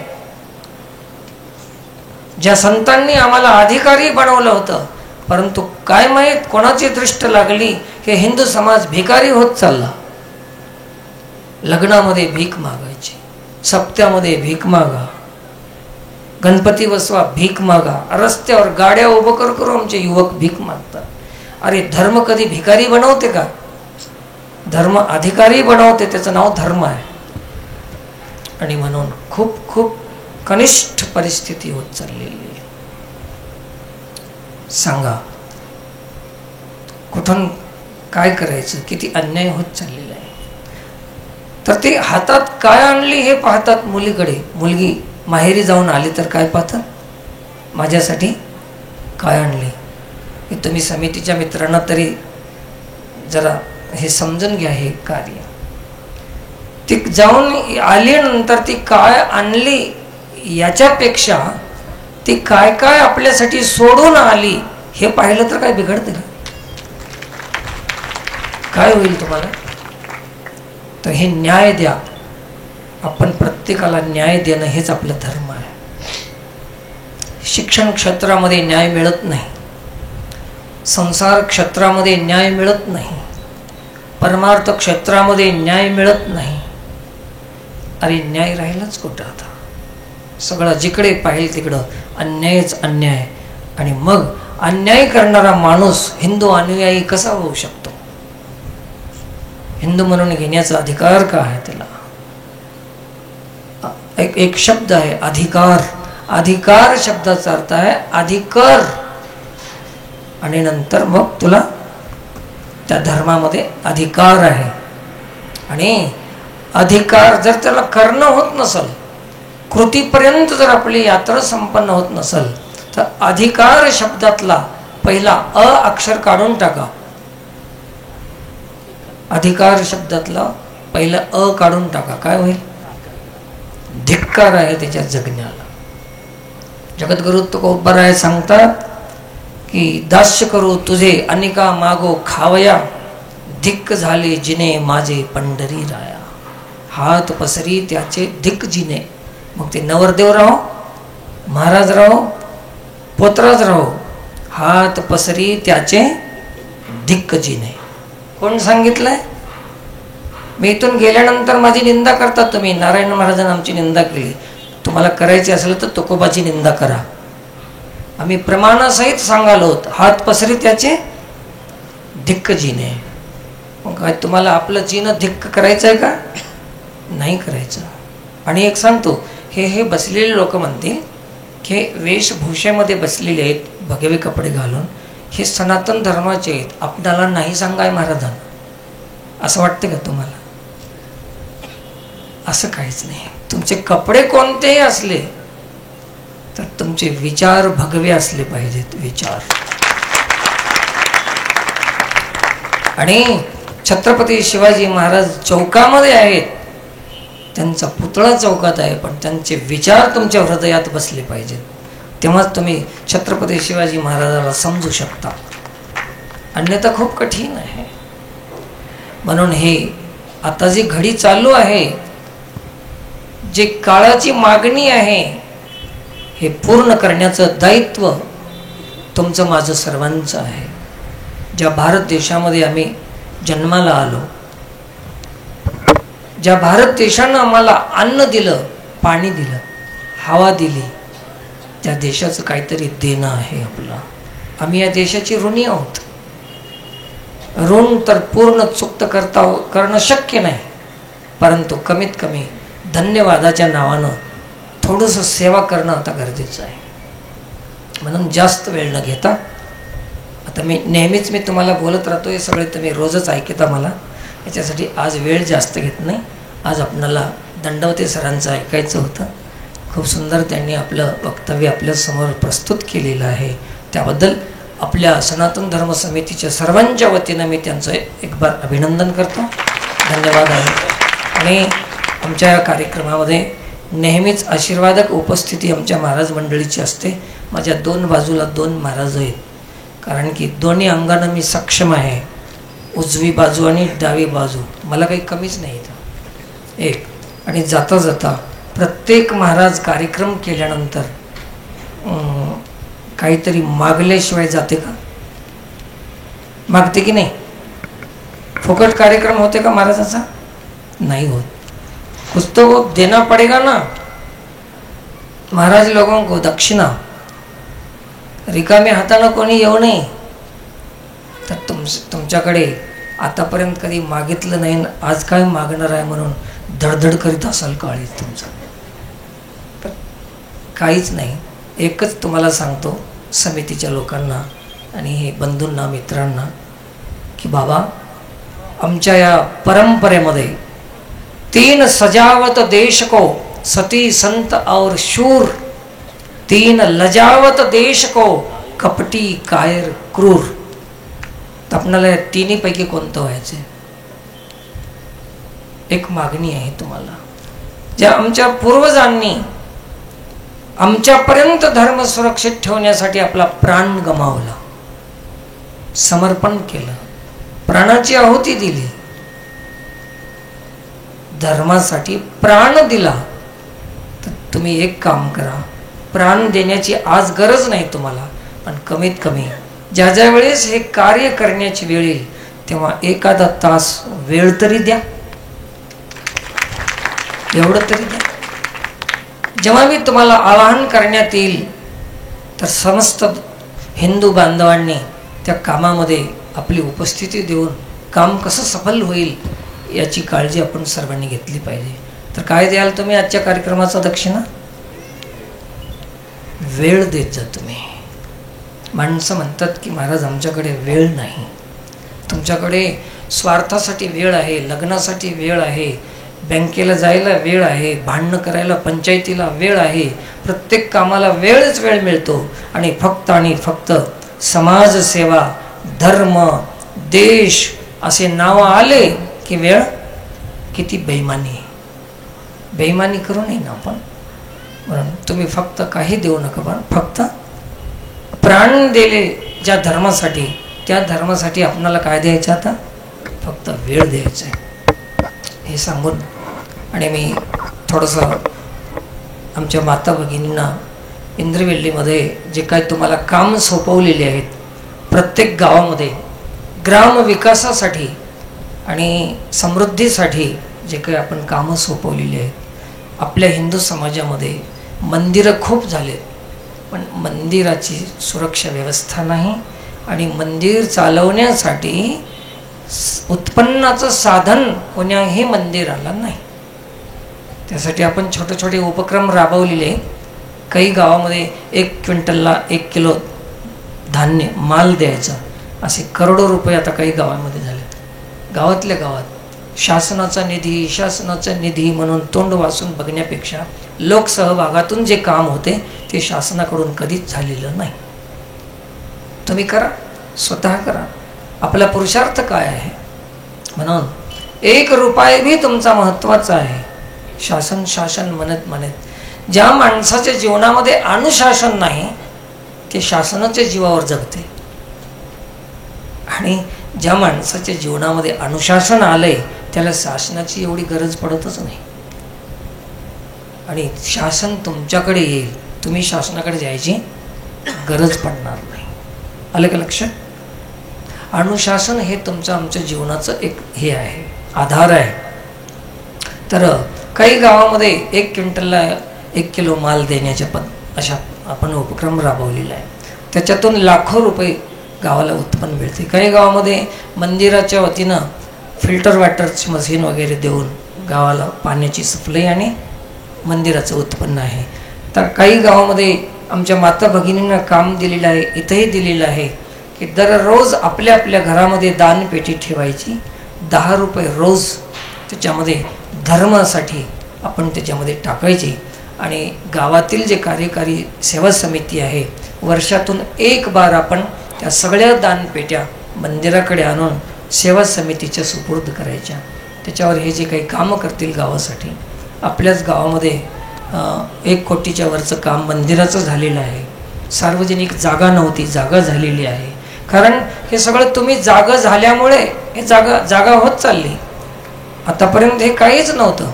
ज्या संतांनी आम्हाला अधिकारी बनवलं होतं, परंतु काय माहीत कोणाची दृष्ट लागली की हिंदू समाज भिकारी होत चालला. लग्नामध्ये भीक मागायची, सप्त्यामध्ये भीक मागा, गणपती बसवा भीक मागा, रस्त्यावर गाड्या उभं करू आमचे युवक भीक मागतात. अरे धर्म कधी भिकारी बनवते का? धर्म अधिकारी बनवते, त्याचं नाव धर्म आहे. आणि म्हणून खूप खूप कनिष्ठ परिस्थिती होत चाललेली आहे. सांगा कुठून काय करायचं, किती अन्याय होत चाललेला आहे. तर ते हातात काय आणली हे पाहतात मुलीकडे. मुलगी माहेरी जाऊन आली तर काय पाहतात, माझ्यासाठी काय आणली. हे तुम्ही समितीच्या मित्रांना तरी जरा हे समजून घ्या. हे कार्य ती जाऊन आल्यानंतर ती काय आणली याच्यापेक्षा ती काय काय आपल्यासाठी सोडून आली हे पाहिलं तर काय बिघडते का? काय होईल तुम्हाला? तर हे न्याय द्या. आपण प्रत्येकाला न्याय देणं हेच आपलं धर्म आहे. शिक्षण क्षेत्रामध्ये न्याय मिळत नाही, संसार क्षेत्रामध्ये न्याय मिळत नाही, परमार्थ क्षेत्रामध्ये न्याय मिळत नाही. अरे न्याय राहिलाच कुठं आता? सगळं जिकडे पाहिजे तिकडं अन्यायच अन्याय. आणि मग अन्याय करणारा माणूस हिंदू अनुयायी कसा होऊ शकतो? हिंदू म्हणून घेण्याचा अधिकार का आहे त्याला? एक शब्द आहे अधिकार. अधिकार शब्दाचा अर्थ आहे अधिकार. आणि नंतर मग तुला त्या धर्मामध्ये अधिकार आहे. आणि अधिकार जर त्याला करणं होत नसेल, कृतीपर्यंत जर आपली यात्रा संपन्न होत नसेल, तर अधिकार शब्दातला पहिला अ अक्षर काढून टाका. अधिकार शब्दातला पहिला अ काढून टाका. काय होईल? धिक्कार आहे त्याच्या जगण्याला. जगद्गुरु तुकोबराय सांगतात की दास्य करू तुझे अनेका मागो खावया, धिक्क झाले जिने माझे पंढरी राया. हात पसरी त्याचे धिक्क जिने. मग ते नवरदेव राहो, महाराज राहो, पोतराज राहो, हात पसरी त्याचे धिक्क जिने. कोण सांगितलंय? मी इथून गेल्यानंतर माझी निंदा करतात तुम्ही. नारायण महाराजांनी आमची निंदा केली. तुम्हाला करायची असेल तर तुकोबाची निंदा करा. आम्ही प्रमाणासहित सांगालो, हात पसरी त्याचे धिक्क जिने. मग काय तुम्हाला आपलं जिनं धिक्क करायचं आहे का? नाही करायचं. आणि एक सांगतो, हे बसलेले लोक म्हणतील की वेशभूषेमध्ये बसलेले आहेत, भगवे कपडे घालून, हे सनातन धर्माचे आहेत, आपल्याला नाही सांगाय महाराजांना. असं वाटतं का तुम्हाला? असं काहीच नाही. तुमचे कपडे कोणतेही असले तर तुमचे विचार भगवे असले पाहिजेत. विचार. आणि छत्रपती शिवाजी महाराज चौकामध्ये आहेत, त्यांचा पुतळा चौकात आहे, पण त्यांचे विचार तुमच्या हृदयात बसले पाहिजेत, तेव्हाच तुम्ही छत्रपती शिवाजी महाराजाला समजू शकता, अन्यथा खूप कठीण आहे. म्हणून हे आता जी घडी चालू आहे, जे काळाची मागणी आहे, हे पूर्ण करण्याचं दायित्व तुमचं माझं सर्वांचं आहे. ज्या भारत देशामध्ये आम्ही जन्माला आलो, ज्या भारत देशानं आम्हाला अन्न दिलं, पाणी दिलं, हवा दिली, त्या देशाचं काहीतरी देणं आहे आपलं. आम्ही या देशाची ऋणी आहोत. ऋण तर पूर्ण चुक्त करणं शक्य नाही, परंतु कमीत कमी धन्यवादाच्या नावानं थोडंसं सेवा करणं आता गरजेचं आहे. म्हणून जास्त वेळ न घेता, आता नेहमीच मी तुम्हाला बोलत राहतो, हे सगळे तुम्ही रोजच ऐकता मला, याच्यासाठी आज वेळ जास्त घेत नाही. आज आपणाला दंडवते सरांचं ऐकायचं होतं. खूप सुंदर त्यांनी आपलं वक्तव्य आपल्यासमोर प्रस्तुत केलेलं आहे. त्याबद्दल आपल्या सनातन धर्म समितीच्या सर्वांच्या वतीनं मी त्यांचं एक बार अभिनंदन करतो. धन्यवाद आहे. आणि आमच्या या कार्यक्रमामध्ये नेहमीच आशीर्वादक उपस्थिती आमच्या महाराज मंडळीची असते. माझ्या दोन बाजूला दोन महाराज आहेत, कारण की दोन्ही अंगानं मी सक्षम आहे. उजवी बाजू आणि डावी बाजू, मला काही कमीच नाही इथं एक. आणि जाता जाता प्रत्येक महाराज कार्यक्रम केल्यानंतर काहीतरी मागल्याशिवाय जाते का? मागते की नाही? फुकट कार्यक्रम होते का महाराजाचा? नहीं होत. कुछ तो वो देना पड़ेगा ना महाराज लोगों को, दक्षिणा. रिकाम्या हातानं कोणी येऊ नये. तर तुमच्याकडे आतापर्यंत कधी मागितलं नाही, आज काय मागणार आहे म्हणून धडधड करीत असाल काळी तुमचं. काहीच नाही. एकच तुम्हाला सांगतो समितीच्या लोकांना आणि हे बंधूंना मित्रांना की बाबा, आमच्या या परंपरेमध्ये 3 सजावत देश को सती संत और शूर, 3 लजावत देश को कपटी कायर क्रूर. तर आपल्याला तिन्ही पैकी कोणतं व्हायचं? एक मागणी आहे तुम्हाला. ज्या आमच्या पूर्वजांनी आमच्यापर्यंत धर्म सुरक्षित ठेवण्यासाठी आपला प्राण गमावला, समर्पण केलं, प्राणाची आहुती दिली, धर्मासाठी प्राण दिला. तर तुम्ही एक काम करा, प्राण देण्याची आज गरज नाही तुम्हाला, पण कमीत कमी ज्या ज्या वेळेस हे कार्य करण्याची वेळ येईल तेव्हा एखादा तास वेळ तरी द्या, एवढं तरी द्या. जेव्हा मी तुम्हाला आवाहन करण्यात येईल तर समस्त हिंदू बांधवांनी त्या कामामध्ये आपली उपस्थिती देऊन काम कसं सफल होईल याची काळजी आपण सर्वांनी घेतली पाहिजे. तर काय द्याल तुम्ही आजच्या कार्यक्रमाचा दक्षिणा? वेळ देत जा तुम्ही. माणसं म्हणतात की महाराज आमच्याकडे वेळ नाही. तुमच्याकडे स्वार्थासाठी वेळ आहे, लग्नासाठी वेळ आहे, बँकेला जायला वेळ आहे, भांडणं करायला पंचायतीला वेळ आहे, प्रत्येक कामाला वेळच वेळ मिळतो. आणि फक्त समाजसेवा, धर्म, देश असे नाव आले की वेळ. किती बेईमानी करू नये ना आपण. म्हणून तुम्ही फक्त काही देऊ नका, पण फक्त प्राण दिले ज्या धर्मासाठी, त्या धर्मासाठी आपणाला काय द्यायचं? आता फक्त वेळ द्यायचा आहे. हे सांगून आणि मी थोडंसं आमच्या माता भगिनींना इंद्रवेल्लीमध्ये जे काही तुम्हाला काम सोपवलेले आहेत, प्रत्येक गावामध्ये ग्राम विकासासाठी आणि समृद्धीसाठी जे काही आपण कामं सोपवलेली आहेत. आपल्या हिंदू समाजामध्ये मंदिरं खूप झालेत, पण मंदिराची सुरक्षा व्यवस्था नाही आणि मंदिर चालवण्यासाठी उत्पन्नाचं साधन कोण्याही मंदिराला नाही. त्यासाठी आपण छोटे छोटे उपक्रम राबवलेले. काही गावामध्ये 1 क्विंटलला 1 किलो धान्य माल द्यायचा, असे करोडो रुपये आता काही गावामध्ये झाले. गावातल्या गावात शासनाचा निधी म्हणून तोंड वाचून बघण्यापेक्षा लोकसहभागातून जे काम होते ते शासनाकडून कधीच झालेलं नाही. तुम्ही करा, स्वतः करा. आपला पुरुषार्थ काय आहे. म्हणून 1 रुपया भी तुमचा महत्त्वाचा आहे. शासन शासन म्हणत ज्या माणसाच्या जीवनामध्ये अनुशासन नाही ते शासनाच्या जीवावर जगते, आणि ज्या माणसाच्या जीवनामध्ये अनुशासन आलंय त्याला शासनाची एवढी गरज पडतच नाही. आणि शासन तुमच्याकडे येईल, तुम्ही शासनाकडे जायची गरज पडणार नाही. आलं का लक्षात? अनुशासन हे तुमचं आमच्या जीवनाचं एक हे आहे, आधार आहे. तर काही गावामध्ये 1 क्विंटलला 1 किलो माल देण्याच्या अशा आपण उपक्रम राबवलेला आहे. त्याच्यातून लाखो रुपये गावाला उत्पन्न मिळते. काही गावामध्ये मंदिराच्या वतीनं फिल्टर वॉटरची मशीन वगैरे देऊन गावाला पाण्याची सप्लाय आणि मंदिराचं उत्पन्न आहे. तर काही गावामध्ये आमच्या माता भगिनींना काम दिलेलं आहे, इथंही दिलेलं आहे की दररोज आपल्या आपल्या घरामध्ये दानपेटी ठेवायची. 10 रुपये रोज त्याच्यामध्ये धर्मासाठी आपण त्याच्यामध्ये टाकायची. आणि गावातील जे कार्यकारी सेवा समिती आहे वर्षातून 1 बार आपण त्या सगळ्या दानपेट्या मंदिराकडे आणून सेवा समितीच्या सुपूर्द करायच्या. त्याच्यावर हे जे काही कामं करतील गावासाठी, आपल्याच गावामध्ये 1 कोटीच्या वरचं काम मंदिराचं झालेलं आहे. सार्वजनिक जागा नव्हती, जागा झालेली आहे. कारण हे सगळं तुम्ही जागा झाल्यामुळे हे जागा होत चालली. आतापर्यंत हे काहीच नव्हतं.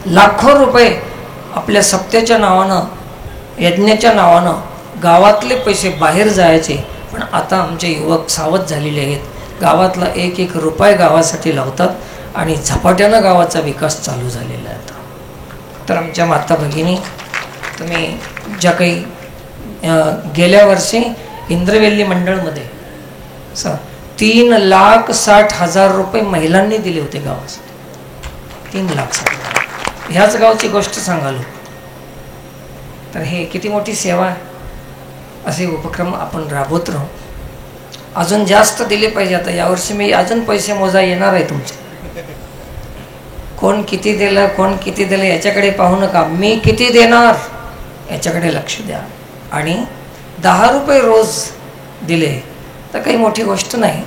लाखो रुपये आपल्या सप्त्याच्या नावानं, यज्ञाच्या नावानं गावातले पैसे बाहेर जायचे. पण आता आमचे युवक सावध झालेले आहेत. गावातला 1-1 रुपये गावासाठी लावतात आणि झपाट्यानं गावाचा विकास चालू झालेला आहे. तर आमच्या माता भगिनी, तुम्ही ज्या काही गेल्या वर्षी इंद्रवेल्ली मंडळमध्ये 3,60,000 रुपये महिलांनी दिले होते गावासाठी. 3,60,000. ह्याच गावची गोष्ट सांगालो तर हे किती मोठी सेवा आहे. असे उपक्रम आपण राबवत राहू. अजून जास्त दिले पाहिजे. आता यावर्षी मी अजून पैसे मोजा येणार आहे तुमचे. कोण किती दिलं याच्याकडे पाहू नका. मी किती देणार याच्याकडे लक्ष द्या. आणि 10 रुपये रोज दिले तर काही मोठी गोष्ट नाही.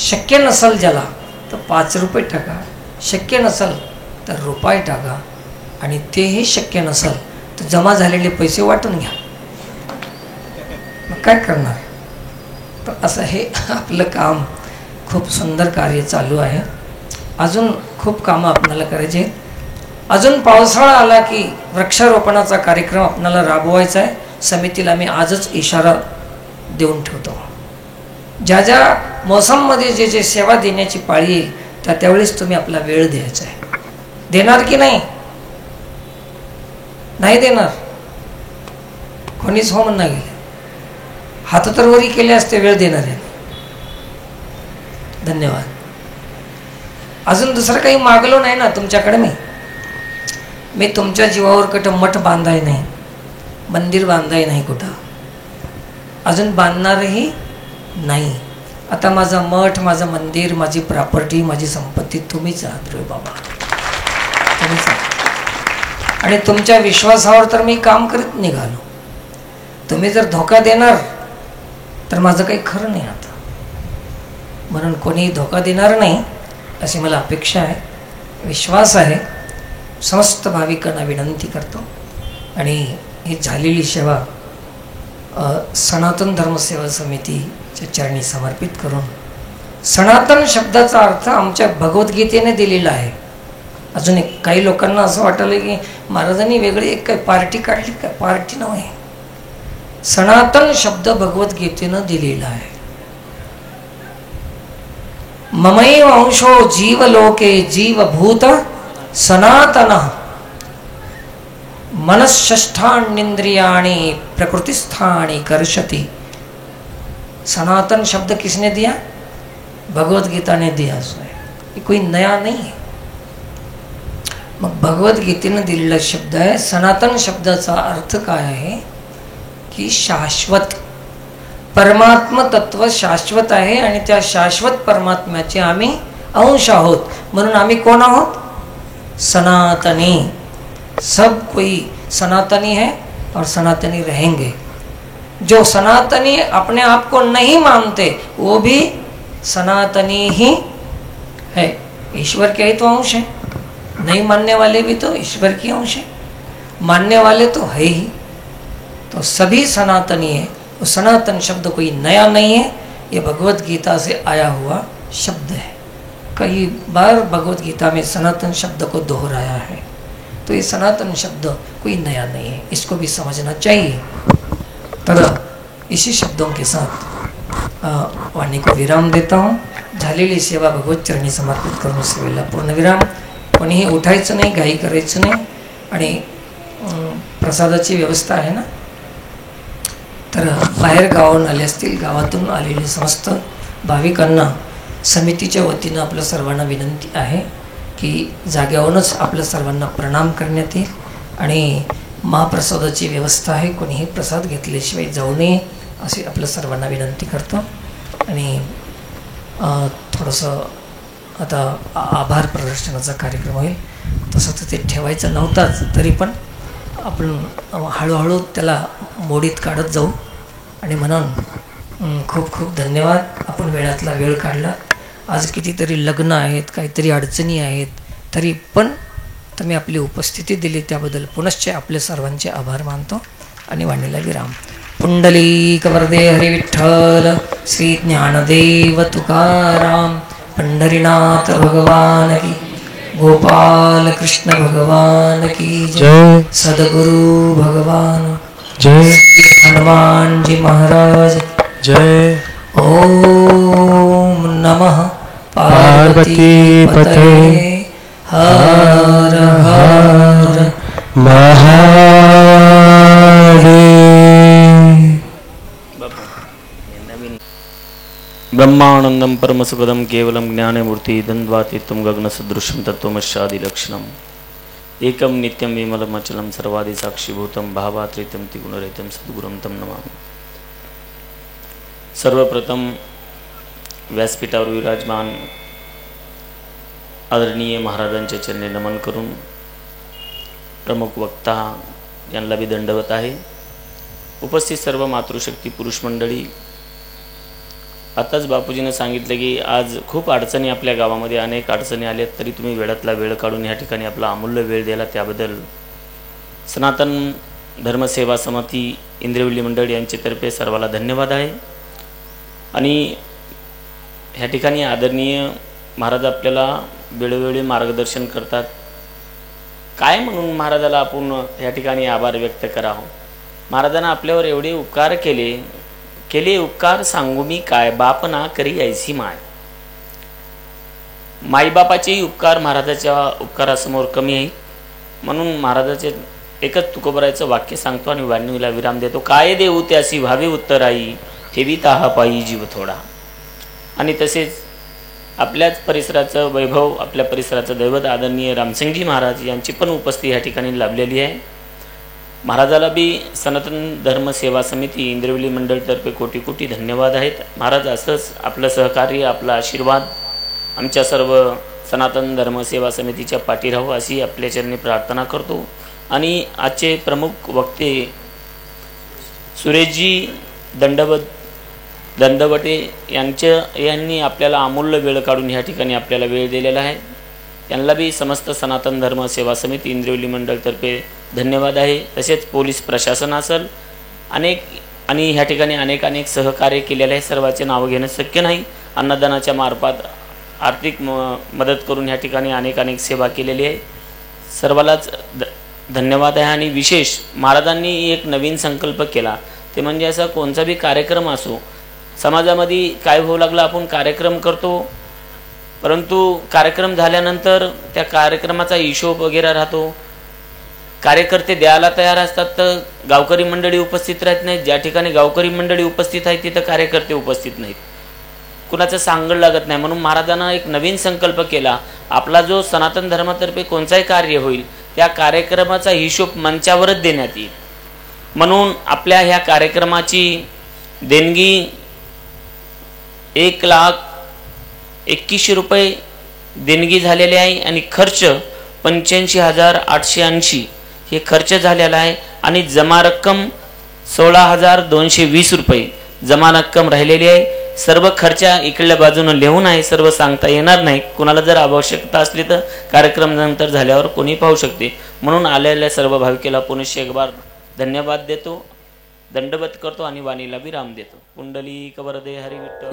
शक्य नसेल ज्याला तर 5 रुपये टाका, शक्य नसेल तर रुपये टाका, आणि तेही शक्य नसेल तर जमा झालेले पैसे वाटून घ्या. मग काय करणार. तर असं हे आपलं काम, खूप सुंदर कार्य चालू आहे. अजून खूप कामं आपल्याला करायचे. अजून पावसाळा आला की वृक्षारोपणाचा कार्यक्रम आपल्याला राबवायचा आहे. समितीला मी आजच इशारा देऊन ठेवतो. ज्या मोसममध्ये जे सेवा देण्याची पाळी येईल त्यावेळेस तुम्ही आपला वेळ द्यायचा आहे. देणार की नाही? नाही देणार. कोणीच हो म्हणणार गेले. हात तर वरी केले असते, वेळ देणार आहे. धन्यवाद. अजून दुसरं काही मागलो नाही ना तुमच्याकडे. मी तुमच्या जीवावर कुठं मठ बांधाय नाही, मंदिर बांधाय नाही, कुठं अजून बांधणारही नाही. आता माझा मठ, माझं मंदिर, माझी प्रॉपर्टी, माझी संपत्ती तुम्हीच आहात रे बाबा, तुम्हीच आहात. आणि तुमच्या विश्वासावर तर मी काम करत निघालो. तुम्ही जर धोका देणार तर माझं काही खरं नाही आता. म्हणून कोणी धोका देणार नाही अशी मला अपेक्षा आहे, विश्वास आहे. समस्त भाविकांना विनंती करतो. आणि ही झालेली सेवा सनातन धर्मसेवा समितीच्या चरणी समर्पित करून, सनातन शब्दाचा अर्थ आमच्या भगवद्गीतेने दिलेला आहे. अजून एक काही लोकांना असं वाटलं की महाराजांनी वेगळी एक काय पार्टी काढली. काय पार्टी नव्हे. सनातन शब्द भगवद्गीतेनं दिलेला आहे. ममैव अंशो जीवलोके जीवभूत सनातन मनःषष्ठाण्येन्द्रियाणि प्रकृतिस्थानि कर्षति. सनातन शब्द किसने दिया? भगवद्गीता ने दिया. ये कोई नया नहीं है. मग भगवद्गीतेनं दिलेला शब्द आहे. सनातन शब्दाचा अर्थ काय आहे की शाश्वत. परमात्म तत्व शाश्वत आहे आणि त्या शाश्वत परमात्म्याचे आम्ही अंश आहोत. म्हणून आम्ही कोण आहोत? सनातनी. सब कोई सनातनी है और सनातनी रहेंगे. जो सनातनी अपने आप को नहीं मानते वो भी सनातनी ही है, ईश्वर के ही तो अंश है। नहीं मानने वाले भी तो ईश्वर की अंश है, मानने वाले तो है ही। तो सभी सनातनी है। वो सनातन शब्द कोई नया नहीं है, ये भगवत गीता से आया हुआ शब्द है। कई बार भगवत गीता में सनातन शब्द को दोहराया है, तो ये सनातन शब्द कोई नया नहीं है, इसको भी समझना चाहिए। तर इसी शब्दों के साथ वाणी को विराम देता हूँ। झालेली सेवा भगवत चरणी समर्पित करून सेवेला पूर्णविराम। कोणीही उठायचं नाही, घाई करायचं नाही। आणि प्रसादाची व्यवस्था आहे ना, तर बाहेर गावाहून आले असतील, गावातून आलेले समस्त भाविकांना समितीच्या वतीनं आपल्या सर्वांना विनंती आहे की जाग्यावरूनच आपल्या सर्वांना प्रणाम करण्यात येईल आणि महाप्रसादाची व्यवस्था आहे, कोणीही प्रसाद घेतल्याशिवाय जाऊ नये अशी आपल्या सर्वांना विनंती करतो। आणि थोडंसं आता आभार प्रदर्शनाचा कार्यक्रम होईल, तसं तर ते ठेवायचं नव्हताच, तरी पण आपण हळूहळू त्याला मोडीत काढत जाऊ। आणि म्हणून खूप खूप धन्यवाद, आपण वेळातला वेळ काढला। आज कितीतरी लग्न आहेत, काहीतरी अडचणी आहेत, तरी पण तुम्ही आपली उपस्थिती दिली त्याबद्दल पुनश्च आपले सर्वांचे आभार मानतो आणि वाणीला विराम। पुंडलिक वरदे हरी विठ्ठल, श्री ज्ञानदेव तुकाराम, पंढरीनाथ भगवान की, गोपाल कृष्ण भगवान की जय, सद्गुरु भगवान जय, हनुमान जी महाराज जय। ओम नमः पार्वती पतये, हर हर महादेव। ब्रह्मानंदं परमसुखदं केवलं ज्ञानमूर्ति द्वन्द्वातीतं गगनसदृशं तत्त्वमस्यादिलक्षणम् एकं नित्यं विमलमचलं सर्वादिसाक्षिभूतं भावातीतं त्रिगुणरहितं सद्गुरुं तं नमामि। सर्वप्रथम व्यासपीठावर विराजमान आदरणीय महाराजांच्या चरणी नमन करून प्रमुख वक्ता यांना बी दंडवत आहे। उपस्थित सर्व मातृशक्ती पुरुष मंडळी, आताच बापूजीनं सांगितलं की आज खूप अडचणी आपल्या गावामध्ये, अनेक अडचणी आल्यात, तरी तुम्ही वेळातला वेळ काढून या ठिकाणी आपला अमूल्य वेळ दिला, त्याबद्दल सनातन धर्मसेवा समिती इंद्रवली मंडळ यांच्यातर्फे सर्वाला धन्यवाद आहे। आणि ह्या ठिकाणी आदरणीय महाराज आपल्याला वेळोवेळी मार्गदर्शन करतात। काय म्हणून महाराजाला आपण या ठिकाणी आभार व्यक्त करावं? महाराजांना आपल्यावर एवढे उपकार केले उपकार सांगू मी काय, बाप ना करी ऐसी माय। माईबापाचेही उपकार महाराजाच्या उपकारासमोर कमी आहे, म्हणून महाराजाचे एकच तुकोबरायचं वाक्य सांगतो आणि वाणीला विराम देतो। काय देऊ त्यासी व्हावे उत्तराई, ठेवी ताहा पायी जीव थोडा। आणि तसेच आपल्याच परिसराचं वैभव, आपल्या परिसराचं दैवत आदरणीय रामसिंगजी महाराज यांची पण उपस्थिती या ठिकाणी लाभलेली आहे। महाराजाला बी सनातन धर्म सेवा समिती इंद्रवली मंडळतर्फे कोटी कोटी धन्यवाद आहेत। महाराज असंच आपलं सहकार्य, आपला आशीर्वाद आमच्या सर्व सनातन धर्म सेवा समितीच्या पाठी राहो अशी आपल्या चरणी प्रार्थना करतो। आणि आजचे प्रमुख वक्ते सुरेशजी दंडवटे यांनी आपल्याला अमूल्य वेळ काढून ह्या ठिकाणी आपल्याला वेळ दिलेला आहे। त्यांना बी समस्त सनातन धर्म सेवा समिती इंद्रवली मंडळतर्फे धन्यवाद आहे। तसेच पोलीस प्रशासन असेल, आणि ह्या ठिकाणी अनेक सहकार्य केलेले आहे, सर्वांचे नाव घेणं शक्य नाही। अन्नदानाच्या मार्फत आर्थिक मदत करून ह्या ठिकाणी अनेक सेवा केलेली आहे, सर्वालाच धन्यवाद आहे। आणि विशेष महाराजांनी एक नवीन संकल्प केला, ते म्हणजे असा कोणता बी कार्यक्रम असो, समाजामध्ये काय होऊ लागला, आपण कार्यक्रम करतो, परंतु कार्यक्रम झाल्यानंतर त्या कार्यक्रमाचा हिशोब वगैरे राहतो, कार्यकर्ते द्यायला तयार असतात, तर गावकरी मंडळी उपस्थित राहत नाहीत। ज्या ठिकाणी गावकरी मंडळी उपस्थित आहेत तिथं कार्यकर्ते उपस्थित नाहीत, कुणाचं सांगड लागत नाही। म्हणून महाराजांना एक नवीन संकल्प केला, आपला जो सनातन धर्मातर्फे कोणताही कार्य होईल त्या कार्यक्रमाचा हिशोब मंचावरच देण्यात येईल। म्हणून आपल्या ह्या कार्यक्रमाची देणगी 1,21,000 रुपये देणगी झालेली आहे आणि खर्च 85,880 हे खर्च झालेला आहे। आणि जमा रक्कम 16,220 रुपये जमा रक्कम राहिलेली आहे। सर्व खर्च इकडल्या बाजूनं लिहून आहे, सर्व सांगता येणार नाही. कुणाला जर आवश्यकता असली तर कार्यक्रम नंतर झाल्यावर कोणी पाहू शकते. म्हणून आलेल्या सर्व भाविकेला पुनश्च एक बार धन्यवाद देतो, दंडवत करतो आणि वाणीला विराम देतो. कुंडली कवरदे हरी विठ्ठल.